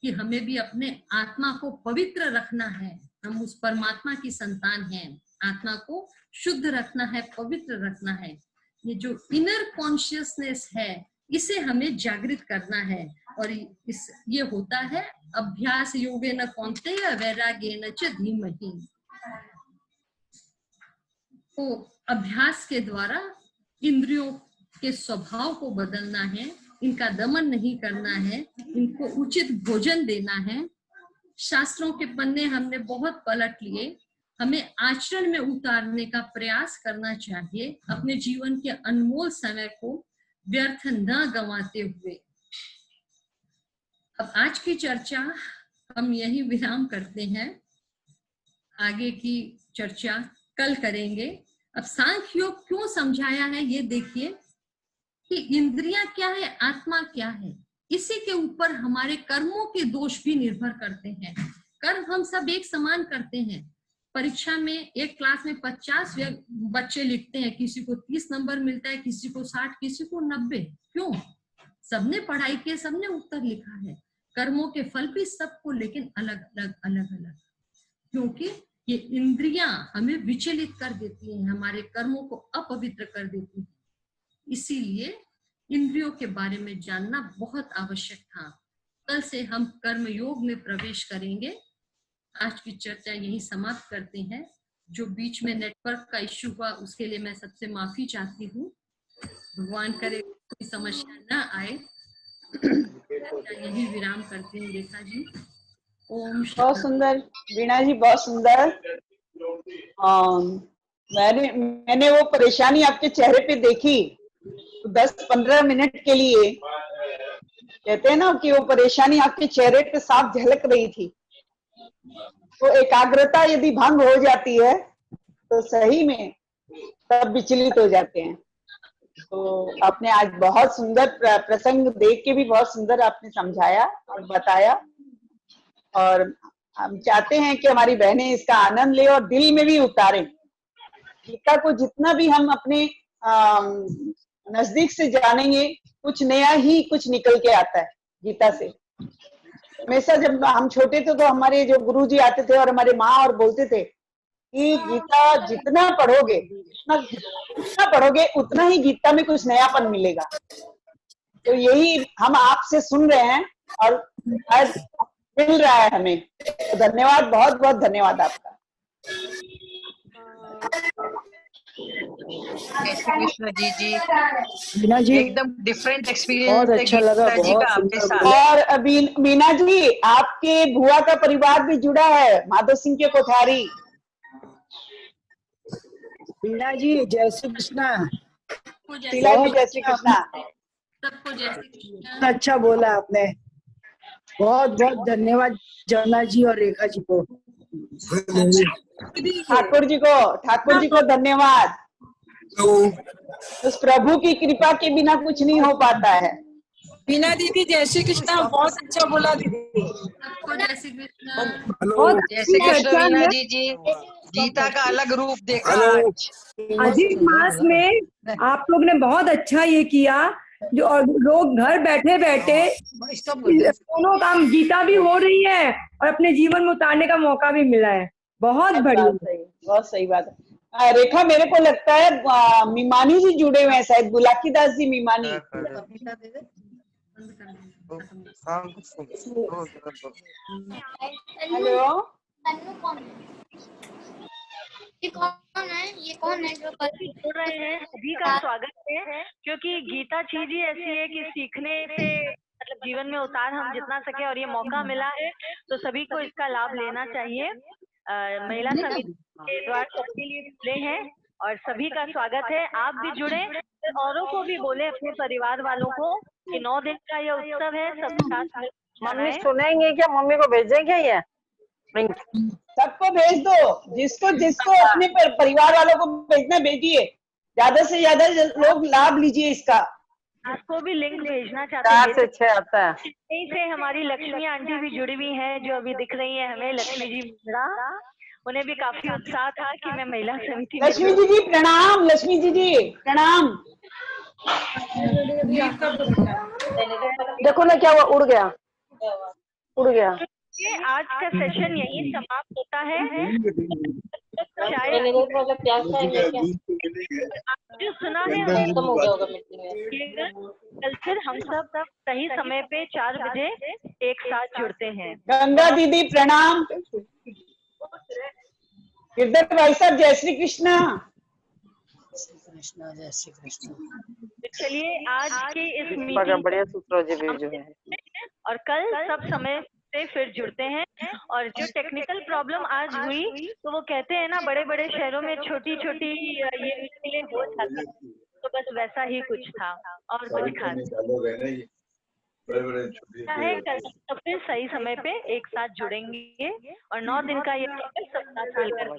कि हमें भी अपने आत्मा को पवित्र रखना है। हम उस परमात्मा की संतान हैं, आत्मा को शुद्ध रखना है, पवित्र रखना है। ये जो इनर कॉन्शियसनेस है, इसे हमें जागृत करना है, और ये होता है अभ्यास योगेन कौन्तेय वैराग्येन च धीमहि। तो अभ्यास के द्वारा इंद्रियों के स्वभाव को बदलना है, इनका दमन नहीं करना है, इनको उचित भोजन देना है। शास्त्रों के पन्ने हमने बहुत पलट लिए, हमें आचरण में उतारने का प्रयास करना चाहिए, अपने जीवन के अनमोल समय को व्यर्थ न गंवाते हुए। अब आज की चर्चा हम यही विराम करते हैं, आगे की चर्चा कल करेंगे। अब सांख्य योग क्यों समझाया है ये देखिए, कि इंद्रियां क्या है, आत्मा क्या है, इसी के ऊपर हमारे कर्मों के दोष भी निर्भर करते हैं। कर्म हम सब एक समान करते हैं। परीक्षा में एक क्लास में 50 बच्चे लिखते हैं, किसी को 30 नंबर मिलता है, किसी को 60, किसी को 90। क्यों? सबने पढ़ाई की, सबने उत्तर लिखा है। कर्मों के फल भी सबको, लेकिन अलग अलग, क्योंकि ये इंद्रियां हमें विचलित कर देती हैं, हमारे कर्मों को अपवित्र कर देती हैं। इसीलिए इंद्रियों के बारे में जानना बहुत आवश्यक था। कल से हम कर्म योग में प्रवेश करेंगे। आज की चर्चा यही समाप्त करते हैं। जो बीच में नेटवर्क का इश्यू हुआ उसके लिए मैं सबसे माफी चाहती हूँ। भगवान करे कोई समस्या न आए। यही विराम करती हूँ। रेखा जी, ओम। बहुत सुंदर वीणा जी, बहुत सुंदर। मैंने वो परेशानी आपके चेहरे पे देखी, तो 10-15 मिनट के लिए कहते हैं ना कि वो परेशानी आपके चेहरे पे साफ झलक रही थी। तो एकाग्रता यदि भंग हो जाती है तो सही में तब विचलित हो जाते हैं। तो आपने आज बहुत सुंदर प्रसंग देख के भी बहुत सुंदर आपने समझाया और बताया, और हम चाहते हैं कि हमारी बहनें इसका आनंद ले और दिल में भी उतारें। गीता को जितना भी हम अपने नजदीक से जानेंगे कुछ नया ही कुछ निकल के आता है गीता से। हमेशा जब हम छोटे थे तो हमारे जो गुरुजी आते थे और हमारे माँ और बोलते थे कि गीता जितना पढ़ोगे उतना ही गीता में कुछ नयापन मिलेगा। तो यही हम आपसे सुन रहे हैं और आज मिल रहा है हमें। तो धन्यवाद, बहुत बहुत धन्यवाद आपका। जय श्री कृष्ण जी मीना जी एकदम डिफरेंट एक्सपीरियंस बहुत अच्छा लगा, जी बहुत का आपके सुंदर। साथ। और अभी मीना जी आपके बुआ का परिवार भी जुड़ा है, माधव सिंह के कोठारी। मीना जी जय श्री कृष्णा। शीला जी जय श्री कृष्णा। सबको जय श्री कृष्ण। अच्छा बोला आपने, बहुत बहुत धन्यवाद जमुना जी और रेखा जी को। ठाकुर जी को धन्यवाद। उस प्रभु की कृपा के बिना कुछ नहीं हो पाता है। बीना दीदी जय श्री कृष्णा, बहुत अच्छा बोला दीदी। सबको जय श्री कृष्ण। बहुत जय श्री कृष्ण अच्छा मीना है। जी गीता का अलग रूप देखा आज। अधिक मास में आप लोग ने बहुत अच्छा ये किया, जो और लोग घर बैठे बैठे दोनों काम, गीता भी हो रही है और अपने जीवन में उतारने का मौका भी मिला है। बहुत बढ़िया, बहुत सही बात है। रेखा मेरे को लगता है मीमानी जी जुड़े हुए हैं शायद, बुलाकी दास जी मीमानी। हेलो, ये कौन है जो जुड़ रहे हैं, सभी का स्वागत है। क्योंकि गीता चीज ही ऐसी है कि सीखने से मतलब जीवन में उतार हम जितना सके, और ये मौका मिला है तो सभी को इसका लाभ लेना चाहिए। महिला समिति के द्वार सबके लिए खुले हैं और सभी का स्वागत है। आप भी जुड़े, औरों को भी बोले, अपने परिवार वालों को कि 9 दिन का ये उत्सव है, सब साथ। मम्मी सुनेंगे क्या? मम्मी को भेजेंगे ये? सबको भेज दो, जिसको जिसको अपने परिवार वालों को भेजना भेजिए, ज्यादा से ज्यादा लोग लाभ लीजिए इसका। आपको भी लिंक भेजना चाहते हैं। 4 से 6 आता है। यहीं से हमारी लक्ष्मी आंटी भी जुड़ी हुई हैं, जो अभी दिख रही है हमें, लक्ष्मी जी मिश्रा। उन्हें भी काफी उत्साह था कि मैं महिला समिति। लक्ष्मी जी प्रणाम। लक्ष्मी जी प्रणाम। देखो ना क्या हुआ, उड़ गया। आज का सेशन यही समाप्त होता है। जो सुना है कल फिर हम सब सही समय पे 4 बजे एक साथ जुड़ते हैं। गंगा दीदी प्रणाम। गिरधर भाई साहब जय श्री कृष्णा। जय श्री कृष्ण। चलिए आज की इस मीटिंग बढ़िया सूत्रों जी भी जो है, और कल सब समय से फिर जुड़ते हैं। और जो टेक्निकल प्रॉब्लम आज हुई, तो वो कहते हैं ना, बड़े बड़े शहरों में छोटी छोटी ये मुश्किलें हो जाती हैं, तो बस वैसा ही कुछ था और कुछ खास है। कल तो फिर सही समय पे एक साथ जुड़ेंगे और 9 दिन का ये सब साथ मिलकर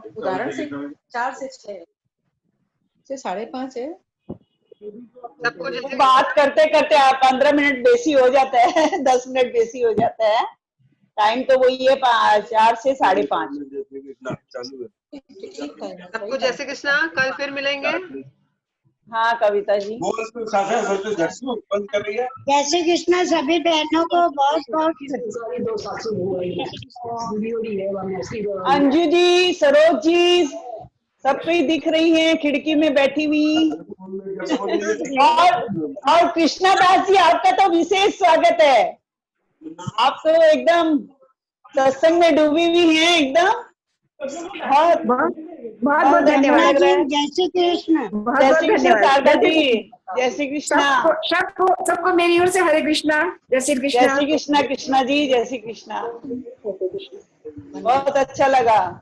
उदाहरण से 4 से 6 से 5:30 है। बात करते करते 15 मिनट बेसी हो जाता है, 10 मिनट बेसी हो जाता है। टाइम तो वही है 4 से 5:30। सबको जय श्री कृष्णा, कल फिर मिलेंगे। हाँ कविता जी। जय श्री कृष्णा सभी बहनों को बहुत बहुत। अंजू जी, सरोज जी, सब कोई दिख रही हैं खिड़की में बैठी हुई। और कृष्णा दास जी आपका तो विशेष स्वागत है। आप तो एकदम सत्संग में डूबी हुई हैं एकदम। बहुत धन्यवाद। जय श्री कृष्ण। जय श्री कृष्ण शारदा जी। जय श्री कृष्णा। सबको मेरी ओर से हरे कृष्णा। जय श्री कृष्णा। जय श्री कृष्णा कृष्णा जी। जय श्री कृष्णा। बहुत अच्छा लगा।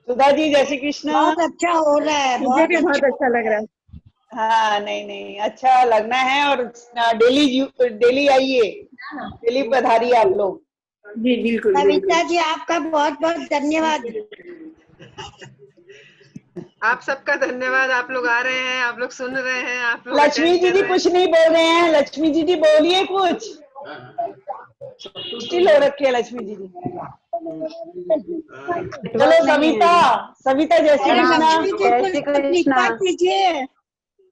सुधा जी जय श्री कृष्णा। बहुत अच्छा हो रहा है, मुझे भी बहुत अच्छा लग रहा है। हाँ नहीं अच्छा लगना है। और डेली आइए, डेली पधारिए आप लोग। जी बिल्कुल। कविता जी आपका बहुत बहुत धन्यवाद। आप सबका धन्यवाद। आप लोग आ रहे हैं, आप लोग सुन रहे हैं, आप लोग लक्ष्मी जी कुछ नहीं बोल रहे हैं। लक्ष्मी जी बोलिए कुछ। स्टिल हो रखी है लक्ष्मी जी। चलो सविता, सविता जय श्री कृष्णा। जय श्री कृष्णा। कीजिए।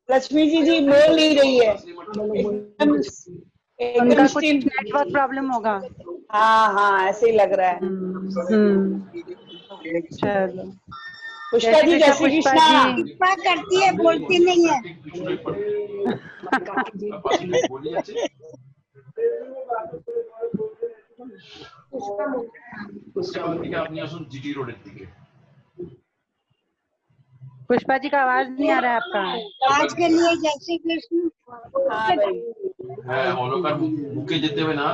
लक्ष्मी जी बोल नहीं रही है, उनका कुछ नेटवर्क प्रॉब्लम होगा। हाँ ऐसे ही लग रहा है। चलो पुष्पा जी जय श्री कृष्णा। पुष्पा करती है, बोलती नहीं है। पुष्पा जी का आवाज नहीं आ रहा है आपका। आज के लिए जय श्री कृष्ण। हाँ भाई হ্যাঁ অলকার বুকে যেতে হবে না,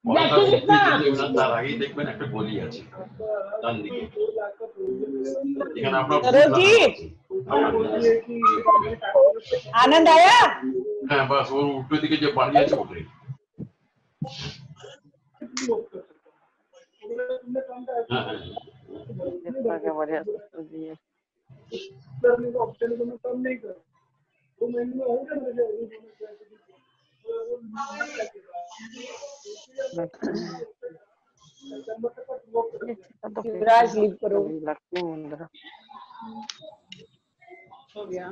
অলকার বুকে যেতে হবে না, তার আগেই দেখবেন একটা গলি আছে ডান দিকে, এখানে আপনার आनंद आया। হ্যাঁ বাস ওর উল্টো দিকে যে বাড়ি আছে ওটাই। युवराज लीव करो। हो गया।